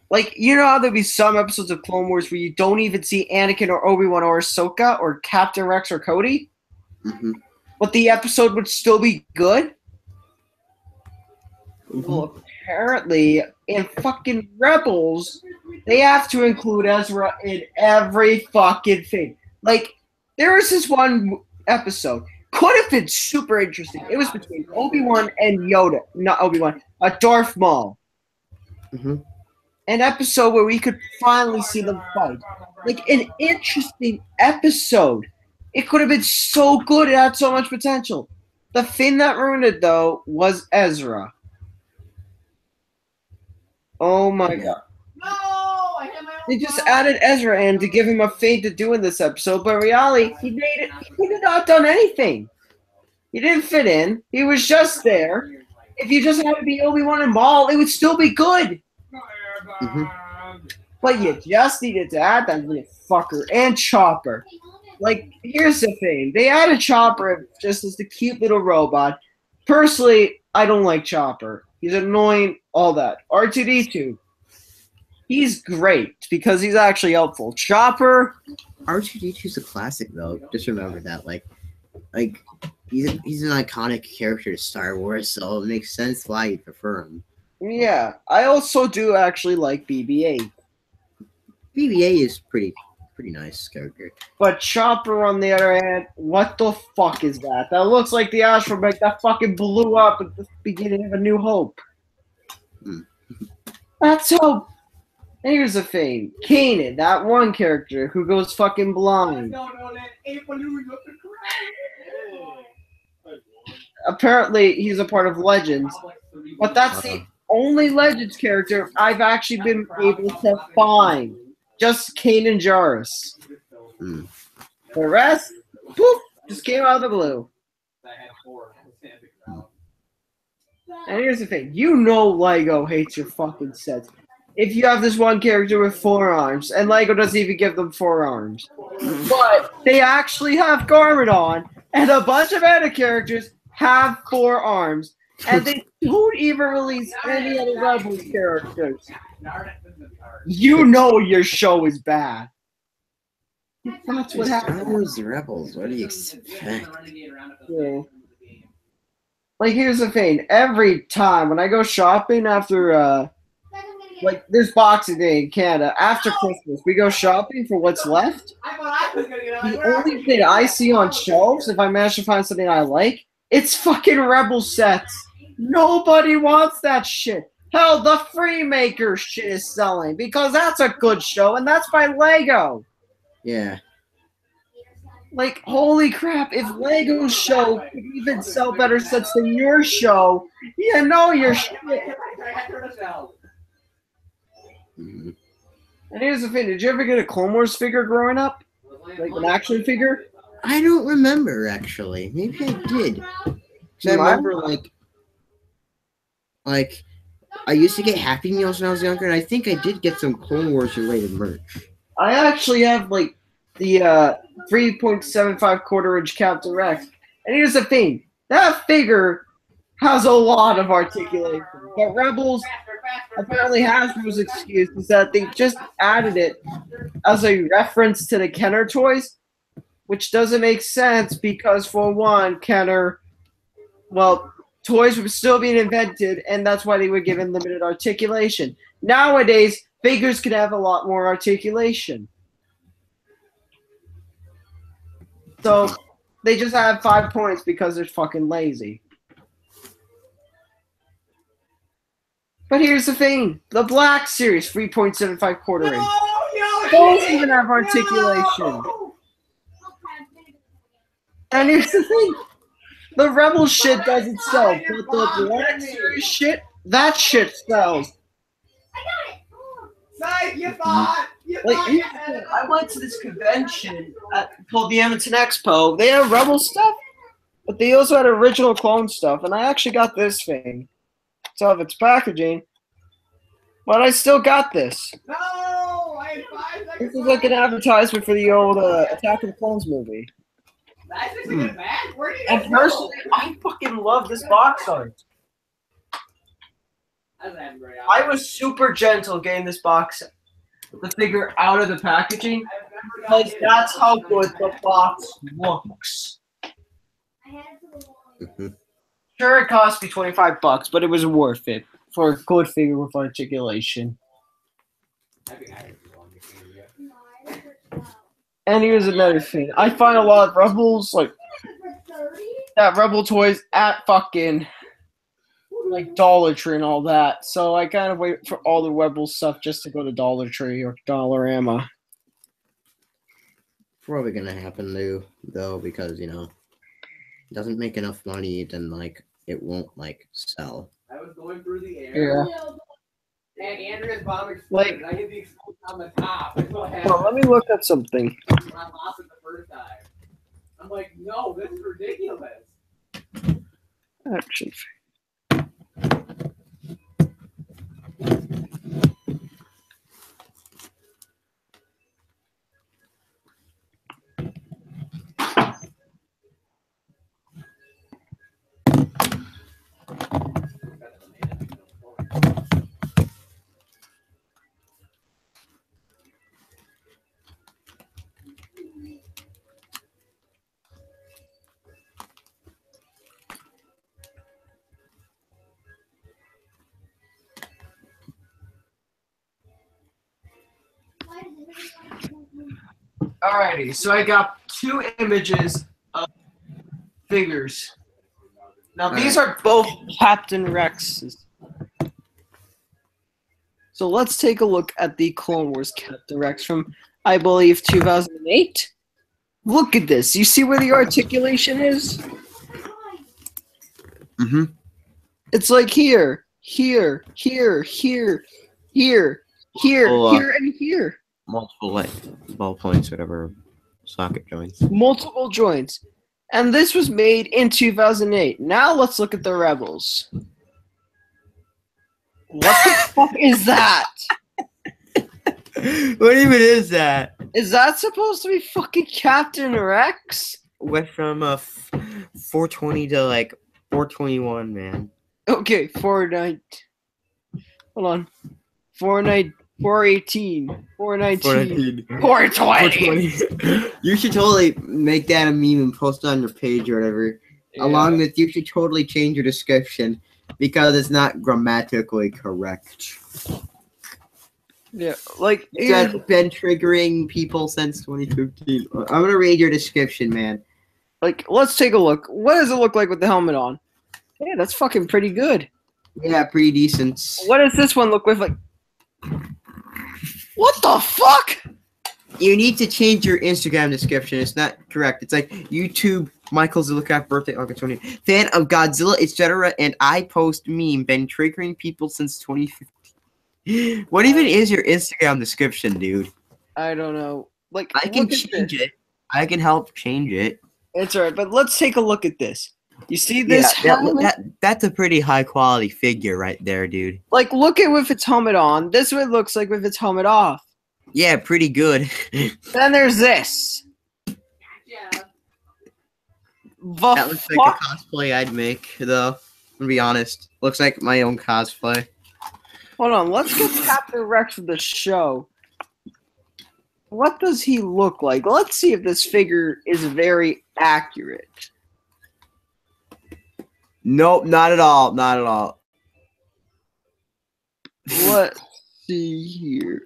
Like, you know how there'll be some episodes of Clone Wars where you don't even see Anakin or Obi-Wan or Ahsoka or Captain Rex or Cody? Hmm. But the episode would still be good? Hmm. Well, apparently, in fucking Rebels, they have to include Ezra in every fucking thing. Like, there was this one episode. Could have been super interesting. It was between Obi-Wan and Yoda. Not Obi-Wan. Darth Maul. Hmm. An episode where we could finally see them fight. Like, an interesting episode. It could have been so good. It had so much potential. The thing that ruined it, though, was Ezra. Oh my god. They just added Ezra in to give him a fate to do in this episode, but in reality, he could have not done anything. He didn't fit in. He was just there. If you just had to be Obi-Wan and Maul, it would still be good. Hmm. But you just needed to add that little fucker and Chopper. Like, here's the thing. They added Chopper just as the cute little robot. Personally, I don't like Chopper. He's annoying, all that. R2-D2. He's great because he's actually helpful. Chopper, R2D2 is a classic though. Just remember that. Like he's an iconic character to Star Wars, so it makes sense why you prefer him. yeah. I also do actually like BB-8. BB-8 is pretty nice character. But Chopper, on the other hand, what the fuck is that? That looks like the astromech that fucking blew up at the beginning of A New Hope. That's so. Here's the thing. Kanan, that one character who goes fucking blind. Apparently, he's a part of Legends. But that's the only Legends character I've actually been able to find. Just Kanan Jarrus. Mm. The rest, poof, just came out of the blue. And here's the thing. You know Lego hates your fucking sets. If you have this one character with 4 arms, and Lego doesn't even give them 4 arms. But they actually have Garmadon, and a bunch of other characters have 4 arms. And they don't even release any other Rebels characters. You know your show is bad. That's what Star happened. Wars Rebels. What do you expect? Yeah. Like, here's the thing. Every time when I go shopping after, like, this Boxing Day in Canada, after Christmas, we go shopping for what's left. The only thing I see on shelves, if I manage to find something I like, it's fucking Rebel sets. Nobody wants that shit. Hell, the Freemaker shit is selling because that's a good show and that's by Lego. Yeah. Like, holy crap, if Lego's show could even sell better sets than your show, you know your shit. Mm-hmm. And here's the thing, did you ever get a Clone Wars figure growing up? Like an action figure? I don't remember, actually. Maybe I did. 'Cause I remember, like, I used to get Happy Meals when I was younger, and I think I did get some Clone Wars related merch. I actually have, like, the 3.75 quarter-inch Captain Rex. And here's the thing, that figure has a lot of articulation. But Rebels apparently Hasbro's excuse is that they just added it as a reference to the Kenner toys, which doesn't make sense because, for one, Kenner, well, toys were still being invented, and that's why they were given limited articulation. Nowadays, figures can have a lot more articulation. So they just have 5 points because they're fucking lazy. But here's the thing: the Black Series 3.75 quartering. Don't even have articulation. And here's the thing: the Rebel shit doesn't sell, but the Black Series shit, that shit sells. I went to this convention called the Edmonton Expo. They have Rebel stuff, but they also had original clone stuff, and I actually got this thing. So of its packaging, but I still got this. No, I had 5 seconds. This is like an advertisement for the old Attack of the Clones movie. That's just get back. Where did you And personally, I fucking love this box art. I was super gentle getting this box, the figure out of the packaging, because that's how good the box looks. Sure, it cost me $25, but it was worth it for a good figure with articulation. And here's another thing: I find a lot of Rebels, like that Rebel toys, at fucking like Dollar Tree and all that. So I kind of wait for all the Rebel stuff just to go to Dollar Tree or Dollarama. Probably gonna happen though, because it doesn't make enough money, then like it won't like sell. I was going through the air. Yeah. And Andrea's bomb exploded. I hit the explosion on the top. That's what happened. Well, let me look at something. I lost it the first time. I'm like, no, this is ridiculous. Action. Alrighty, so I got 2 images of figures. Now these are both Captain Rex's. So let's take a look at the Clone Wars Captain Rex from, I believe, 2008. Look at this. You see where the articulation is? Mm-hmm. It's like here, here, here, here, here, here, here, and here. Multiple like ball points, whatever, socket joints. Multiple joints. And this was made in 2008. Now let's look at the Rebels. What the fuck is that? What even is that? Is that supposed to be fucking Captain Rex? Went from 420 to like 421, man. Okay, 418. 418, 419, 420. You should totally make that a meme and post it on your page or whatever. Yeah. Along with, you should totally change your description because it's not grammatically correct. Yeah, like it's been triggering people since 2015. I'm gonna read your description, man. Like, let's take a look. What does it look like with the helmet on? Yeah, that's fucking pretty good. Yeah, pretty decent. What does this one look with? Like, what the fuck? You need to change your Instagram description. It's not correct. It's like YouTube Michael Zillacraft birthday August 20. Fan of Godzilla, etc. And I post meme. Been triggering people since 2015. What even is your Instagram description, dude? I don't know. Like, I can change it. I can help change it. It's alright, but let's take a look at this. You see this? Yeah, that's a pretty high quality figure right there, dude. Like, look at with its helmet on. This is what it looks like with its helmet off. Yeah, pretty good. Then there's this. Yeah. That looks like a cosplay I'd make, though. To be honest, looks like my own cosplay. Hold on, let's get Captain Rex for the show. What does he look like? Let's see if this figure is very accurate. Nope, not at all. Not at all. Let's see here.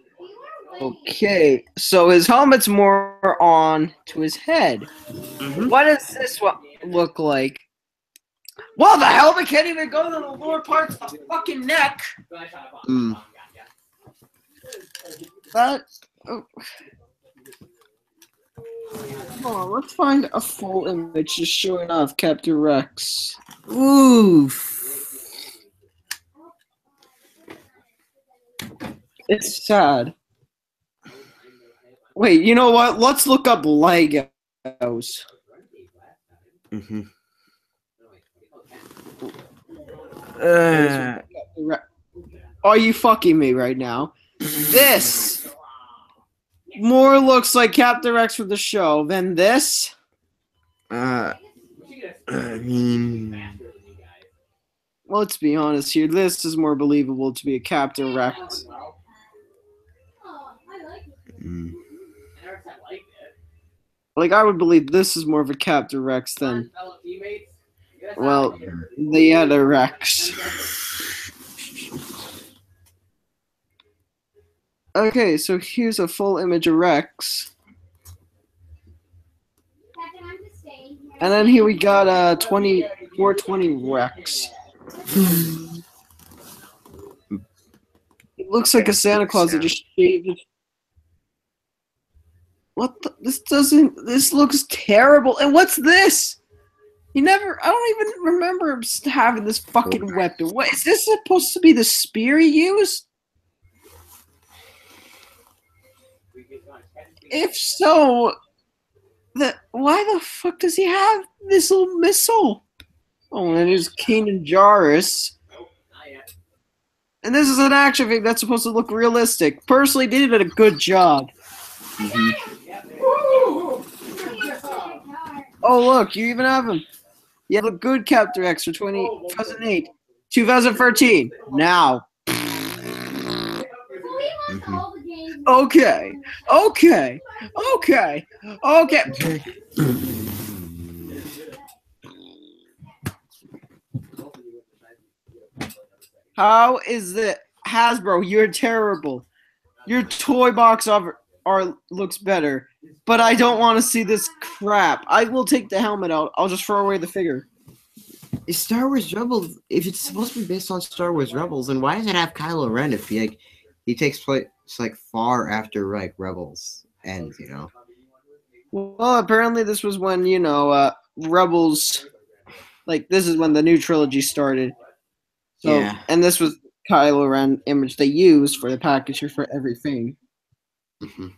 Okay, so his helmet's more on to his head. Mhm. What does this one look like? Well, the helmet can't even go to the lower parts of the fucking neck. Mm. That. Oh. Hold on, let's find a full image just showing off Captain Rex. Oof. It's sad. Wait, you know what? Let's look up Legos. Mm-hmm. Are you fucking me right now? This more looks like Captain Rex from the show than this. I mean, Let's be honest here. This is more believable to be a Captain Rex. mm. Like, I would believe this is more of a Captain Rex than, well, the other Rex. Okay, so here's a full image of Rex. And then here we got 420 Rex. It looks like a Santa Claus that just shaved it. What the? This looks terrible. And what's this? I don't even remember him having this fucking weapon. What, is this supposed to be the spear he used? If so, why the fuck does he have this little missile? Oh, and there's Kanan Jarrus. And this is an action figure that's supposed to look realistic. Personally, they did a good job. Oh, look, you even have him. You have a good Captain Rex for 2008. 2013. Now. Okay. How is it? Hasbro, you're terrible. Your toy box looks better. But I don't want to see this crap. I will take the helmet out. I'll just throw away the figure. Is Star Wars Rebels? If it's supposed to be based on Star Wars Rebels, then why does it have Kylo Ren if he takes place like far after like Rebels ends? You know. Well, apparently this was when Rebels, like this is when the new trilogy started. So, Yeah. And this was Kylo Ren image they used for the packager for everything. Mm-hmm.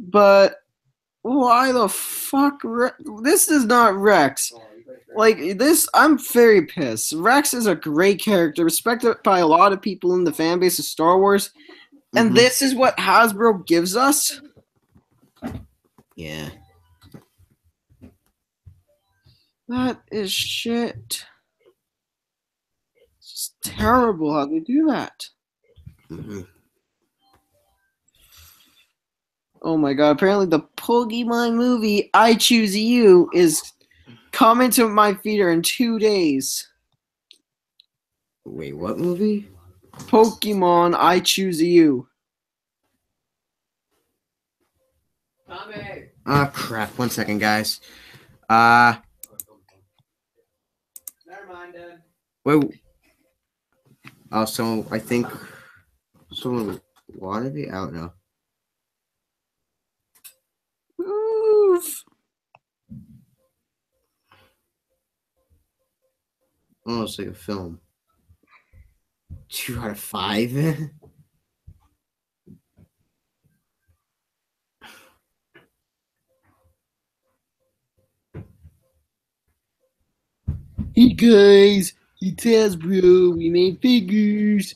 But why the fuck? This is not Rex. Like this, I'm very pissed. Rex is a great character, respected by a lot of people in the fan base of Star Wars, and this is what Hasbro gives us. Yeah. That is shit. It's terrible how they do that. Mm-hmm. Oh my god, apparently the Pokemon movie I Choose You is coming to my theater in 2 days. Wait, what movie? Pokemon I Choose You. Oh crap! 1 second, guys. Never mind, dude. Wait. Oh, so I think someone wanted it. I don't know. Oof. Oh, it's like a film. 2 out of 5. Hey guys, it's Hasbro. We made figures.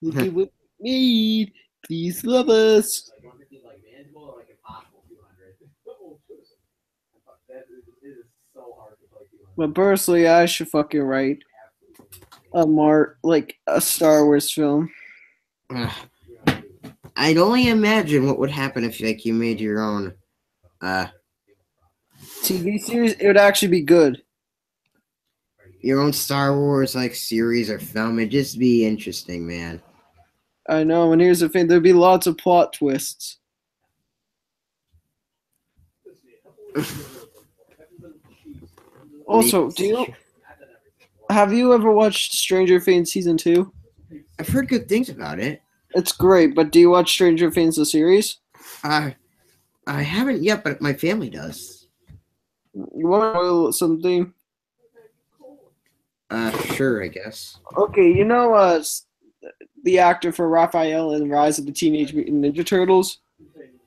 Look at what we made. Please love us. But personally, I should fucking write a Star Wars film. I'd only imagine what would happen if like you made your own TV series. It would actually be good. your own Star Wars like series or film. It'd just be interesting, man. I know, and here's the thing: there'd be lots of plot twists. Also, have you ever watched Stranger Things season 2? I've heard good things about it. It's great, but do you watch Stranger Things the series? I haven't yet, but my family does. You want to know something? Sure, I guess. Okay, you know the actor for Raphael in Rise of the Teenage Mutant Ninja Turtles?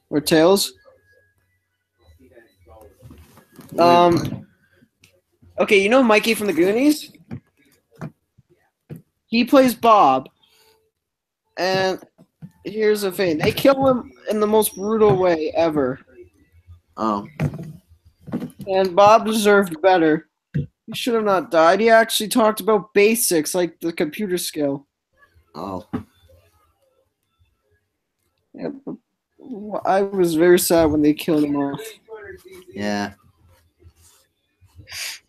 Or Tails? Okay, you know Mikey from the Goonies? He plays Bob. And here's the thing. They kill him in the most brutal way ever. Oh. And Bob deserved better. He should have not died. He actually talked about basics like the computer skill. Oh. Yeah, I was very sad when they killed him off. Yeah.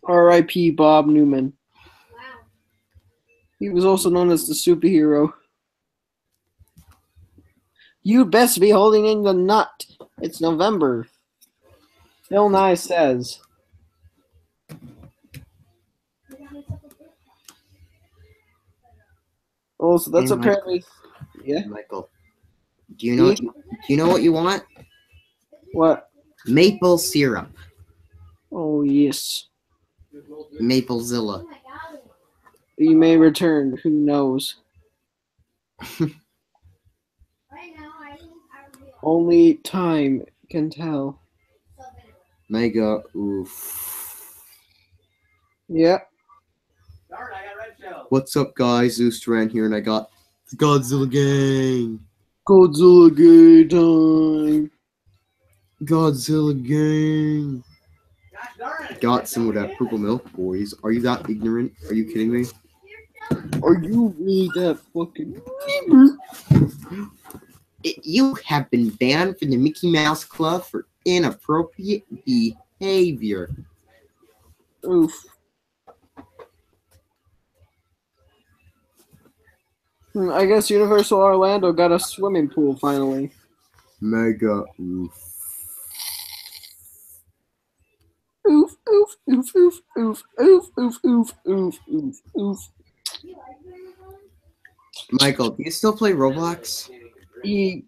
R.I.P. Bob Newman. He was also known as the superhero. You'd best be holding in the nut. It's November. Bill Nye says. Oh, so that's Hey, apparently. Yeah. Michael, do you know what you want? What? Maple syrup. Oh yes. Maplezilla. You may return. Who knows? Only time can tell. Mega oof. Yeah. What's up, guys? Zeus Duran here, and I got Godzilla gang. Godzilla gay time. Godzilla gang. Got some of that purple milk, boys. Are you that ignorant? Are you kidding me? Are you really that fucking? You have been banned from the Mickey Mouse Club for inappropriate behavior. Oof. I guess Universal Orlando got a swimming pool finally. Mega oof. Oof, oof, oof, oof, oof, oof, oof, oof, oof, oof, oof. Michael, do you still play Roblox?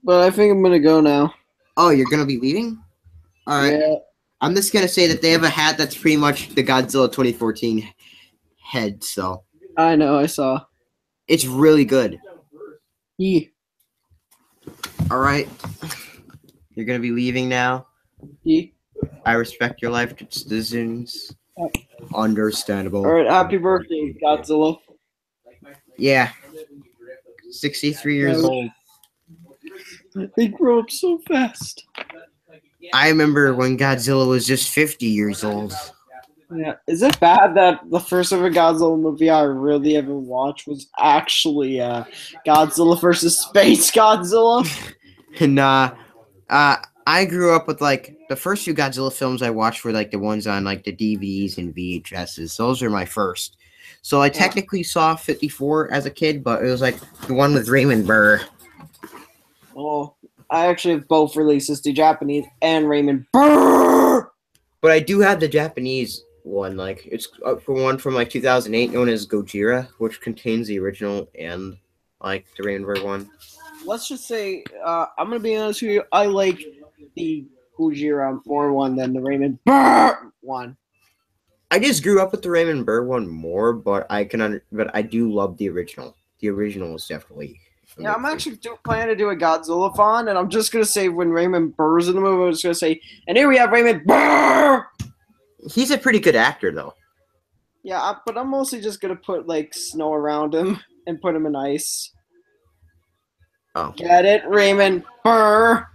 But I think I'm gonna go now. Oh, you're gonna be leaving? All right. Yeah. I'm just gonna say that they have a hat that's pretty much the Godzilla 2014 head, so I know, I saw. it's really good. Yeah. All right. You're gonna be leaving now. Yeah. I respect your life decisions. Understandable. Alright, happy birthday, Godzilla. Yeah. 63 years old. They grow up so fast. I remember when Godzilla was just 50 years old. Yeah. Is it bad that the first ever Godzilla movie I really ever watched was actually Godzilla versus Space Godzilla? Nah. I grew up with like the first few Godzilla films I watched were like the ones on like the DVDs and VHSs. Those were my first. So I technically saw 54 as a kid, but it was like the one with Raymond Burr. Oh, I actually have both releases, the Japanese and Raymond Burr. But I do have the Japanese one. Like it's for one from like 2008, known as Gojira, which contains the original and like the Raymond Burr one. Let's just say, I'm gonna be honest with you. I like the Gojira more one than the Raymond Burr one. I just grew up with the Raymond Burr one more, but but I do love the original. The original is definitely. Yeah, I'm actually planning to do a Godzilla font, and I'm just gonna say when Raymond Burr's in the movie, I'm just gonna say, and here we have Raymond Burr. He's a pretty good actor, though. Yeah, but I'm mostly just gonna put like snow around him and put him in ice. Oh. Get it, Raymond Burr?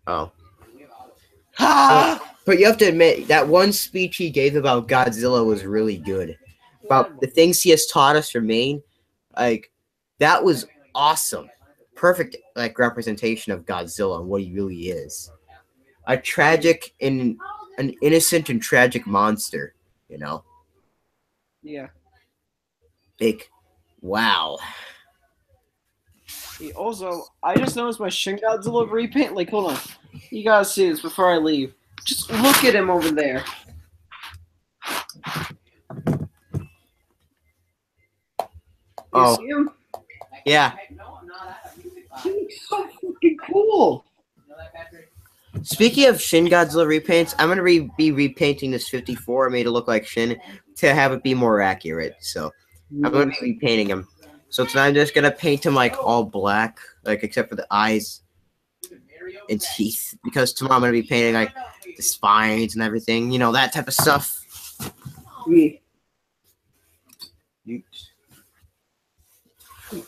Oh. Ha! But you have to admit, that one speech he gave about Godzilla was really good. About the things he has taught us from Maine. Like, that was awesome. Perfect, like, representation of Godzilla and what he really is. A tragic and an innocent and tragic monster, you know? Yeah. Big. Wow. Hey, also, I just noticed my Shin Godzilla repaint. Like, hold on. You gotta see this before I leave. Just look at him over there. You see him? Yeah. He looks so fucking cool. Speaking of Shin Godzilla repaints, I'm gonna be repainting this 54 I made it look like Shin to have it be more accurate. So I'm gonna be repainting him. So tonight I'm just gonna paint him like all black, like except for the eyes and teeth. Because tomorrow I'm gonna be painting like the spines and everything, you know, that type of stuff. Yeah.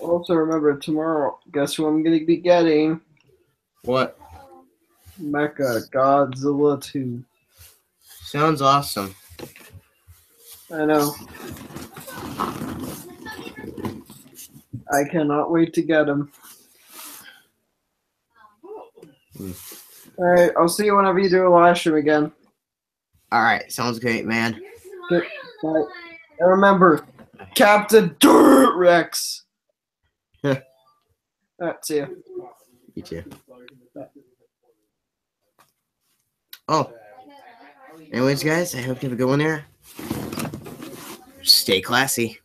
Also remember tomorrow, guess who I'm gonna be getting? What? Mecha Godzilla 2. Sounds awesome. I know. I cannot wait to get him. Alright, I'll see you whenever you do a live stream again. Alright, sounds great, man. Good. Bye. And remember, Captain Dirt Rex. Alright, see ya. You too. Oh. Anyways, guys, I hope you have a good one there. Stay classy.